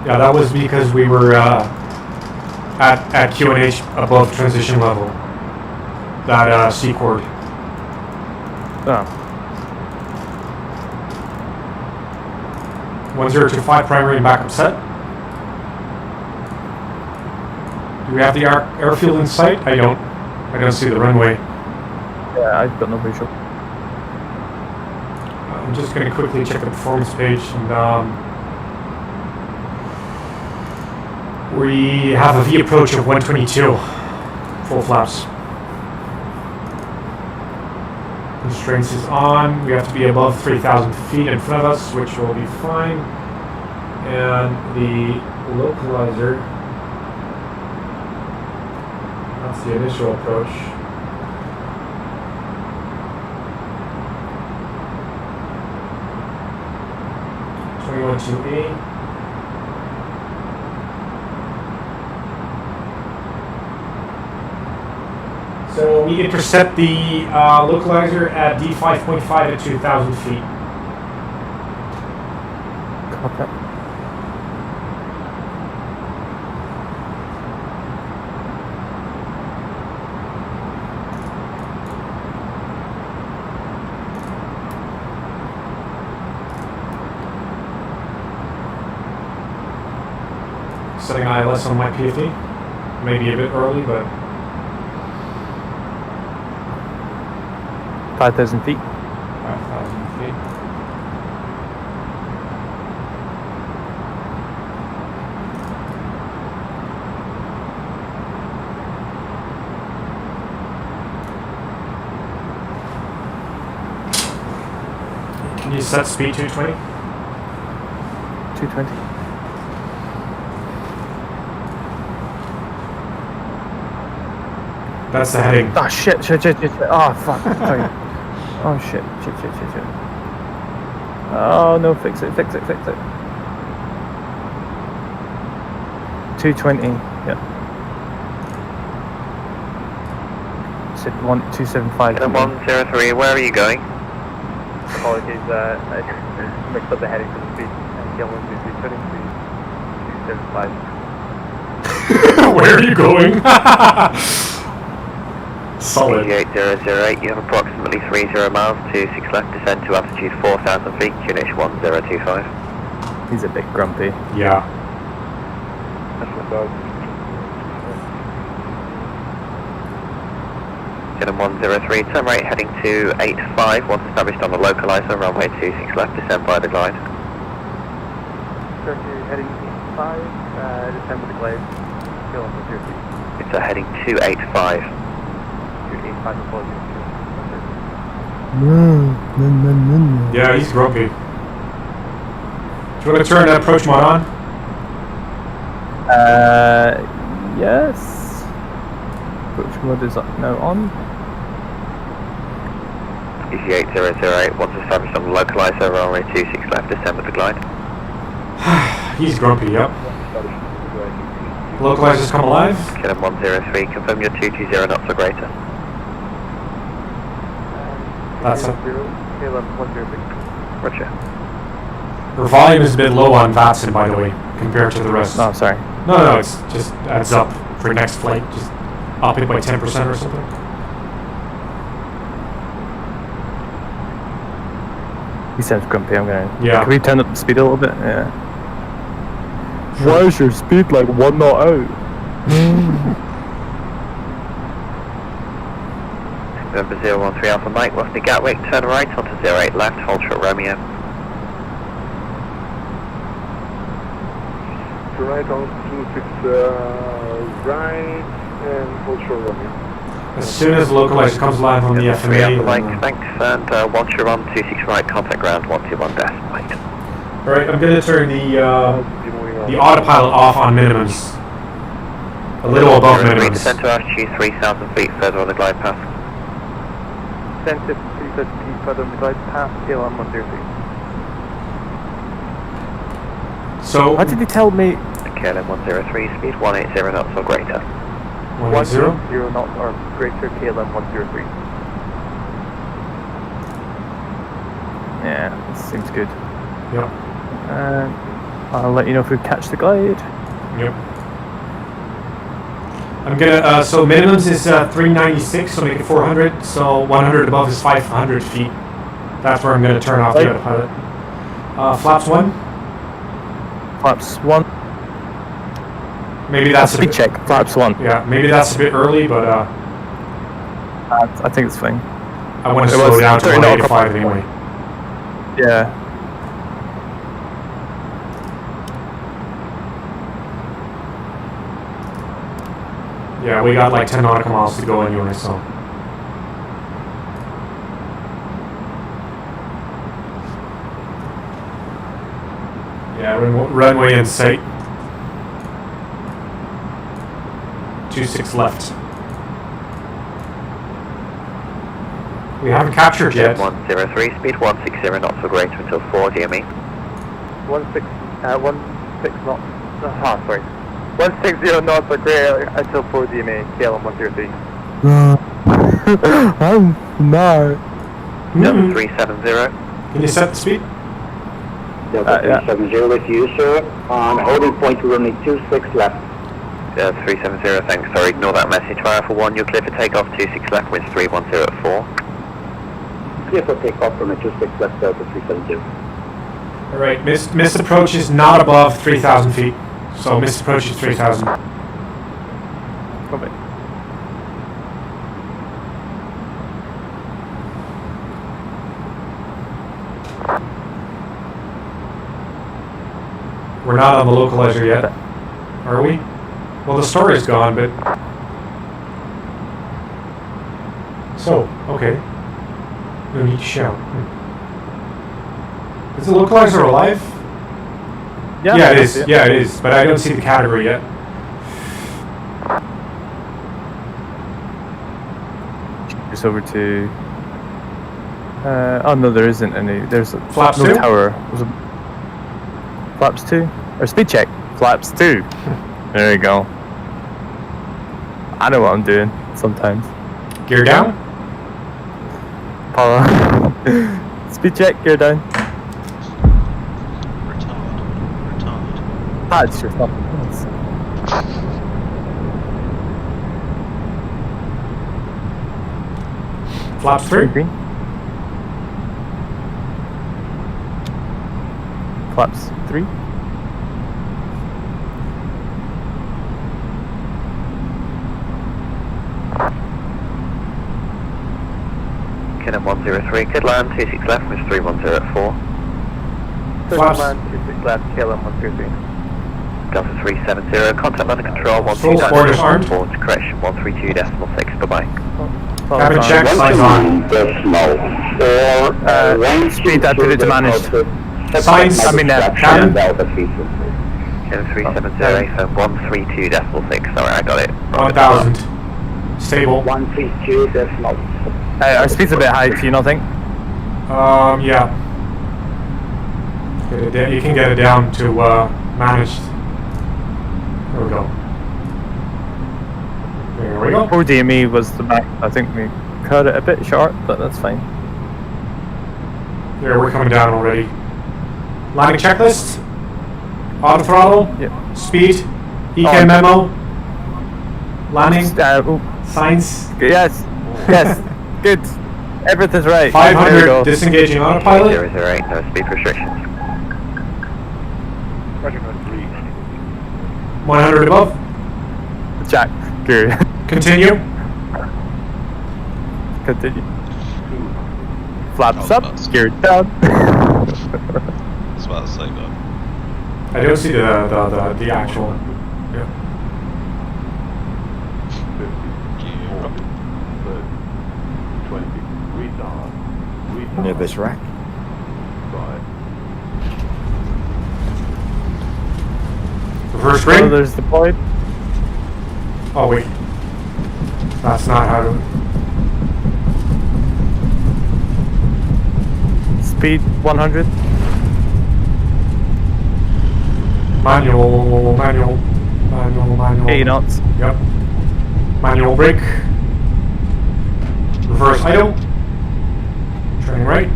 Speaker 2: Yeah, that was because we were at QNH above transition level. That C chord.
Speaker 4: Oh.
Speaker 2: 1025 primary and backup set. Do we have the airfield in sight? I don't see the runway.
Speaker 4: Yeah, I've got no visual.
Speaker 2: I'm just going to quickly check the performance page, and we have a V approach of 122, full flaps. Constraints is on. We have to be above 3,000 feet in front of us, which will be fine. And the localizer, that's the initial approach. (21.2A). So we intercept the localizer at D5.5 at 2,000 feet.
Speaker 4: Copy.
Speaker 2: Setting ILS on my PFD. Maybe a bit early, but
Speaker 4: 5,000 feet.
Speaker 2: 5,000 feet. Can you set speed 220?
Speaker 4: 220.
Speaker 2: That's the heading.
Speaker 4: Oh shit. Oh fuck. Sorry. Oh shit. Oh no, fix it. 220, yeah. Said 275.
Speaker 7: 103, where are you going?
Speaker 3: Apologies, I mixed up the heading for the speed. Gilman 275.
Speaker 2: Where are you going? Solid.
Speaker 7: 8008, you have approximately 30 miles to 6 left, descend to altitude 4,000 feet, QNH 1025.
Speaker 4: He's a bit grumpy.
Speaker 2: Yeah.
Speaker 3: That's my dog.
Speaker 7: Gilman 103, turn right heading to 85, once established on the localizer, runway 26 left, descend by the glide.
Speaker 3: Turn to heading 5, descend with the glide. Gilman 103.
Speaker 7: It's a heading 285.
Speaker 3: 285, apologies.
Speaker 2: Yeah, he's grumpy. Do you want to turn that approach mod on?
Speaker 4: Yes. Approach mode is now on.
Speaker 7: EC8008, once established on the localizer, runway 26 left, descend with the glide.
Speaker 2: He's grumpy, yep. Localizers come alive.
Speaker 7: Kilo 103, confirm your 220 knots or greater.
Speaker 2: That's it.
Speaker 3: Kilo 103.
Speaker 7: Roger.
Speaker 2: Her volume is a bit low on VATSIM, by the way, compared to the rest.
Speaker 4: Oh, sorry.
Speaker 2: No, it's just adds up for next flight. Just up it by 10% or something.
Speaker 4: He sounds grumpy, I'm gonna...
Speaker 2: Yeah.
Speaker 4: Can we turn up the speed a little bit? Yeah. Why is your speed like 1 knot out?
Speaker 7: November 013 Alpha Mike, Western Gatwick, turn right onto 08 left, hold short Romeo.
Speaker 1: Right on 26 right and hold short Romeo.
Speaker 2: As soon as the localizer comes live on the FMA.
Speaker 7: Alpha Mike, thanks, and once you're on 26 right, contact ground 121 dash Mike.
Speaker 2: Alright, I'm going to turn the autopilot off on minimums. A little above minimums.
Speaker 7: Descend to altitude 3,000 feet further on the glide path.
Speaker 3: Descend to 3,000 feet further on the glide path, KLM 103.
Speaker 2: So...
Speaker 4: What did he tell me?
Speaker 7: KLM 103, speed 180 knots or greater.
Speaker 3: 180 knots or greater, KLM 103.
Speaker 4: Yeah, this seems good.
Speaker 2: Yep.
Speaker 4: I'll let you know if we catch the glide.
Speaker 2: Yep. I'm gonna, so minimums is 396, so make it 400, so 100 above is 500 feet. That's where I'm gonna turn off the autopilot. Flaps 1?
Speaker 4: Flaps 1.
Speaker 2: Maybe that's a
Speaker 4: speed
Speaker 2: bit,
Speaker 4: check, flaps 1.
Speaker 2: Yeah, maybe that's a bit early, but
Speaker 4: I think it's fine.
Speaker 2: I want to slow down to 185 anyway.
Speaker 4: Yeah.
Speaker 2: Yeah, we got like 10 nautical miles to go anyway, so. Yeah, runway in sight. 26 left. We haven't captured yet.
Speaker 7: 103, speed 160 knots or greater until 4 DME.
Speaker 3: 16 knots. Sorry. 160 knots or greater until 4 DMA, KLM 103.
Speaker 4: I'm not.
Speaker 7: Number 370.
Speaker 2: Can you set the speed?
Speaker 5: Delta 370 with you, sir. On holding point, we're only 26 left.
Speaker 7: 370, thanks. Sorry, ignore that message. Fire for 1, you're clear for takeoff, 26 left, winds 310 at 4.
Speaker 5: Clear for takeoff from a 26 left, Delta 370.
Speaker 2: Alright, missed approach is not above 3,000 feet. So missed approach is 3,000.
Speaker 4: Okay.
Speaker 2: We're not on the localizer yet, are we? Well, the story's gone, but... So, okay. No need to shout. Is the localizer alive? Yeah, it is. Yeah, it is. But I don't see the category yet.
Speaker 4: Just over to Oh no, there isn't any. There's
Speaker 2: Flaps
Speaker 4: no
Speaker 2: 2?
Speaker 4: tower. Flaps 2? Or speed check. Flaps 2. There you go. I know what I'm doing sometimes.
Speaker 2: Gear down?
Speaker 4: Power. Speed check, gear down. That's just not.
Speaker 2: Flaps 3?
Speaker 4: Green. Flaps 3.
Speaker 7: Cannon 103, could land 26 left, with 310 at 4.
Speaker 2: Flaps.
Speaker 3: Land 26 left, KLM 103.
Speaker 7: Delta 370, contact under control,
Speaker 2: Full orders armed.
Speaker 7: 139, to correction 132.6, bye-bye.
Speaker 2: Cabin check, signs on.
Speaker 4: Speed, I put it to managed.
Speaker 2: Signs, cabin.
Speaker 7: Cannon 370, phone 132.6, sorry, I got it.
Speaker 2: 1000. Stable.
Speaker 5: 132.6.
Speaker 4: Our speed's a bit high, do you not think?
Speaker 2: Yeah. You can get it down to managed. There we go. There we go.
Speaker 4: Poor DME was the back. I think we cut it a bit short, but that's fine.
Speaker 2: There, we're coming down already. Landing checklist. Auto throttle.
Speaker 4: Yep.
Speaker 2: Speed. EK memo. Landing.
Speaker 4: Signs.
Speaker 2: Signs.
Speaker 4: Yes. Yes. Good. Everything's right.
Speaker 2: 500 disengaging autopilot.
Speaker 7: 008, no speed restrictions.
Speaker 2: 100 above.
Speaker 4: Jack. Good.
Speaker 2: Continue.
Speaker 4: Continue. Flaps up. Geared down.
Speaker 14: That's what I was saying.
Speaker 2: I don't see the actual. Yeah.
Speaker 11: Nervous rack.
Speaker 2: Reverse ring.
Speaker 4: There's deployed.
Speaker 2: Oh wait. That's not how to.
Speaker 4: Speed 100.
Speaker 2: Manual.
Speaker 4: 80 knots.
Speaker 2: Yep. Manual brake. Reverse idle. Turning right.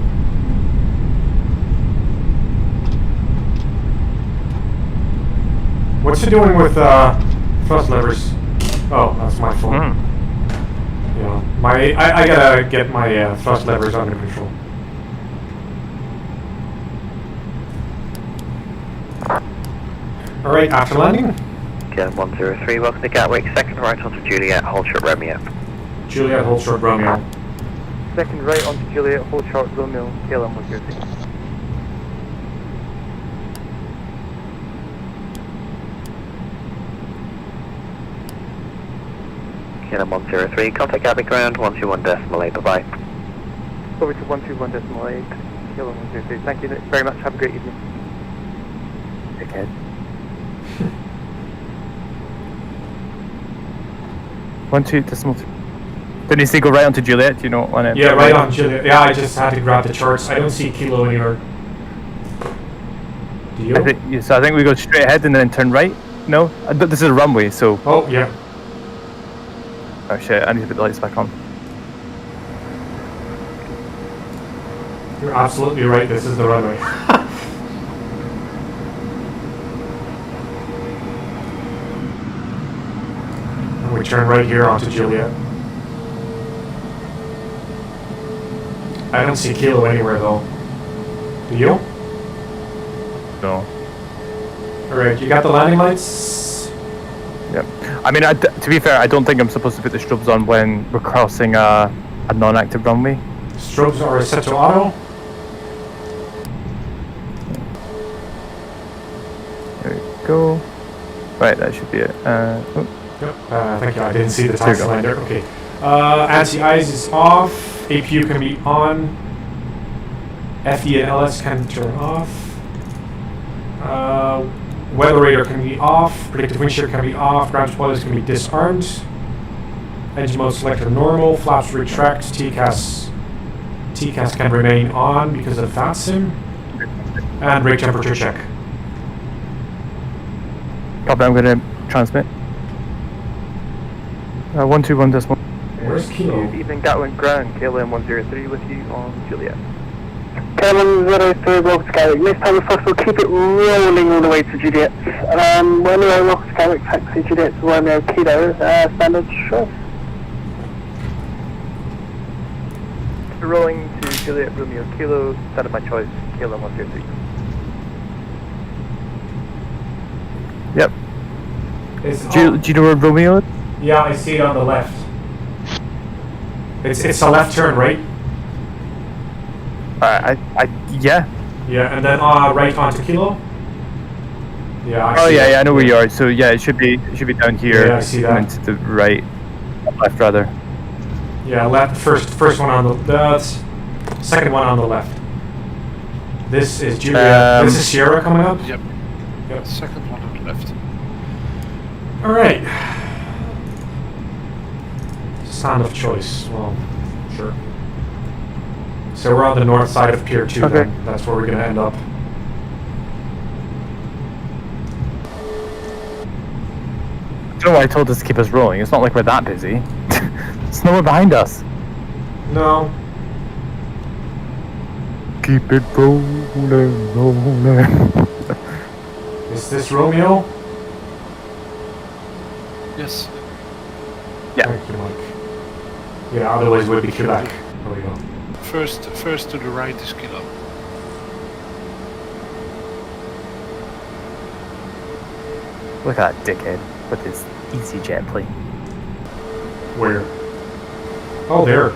Speaker 2: What's it doing with thrust levers? Oh, that's my fault. You know, I gotta get my thrust levers under control. Alright, after landing.
Speaker 7: Cannon 103, welcome to Gatwick, second right onto Juliet, hold short Romeo.
Speaker 2: Juliet, hold short Romeo.
Speaker 3: Second right onto Juliet, hold short Romeo, KLM 103.
Speaker 7: Cannon 103, contact Gatwick ground, 121.8, bye-bye.
Speaker 3: Over to 121.8, KLM 103. Thank you very much, have a great evening.
Speaker 4: Dickhead. 12.3. Didn't you say go right onto Juliet? Do you know on it?
Speaker 2: Yeah, right on Juliet. Yeah, I just had to grab the charts. I don't see Kilo anywhere. Do you?
Speaker 4: I think we go straight ahead and then turn right. No, this is a runway, so.
Speaker 2: Oh yeah.
Speaker 4: Oh shit! I need to put the lights back on.
Speaker 2: You're absolutely right. This is the runway. And we turn right here onto Juliet. I don't see Kilo anywhere though. Do you?
Speaker 4: No.
Speaker 2: Alright, you got the landing lights?
Speaker 4: Yep. I mean, to be fair, I don't think I'm supposed to put the strobes on when we're crossing a non-active runway.
Speaker 2: Strobes are set to auto.
Speaker 4: There we go. Right, that should be it.
Speaker 2: Yep. Thank you. I didn't see the taxi line there. Okay. Anti-eyes is off. APU can be on. FD and LS can turn off. Weather radar can be off. Predictive wind shear can be off. Ground spoilers can be disarmed. Engine mode selector normal. Flaps retract. TCAS TCAS can remain on because of VATSIM. And brake temperature check.
Speaker 4: Copy, I'm going to transmit. 121.1.
Speaker 2: Where's Kilo?
Speaker 3: Evening Gatwick ground, KLM 103 with you on Juliet.
Speaker 5: KLM 03, Welcome to Gatwick. Next time if possible, keep it rolling all the way to Juliet. Romeo, Welcome to Gatwick, taxi Juliet to Romeo Kilo, standard choice.
Speaker 3: Rolling to Juliet Romeo Kilo, standard my choice, KLM 103.
Speaker 4: Yep. Do you know where Romeo is?
Speaker 2: Yeah, I see it on the left. It's a left turn, right?
Speaker 4: Yeah.
Speaker 2: Yeah, and then right onto Kilo. Yeah.
Speaker 4: I know where you are. So yeah, it should be down here.
Speaker 2: Yeah, I see that.
Speaker 4: And to the right, left rather.
Speaker 2: Yeah, left. First one on the second one on the left. This is Julia. This is Sierra coming up.
Speaker 6: Yep. Second one on the left.
Speaker 2: All right. Stand of choice. Well, sure. So we're on the north side of Pier 2 then. That's where we're going to end up.
Speaker 4: I don't know why I told us to keep us rolling. It's not like we're that busy. There's no one behind us.
Speaker 2: No.
Speaker 4: Keep it rolling.
Speaker 2: Is this Romeo?
Speaker 6: Yes.
Speaker 4: Yeah.
Speaker 2: Thank you, Mike. Yeah, otherwise we'd be Quebec. There we go.
Speaker 6: First to the right is Kilo.
Speaker 4: Look at that dickhead with his EasyJet plane.
Speaker 2: Where? Oh, there.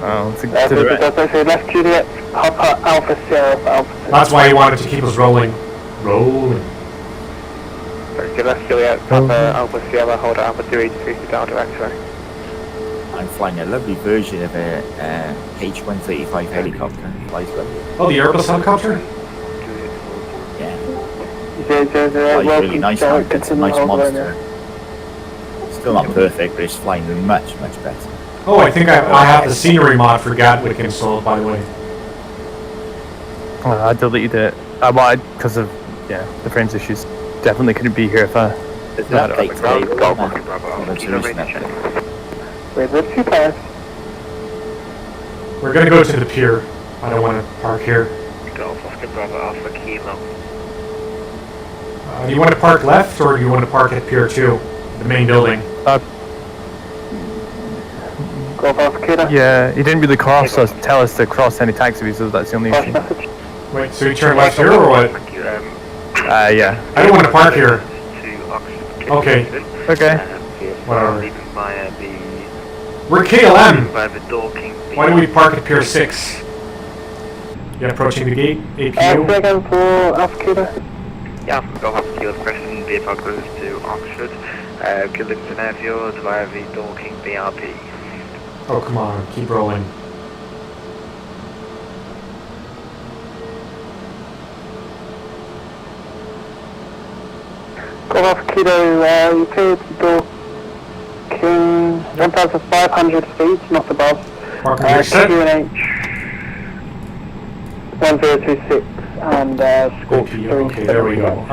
Speaker 4: Oh, to the right.
Speaker 5: Left Juliet, Papa Alpha Sierra for Alpha.
Speaker 2: That's why he wanted to keep us rolling. Rolling.
Speaker 3: Sorry, left Juliet, Papa Alpha Sierra, hold Alpha 283 to down direction.
Speaker 11: I'm flying a lovely version of a H-135 helicopter. Flies lovely.
Speaker 2: Oh, the Airbus helicopter?
Speaker 11: Yeah.
Speaker 5: Flies
Speaker 11: really nice. It's a nice monster. Still not perfect, but it's flying much, much better.
Speaker 2: Oh, I think I have the scenery mod for Gatwick installed, by the way.
Speaker 4: Oh, I deleted it. Because of the frames issues. Definitely couldn't be here if I.
Speaker 11: There's an update today.
Speaker 5: Wait, there's 2 cars.
Speaker 2: We're gonna go to the pier. I don't want to park here.
Speaker 13: Golf Oscar Bravo Alpha Kilo.
Speaker 2: Do you want to park left or do you want to park at Pier 2, the main building?
Speaker 5: Golf Alpha Kilo.
Speaker 4: Yeah, he didn't really tell us to cross any taxiways, so that's the only issue.
Speaker 2: Wait, so you turn left here or what?
Speaker 4: Yeah.
Speaker 2: I don't want to park here. Okay.
Speaker 4: Okay.
Speaker 2: Whatever. We're KLM. Why don't we park at Pier 6? Yeah, approaching the gate. APO.
Speaker 5: Second for Alpha Kilo.
Speaker 13: Yeah, from Golf Alpha Kilo Preston, VFR goes to Oxford. Killington Airfield via the Dorking BRP.
Speaker 2: Oh, come on, keep rolling.
Speaker 5: Golf Alpha Kilo, you cleared the Dorking 1,500 feet, not above. QNH 1026 and Scorch 3.
Speaker 2: Okay, there we go.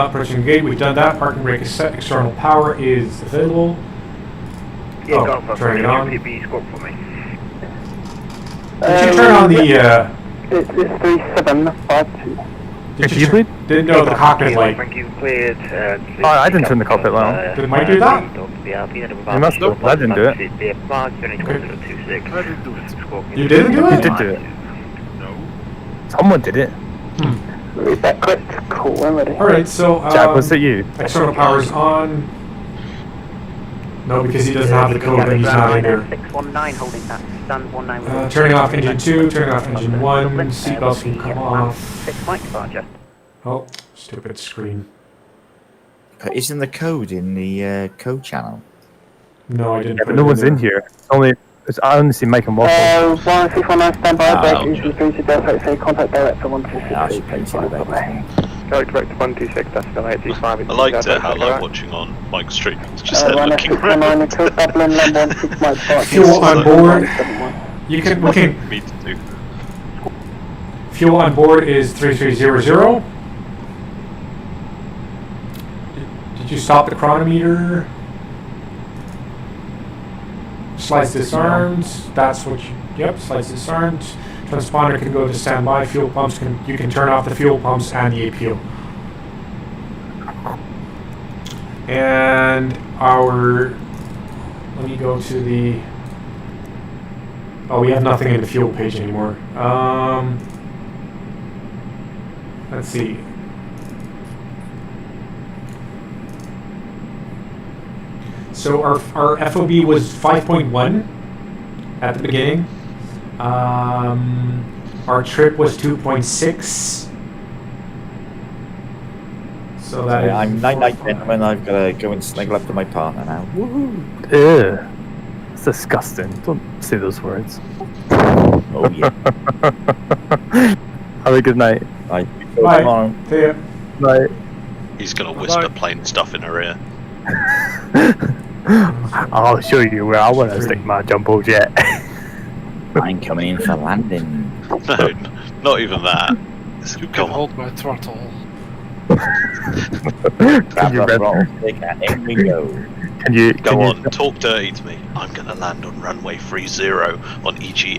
Speaker 2: Approaching the gate, we've done that. Parking brake is set. External power is available.
Speaker 13: Yeah,
Speaker 2: turning it on.
Speaker 13: Be squawk for me.
Speaker 2: Did you turn on the...
Speaker 5: It's 3752.
Speaker 2: Didn't know the cockpit light.
Speaker 13: Thank you, cleared.
Speaker 4: I didn't turn the cockpit light on.
Speaker 2: Did Mike do that?
Speaker 4: You must have. I didn't do it.
Speaker 6: I didn't do it.
Speaker 2: You didn't do it?
Speaker 4: You did do it.
Speaker 6: No.
Speaker 4: Someone did it.
Speaker 5: Read that quick. Cool, I'm ready.
Speaker 2: Alright, so...
Speaker 4: Jack, was it you?
Speaker 2: External power's on. No, because he doesn't have the code and he's not in there.
Speaker 7: 619 holding that. Stand 19.
Speaker 2: Turning off engine 2, turning off engine 1, seatbelts can come off.
Speaker 7: 6 Mike departure.
Speaker 2: Oh, stupid screen.
Speaker 11: Isn't the code in the code channel?
Speaker 2: No, I didn't.
Speaker 4: Yeah, but no one's in here. I only see Mike and Waffle.
Speaker 5: 1619 standby, break easy 3 to Delta, say contact director 126.
Speaker 3: Direct 126, that's still 825.
Speaker 14: I liked it how like watching on Mike's stream. It's just there looking
Speaker 5: If
Speaker 14: around.
Speaker 5: you're
Speaker 2: on board, we can...
Speaker 14: Me too.
Speaker 2: Fuel on board is 3300. Did you stop the chronometer? Slides disarmed. That's what you. Yep, slides disarmed. Transponder can go to standby. Fuel pumps you can turn off the fuel pumps and the APU. And let me go to the. Oh, we have nothing in the fuel page anymore. Let's see. So our FOB was 5.1 at the beginning. Our trip was 2.6. So that is.
Speaker 11: I'm night gentlemen. I've got to go and snuggle up to my partner now.
Speaker 4: Woohoo! Ew. It's disgusting. Don't say those words.
Speaker 11: Oh yeah.
Speaker 4: Have a good night.
Speaker 11: Bye.
Speaker 2: Bye. See ya.
Speaker 4: Bye.
Speaker 14: He's gonna whisper plain stuff in her ear.
Speaker 4: I'll show you where I want to stick my jumbo jet.
Speaker 11: I'm coming in for landing.
Speaker 14: No, not even that.
Speaker 6: You can hold my throttle.
Speaker 11: Grab the throttle stick and in we go.
Speaker 14: Go on, talk dirty to me. I'm gonna land on runway 30 on EG